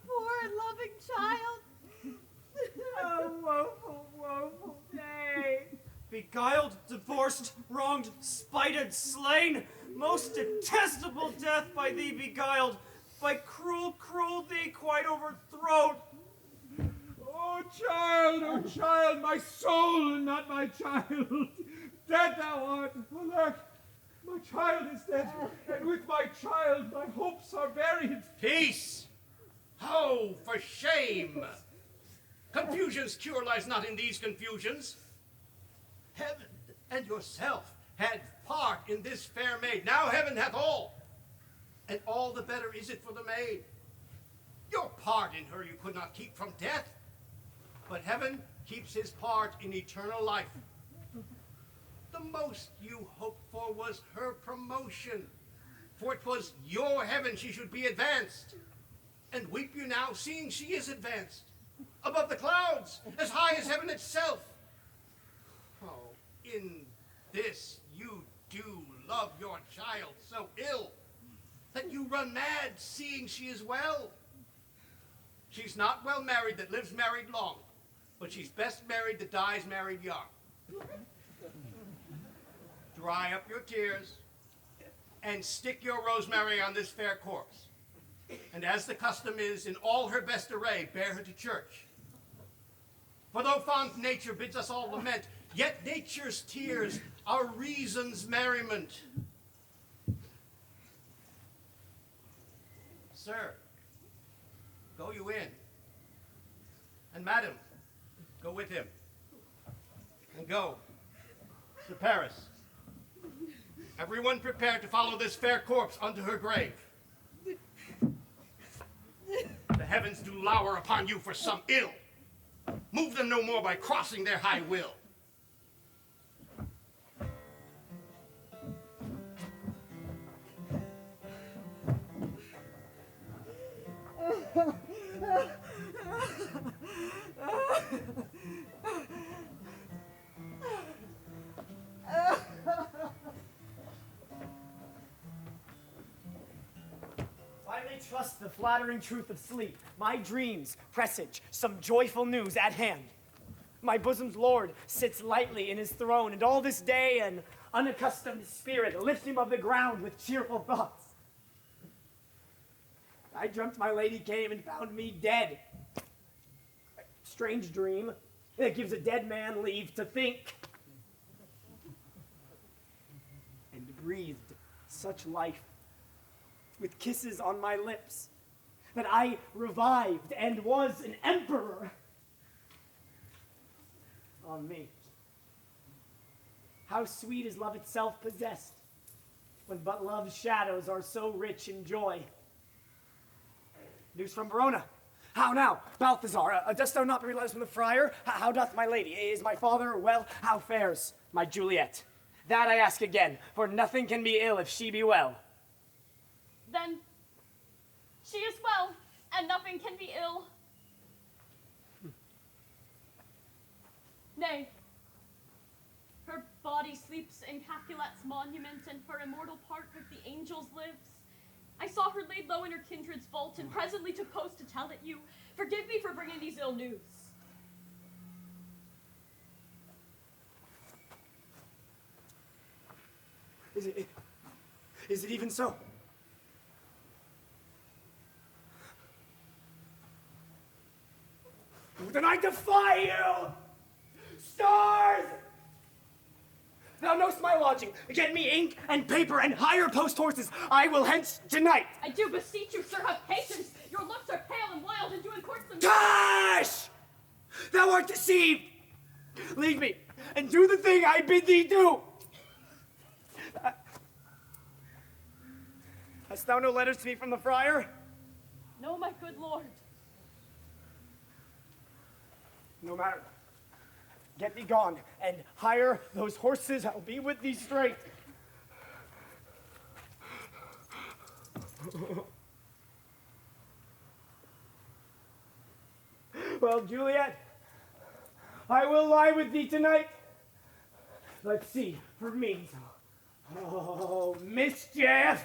poor and loving child. Oh, woeful day! Beguiled, divorced, wronged, spited, slain, most detestable death by thee beguiled, by cruel thee quite overthrown. Oh, child, my soul, not my child. Dead thou art. Alack, my child is dead, and with my child my hopes are buried. Peace! Oh, for shame! Confusion's cure lies not in these confusions. Heaven and yourself had part in this fair maid. Now heaven hath all, and all the better is it for the maid. Your part in her you could not keep from death, but heaven keeps his part in eternal life. The most you hoped for was her promotion, for it was your heaven she should be advanced. And weep you now, seeing she is advanced, above the clouds, as high as heaven itself. Oh, in this you do love your child so ill, that you run mad, seeing she is well. She's not well married that lives married long, but she's best married that dies married young. Dry up your tears, and stick your rosemary on this fair corpse. And as the custom is, in all her best array, bear her to church. For though fond nature bids us all lament, yet nature's tears are reason's merriment. Sir, go you in. And madam, go with him. And go to Paris. Everyone prepared to follow this fair corpse unto her grave. The heavens do lour upon you for some ill. Move them no more by crossing their high will. Finally trust the flattering truth of sleep. My dreams presage some joyful news at hand. My bosom's lord sits lightly in his throne, and all this day an unaccustomed spirit lifts him of the ground with cheerful thoughts. I dreamt my lady came and found me dead. Strange dream that gives a dead man leave to think. And breathed such life with kisses on my lips that I revived and was an emperor. On me. How sweet is love itself possessed, when but love's shadows are so rich in joy. News from Verona. How now, Balthasar? Dost thou not bring letters from the friar? How doth my lady? Is my father well? How fares my Juliet? That I ask again, for nothing can be ill if she be well. Then she is well, and nothing can be ill. Nay, her body sleeps in Capulet's monument, and her immortal part with the angels lives. I saw her laid low in her kindred's vault, and presently took post to tell it you. Forgive me for bringing these ill news. Is it even so? Then I defy you! Stars! Thou know'st my lodging. Get me ink and paper and hire post horses. I will hence tonight. I do beseech you, sir, have patience. Your looks are pale and wild, and do encourage them. Tush! Thou art deceived. Leave me and do the thing I bid thee do. Hast thou no letters to me from the friar? No, my good lord. No matter. Get thee gone, and hire those horses. I'll be with thee straight. Well, Juliet, I will lie with thee tonight. Let's see, for me. Oh, mischief!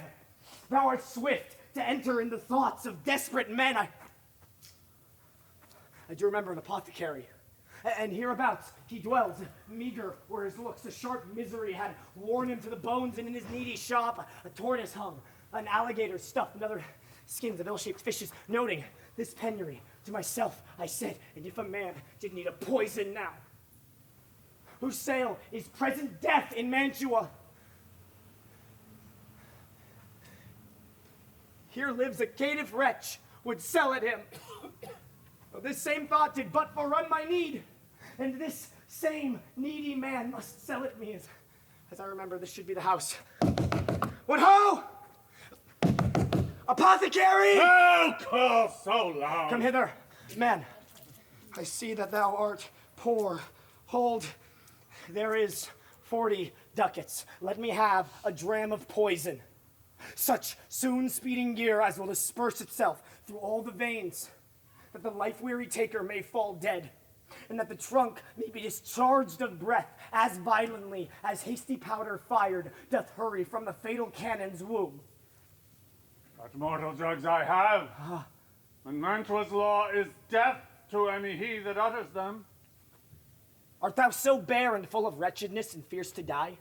Thou art swift to enter in the thoughts of desperate men. I do remember an apothecary. And hereabouts he dwells, meager were his looks. A sharp misery had worn him to the bones, and in his needy shop a tortoise hung, an alligator stuffed, and other skins of ill-shaped fishes. Noting this penury, to myself I said, and if a man did need a poison now, whose sale is present death in Mantua, here lives a caitiff wretch, would sell at him. This same thought did but forerun my need, and this same needy man must sell it me. As I remember, this should be the house. What ho! Apothecary! Who calls so loud? Come hither, man. I see that thou art poor. Hold, there is 40 ducats. Let me have a dram of poison, such soon speeding gear as will disperse itself through all the veins, that the life-weary taker may fall dead, and that the trunk may be discharged of breath as violently as hasty powder fired doth hurry from the fatal cannon's womb. What mortal drugs I have, and Mantua's law is death to any he that utters them. Art thou so bare and full of wretchedness and fierce to die?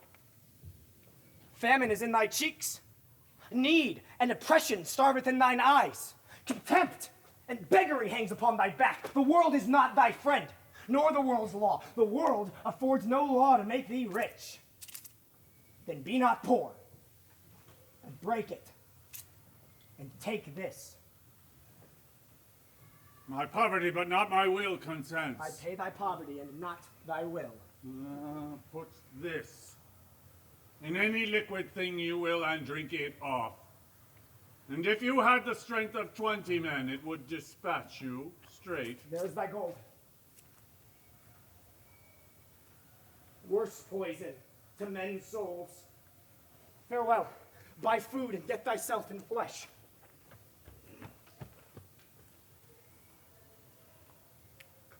Famine is in thy cheeks. Need and oppression starveth in thine eyes. Contempt and beggary hangs upon thy back. The world is not thy friend, nor the world's law. The world affords no law to make thee rich. Then be not poor, and break it, and take this. My poverty, but not my will, consents. I pay thy poverty, and not thy will. Put this in any liquid thing you will, and drink it off. And if you had the strength of 20 men, it would dispatch you straight. There's thy gold. Worse poison to men's souls. Farewell. Buy food and get thyself in flesh.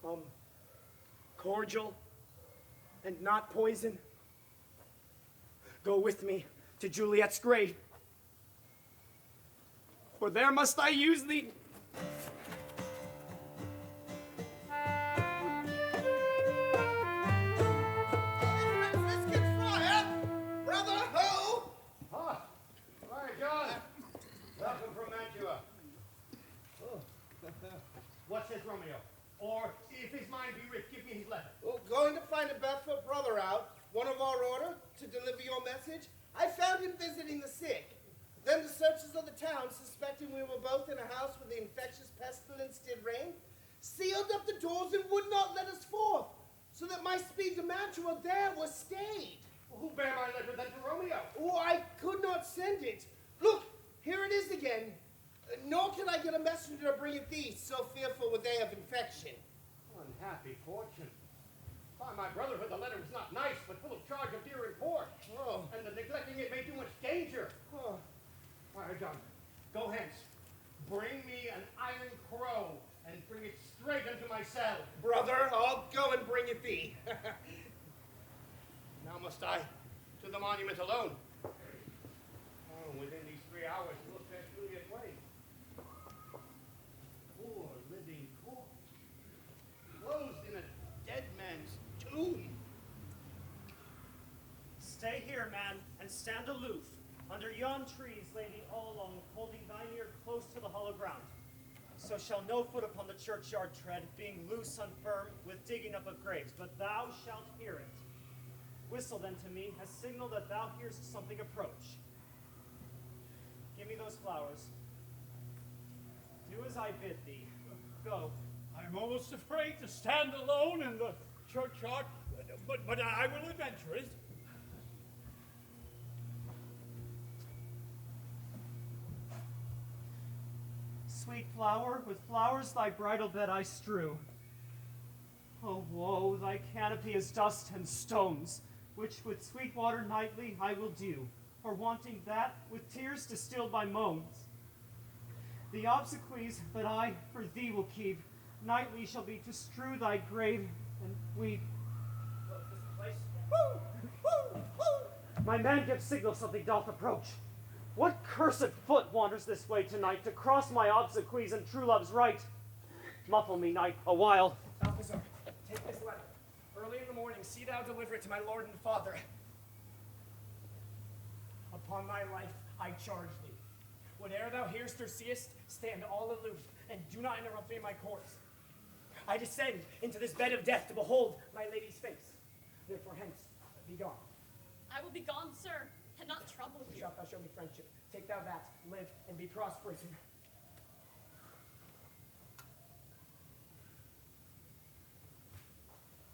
Come cordial and not poison. Go with me to Juliet's grave, for there must I use thee. Brother, ho! Ah, my God. Welcome from Mantua. Oh. What says Romeo? Or, if his mind be rich, give me his letter. Well, going to find a barefoot brother out, one of our order, to deliver your message. I found him visiting the sick. Then the searchers of the town, suspecting we were both in a house where the infectious pestilence did reign, sealed up the doors and would not let us forth, so that my speed to Mantua there was stayed. Well, who bare my letter then to Romeo? Oh, I could not send it. Look, here it is again. Nor can I get a messenger to bring it thee, so fearful were they of infection. Unhappy fortune. By my brotherhood, the letter was not nice, but full of charge of dear import. Oh. And the neglecting it made too much danger. Oh. All right, John, go hence. Bring me an iron crow, and bring it straight unto my cell. Brother, I'll go and bring it thee. Now must I to the monument alone. Oh, within these 3 hours, look at Juliet way. Poor living corpse, closed in a dead man's tomb. Stay here, man, and stand aloof. Under yon trees lay thee all along, holding thine ear close to the hollow ground. So shall no foot upon the churchyard tread, being loose and firm with digging up of graves, but thou shalt hear it. Whistle then to me, as signal that thou hearest something approach. Give me those flowers. Do as I bid thee. Go. I'm almost afraid to stand alone in the churchyard, but I will adventure it. Sweet flower, with flowers thy bridal bed I strew. Oh, woe, thy canopy is dust and stones, which with sweet water nightly I will dew, for wanting that, with tears distilled by moans. The obsequies that I for thee will keep, nightly shall be to strew thy grave and weep. Woo! Woo! Woo! My man gives signal something doth approach. What cursed foot wanders this way tonight to cross my obsequies and true love's right? Muffle me, knight, a while. Balthasar, take this letter. Early in the morning, see thou deliver it to my lord and father. Upon thy life, I charge thee. Whate'er thou hearest or seest, stand all aloof, and do not interrupt me in my course. I descend into this bed of death to behold my lady's face. Therefore, hence, be gone. I will be gone, sir, and not trouble you. Shalt thou show me friendship. Take thou that, live, and be prosperous.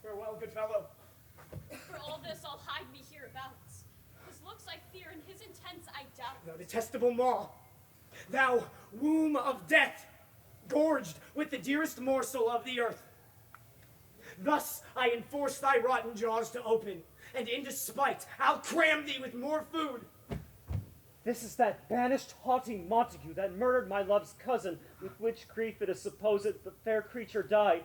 Farewell, good fellow. For all this, I'll hide me hereabouts. His looks I fear, and his intents I doubt. Thou detestable maw, thou womb of death, gorged with the dearest morsel of the earth. Thus I enforce thy rotten jaws to open, and in despite I'll cram thee with more food. This is that banished haughty Montague that murdered my love's cousin, with which grief it is supposed the fair creature died.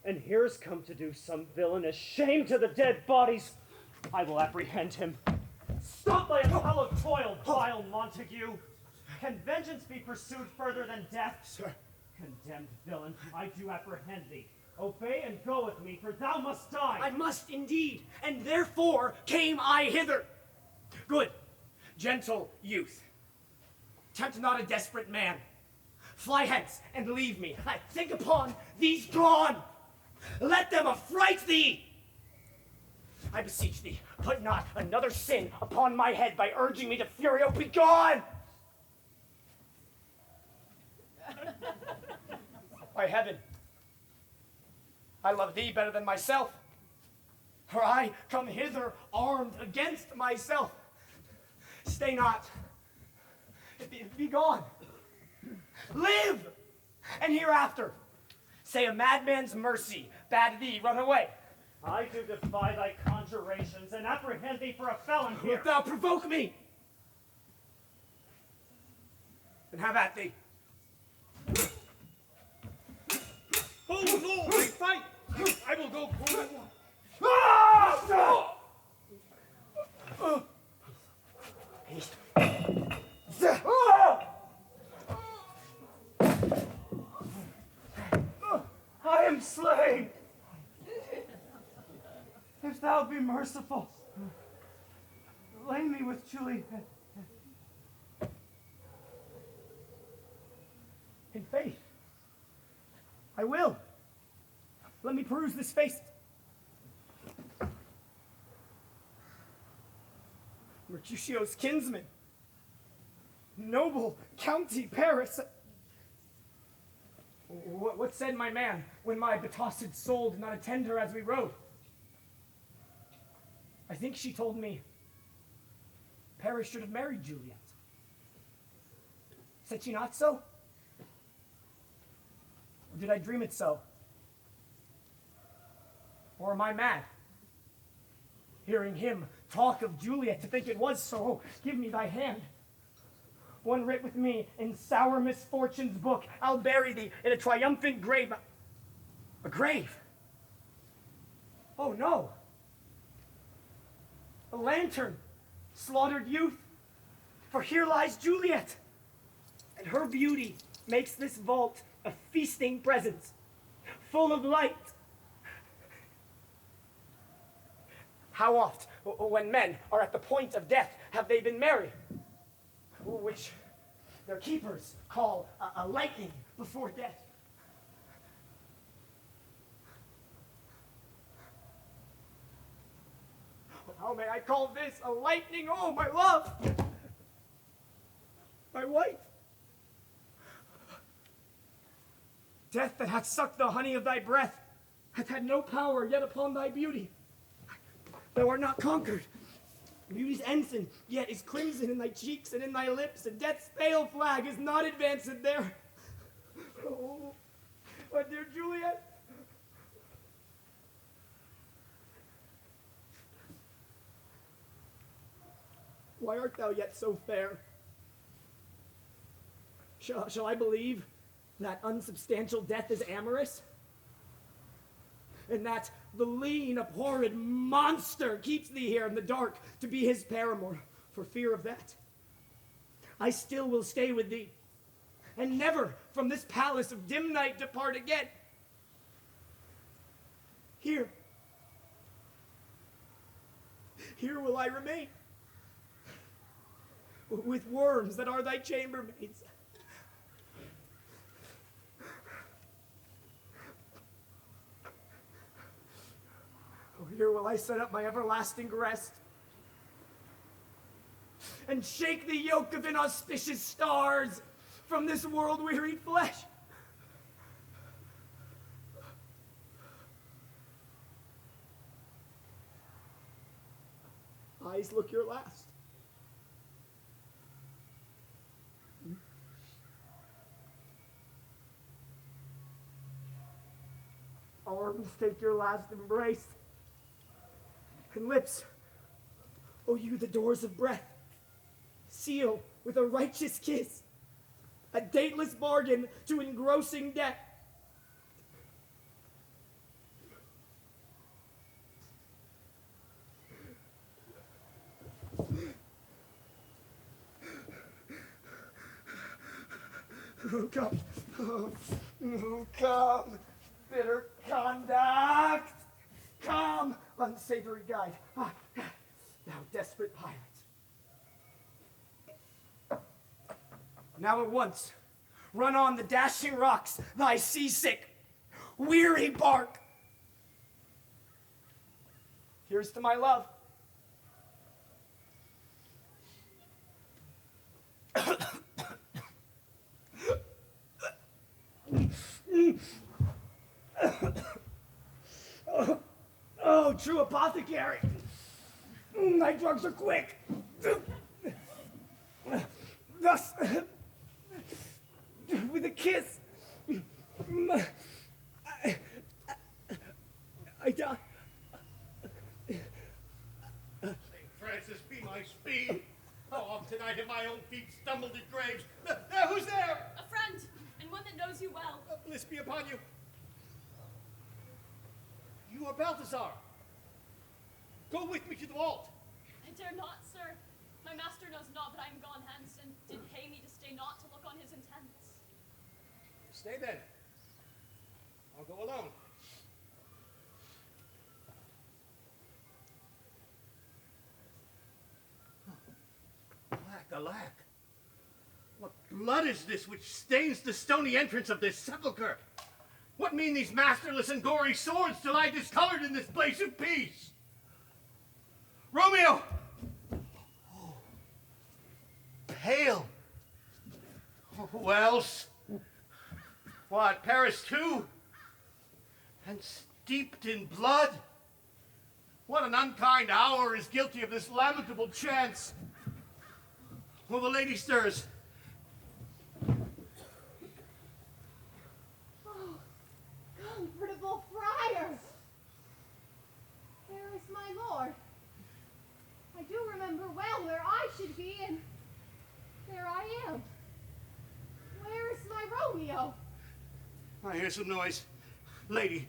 And here's come to do some villainous shame to the dead bodies. I will apprehend him. Stop thy unhallowed toil, vile Montague. Can vengeance be pursued further than death? Sir. Condemned villain, I do apprehend thee. Obey and go with me, for thou must die. I must indeed, and therefore came I hither. Good, gentle youth, tempt not a desperate man. Fly hence and leave me. I think upon these gone. Let them affright thee. I beseech thee, put not another sin upon my head by urging me to fury. Oh, be gone! By heaven, I love thee better than myself, for I come hither armed against myself. Stay not. Be gone. Live! And hereafter, say a madman's mercy bade thee run away. I do defy thy conjurations and apprehend thee for a felon here. Wilt thou provoke me? Then have at thee. Oh, Lord, they fight! I will go pour one. I am slain. If thou be merciful, lay me with Juliet. In faith, I will. Let me peruse this face. Mercutio's kinsman, noble county Paris. What said my man when my betossed soul did not attend her as we rode? I think she told me Paris should have married Juliet. Said she not so? Or did I dream it so? Or am I mad? Hearing him talk of Juliet to think it was so, give me thy hand. One writ with me in sour misfortune's book, I'll bury thee in a triumphant grave. A grave? Oh no. A lantern, slaughtered youth, for here lies Juliet, and her beauty makes this vault a feasting presence, full of light. How oft, when men are at the point of death, have they been merry, which their keepers call a lightning before death. How may I call this a lightning? Oh, my love! My wife! Death that hath sucked the honey of thy breath hath had no power yet upon thy beauty. Thou art not conquered. Beauty's ensign yet is crimson in thy cheeks and in thy lips, and death's pale flag is not advanced there. Oh, my dear Juliet! Why art thou yet so fair? Shall I believe that unsubstantial death is amorous? And that the lean, abhorred monster keeps thee here in the dark to be his paramour, for fear of that? I still will stay with thee, and never from this palace of dim night depart again. Here will I remain, with worms that are thy chambermaids. Here will I set up my everlasting rest, and shake the yoke of inauspicious stars from this world-wearied flesh. Eyes look your last. Arms take your last embrace. And lips, oh you the doors of breath, seal with a righteous kiss, a dateless bargain to engrossing death. Oh, come, oh, come, bitter conduct. Come, unsavory guide, thou desperate pilot. Now at once, run on the dashing rocks, thy seasick, weary bark. Here's to my love. Oh, true apothecary. Thy drugs are quick. Thus, with a kiss, I die. St. Francis, be my speed. How often I have my own feet stumbled at graves. Who's there? A friend, and one that knows you well. Bliss be upon you. Balthasar. Go with me to the vault. I dare not, sir. My master knows not that I am gone hence, and did pay me to stay not to look on his intents. Stay then. I'll go alone. Alack, alack. What blood is this which stains the stony entrance of this sepulchre? What mean these masterless and gory swords to lie discolored in this place of peace? Romeo! Oh, pale. Oh, who else? What, Paris too? And steeped in blood? What an unkind hour is guilty of this lamentable chance. Well, the lady stirs. Oh, comfortable friar! There is my lord. I do remember well where I should be, and there I am. Where is my Romeo? I hear some noise. Lady,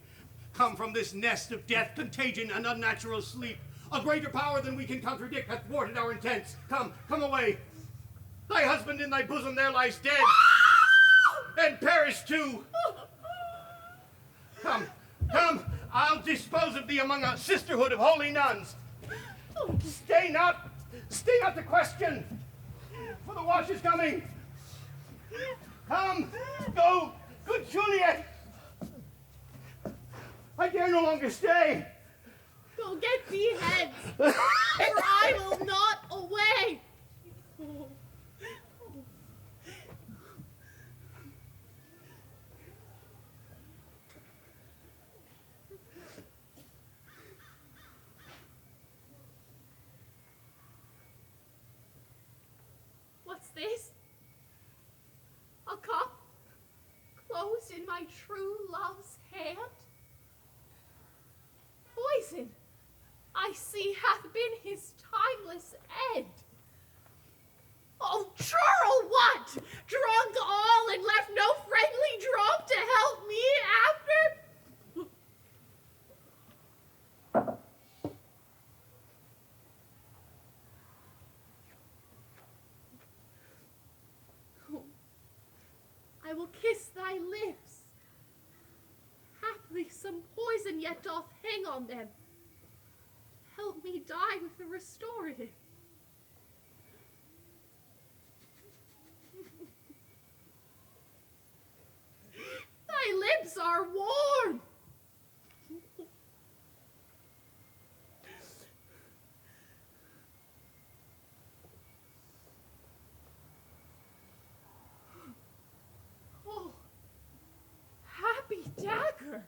come from this nest of death, contagion, and unnatural sleep. A greater power than we can contradict hath thwarted our intents. Come, come away. Thy husband in thy bosom there lies dead. And Paris too. Come, come, I'll dispose of thee among a sisterhood of holy nuns. Stay not to question, for the watch is coming. Come, go, good Juliet. I dare no longer stay. Go get thee hence, for I will not away. What's this? A cup closed in my true love's hand? Poison, I see, hath been his timeless end. Oh, churl what? Drunk all and left no friendly drop to help me after? I will kiss thy lips. Haply some poison yet doth hang on them. Help me die with the restorative. Thy lips are warm. Oh, happy dagger.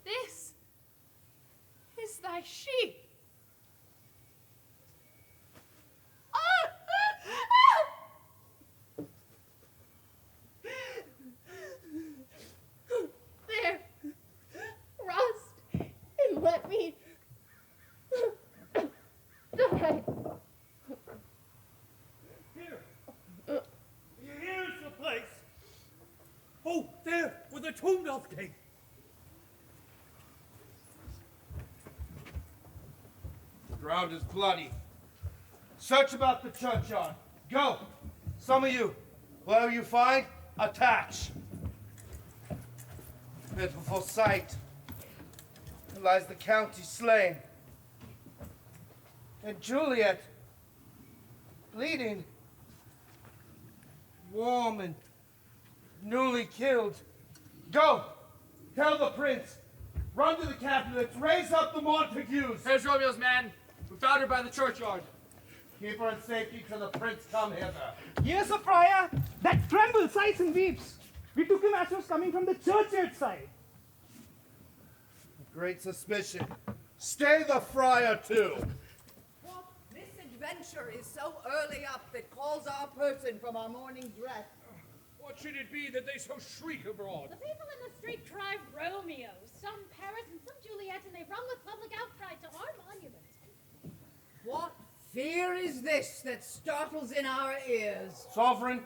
This is thy sheep. There, rust, and let me die. Here's the place. Oh, there, where the tomb doth gape. The ground is bloody. Search about the churchyard. Go. Some of you. Whatever you find, attach. Pitiful sight. There lies the county slain. And Juliet, bleeding, warm and newly killed. Go. Tell the prince. Run to the Capulets. Raise up the Montagues. Here's Romeo's man. We found her by the churchyard. Keep her in safety till the prince come hither. Yes, sir, friar. That trembles, sighs, and weeps. We took him as he was coming from the churchyard side. Great suspicion. Stay the friar too. What misadventure is so early up that calls our person from our morning dress? What should it be that they so shriek abroad? The people in the street cry Romeo, some Paris and some Juliet, and they run with public outcry to our monument. What fear is this that startles in our ears? Sovereign,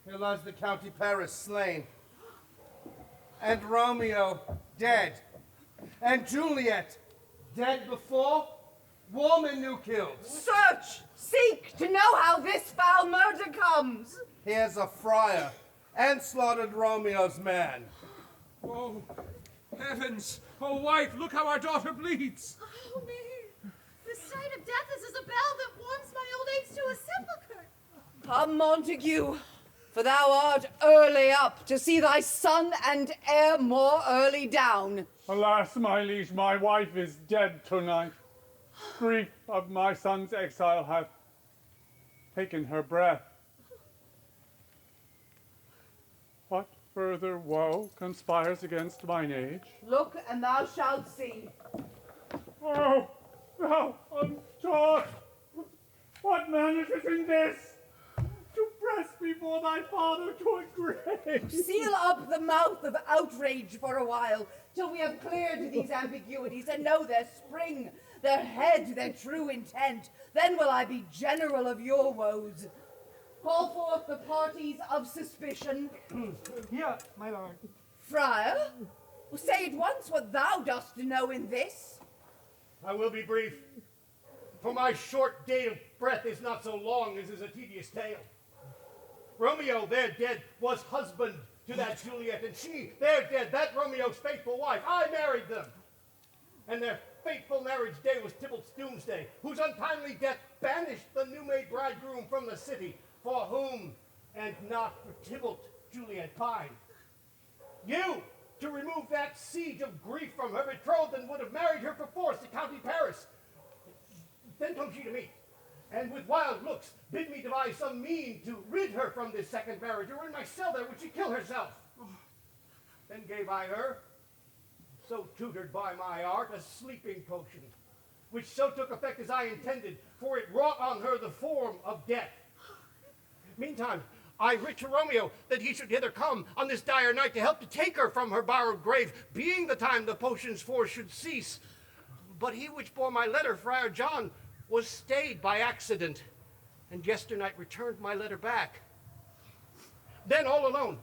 Here lies the County Paris slain, and Romeo dead, and Juliet dead before, woman you killed. Search, seek to know how this foul murder comes. Here's a friar, and slaughtered Romeo's man. Oh, heavens! Oh, wife, look how our daughter bleeds! Oh, me! The sight of death is as a bell that warms my old age to a sepulchre. Come, Montague, for thou art early up to see thy son and heir more early down. Alas, my liege, my wife is dead tonight. Grief of my son's exile hath taken her breath. What further woe conspires against mine age? Look, and thou shalt see. Oh, thou untaught! What manners is in this? To press before thy father to a grave! Seal up the mouth of outrage for a while, till we have cleared these ambiguities and know their spring, their head, their true intent. Then will I be general of your woes. Call forth the parties of suspicion. Here, my lord. Friar, say at once what thou dost know in this. I will be brief, for my short day of breath is not so long as is a tedious tale. Romeo, there dead, was husband to that Juliet, and she, there dead, that Romeo's faithful wife. I married them. And their fateful marriage day was Tybalt's doomsday, whose untimely death banished the new-made bridegroom from the city, for whom, and not for Tybalt, Juliet pined. You, to remove that siege of grief from her betrothed, and would have married her perforce to County Paris. Then comes she to me, and with wild looks bid me devise some mean to rid her from this second marriage, or in my cell there would she kill herself. Then gave I her, so tutored by my art, a sleeping potion, which so took effect as I intended, for it wrought on her the form of death. Meantime, I writ to Romeo that he should hither come on this dire night to help to take her from her borrowed grave, being the time the potion's force should cease. But he which bore my letter, Friar John, was stayed by accident, and yesternight returned my letter back. Then all alone,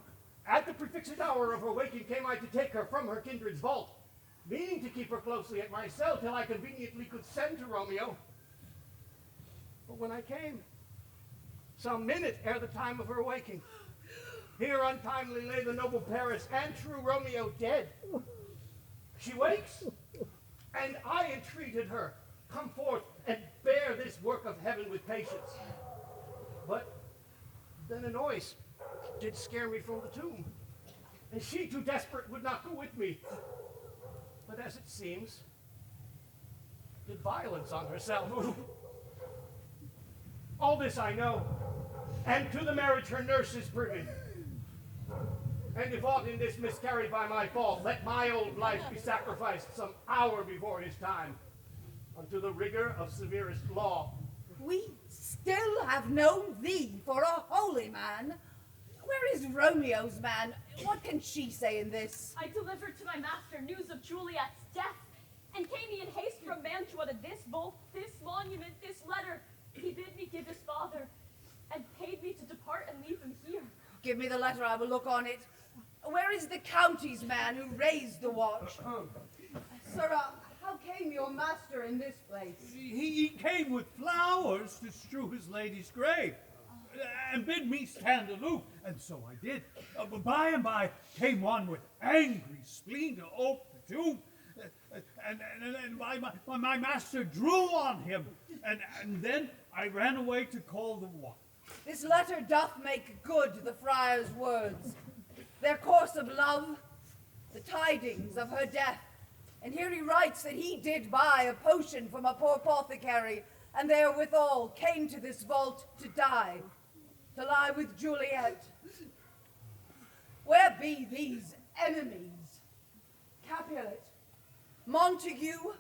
at the prefixed hour of her waking, came I to take her from her kindred's vault, meaning to keep her closely at my cell till I conveniently could send to Romeo. But when I came, some minute ere the time of her waking, here untimely lay the noble Paris and true Romeo dead. She wakes, and I entreated her, come forth and bear this work of heaven with patience. But then a noise did scare me from the tomb, and she, too desperate, would not go with me. But as it seems, did violence on herself. All this I know, and to the marriage her nurse is privy. And if aught in this miscarried by my fault, let my old life be sacrificed some hour before his time, unto the rigor of severest law. We still have known thee for a holy man. Where is Romeo's man? What can she say in this? I delivered to my master news of Juliet's death, and came in haste from Mantua to this vault, this monument, this letter. He bid me give his father, and paid me to depart and leave him here. Give me the letter, I will look on it. Where is the county's man who raised the watch? Sirrah, how came your master in this place? He came with flowers to strew his lady's grave, and bid me stand aloof, and so I did. But by and by came one with angry spleen to ope the tomb, and my master drew on him, and then I ran away to call the watch. This letter doth make good the friar's words, their course of love, the tidings of her death. And here he writes that he did buy a potion from a poor apothecary, and therewithal came to this vault to die, to lie with Juliet. Where be these enemies? Capulet, Montague,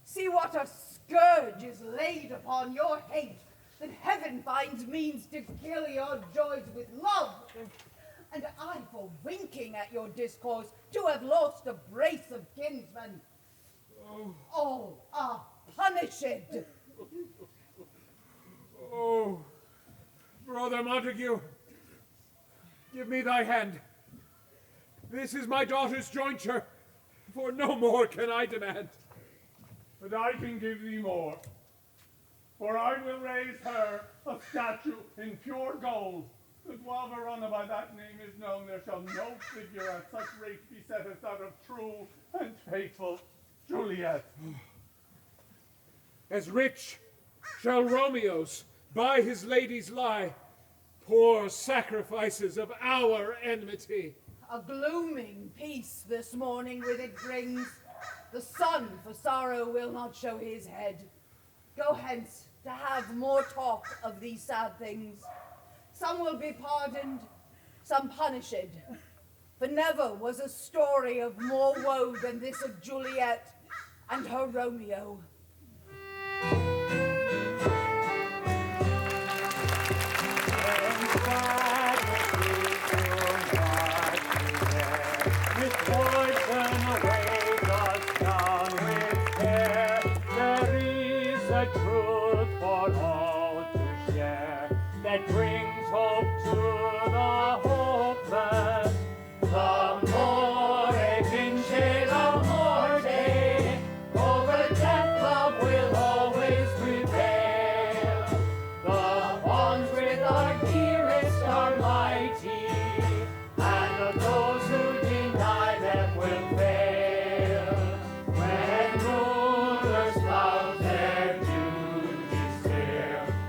see what a scourge is laid upon your hate, that heaven finds means to kill your joys with love. And I, for winking at your discourse, to have lost a brace of kinsmen. All are punished. Oh, Brother Montague, Give me thy hand. This is my daughter's jointure, for no more can I demand. But I can give thee more, for I will raise her a statue in pure gold, that while Verona by that name is known, there shall no figure at such rate be set as that of true and faithful Juliet. As rich shall Romeo's by his ladies lie, poor sacrifices of our enmity. A glooming peace this morning with it brings. The sun for sorrow will not show his head. Go hence to have more talk of these sad things. Some will be pardoned, some punished. For never was a story of more woe than this of Juliet and her Romeo. Truth for all to share that brings hope to the hopeless. L'amore vince la morte, over death love will always prevail. The bonds with our dearest are mighty, and those who deny them will fail. When rulers love their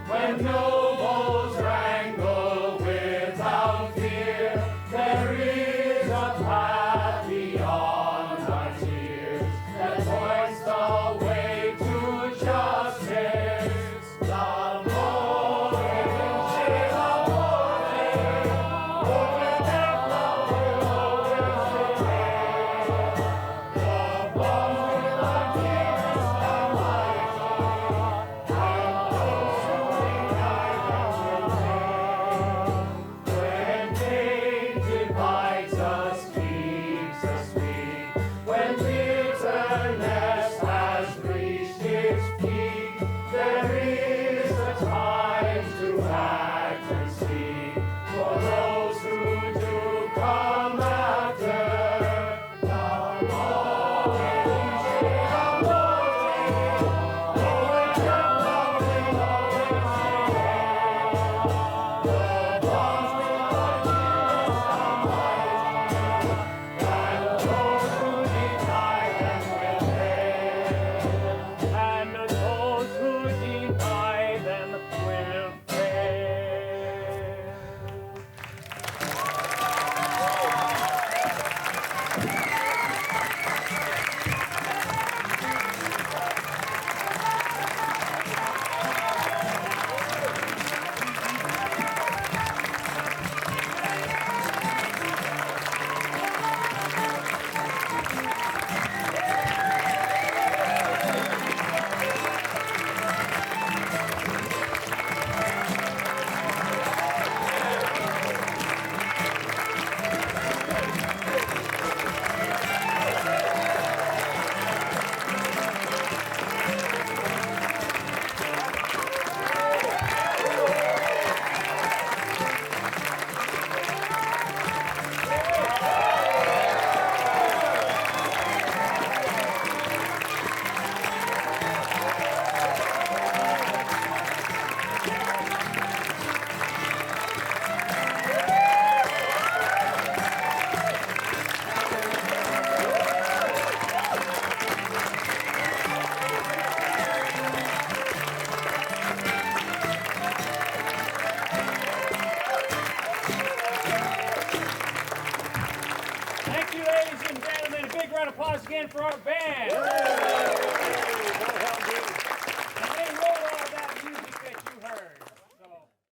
when nobles wrangle without fear, there is a path beyond our tears that points the way to justice. L'amore vince la morte, over death love will always prevail. The bonds with our dearest are mighty, and those when fate divides us, keeps us weak, when bitterness has reached its peak, there is a time to act and speak for those who do come after. L'amore vince la morte, over death love will always prevail. The bonds with our dearest are mighty, and those who deny them will fail. And those who deny them will fail. Thank you, ladies and gentlemen. A big round of applause again for our band.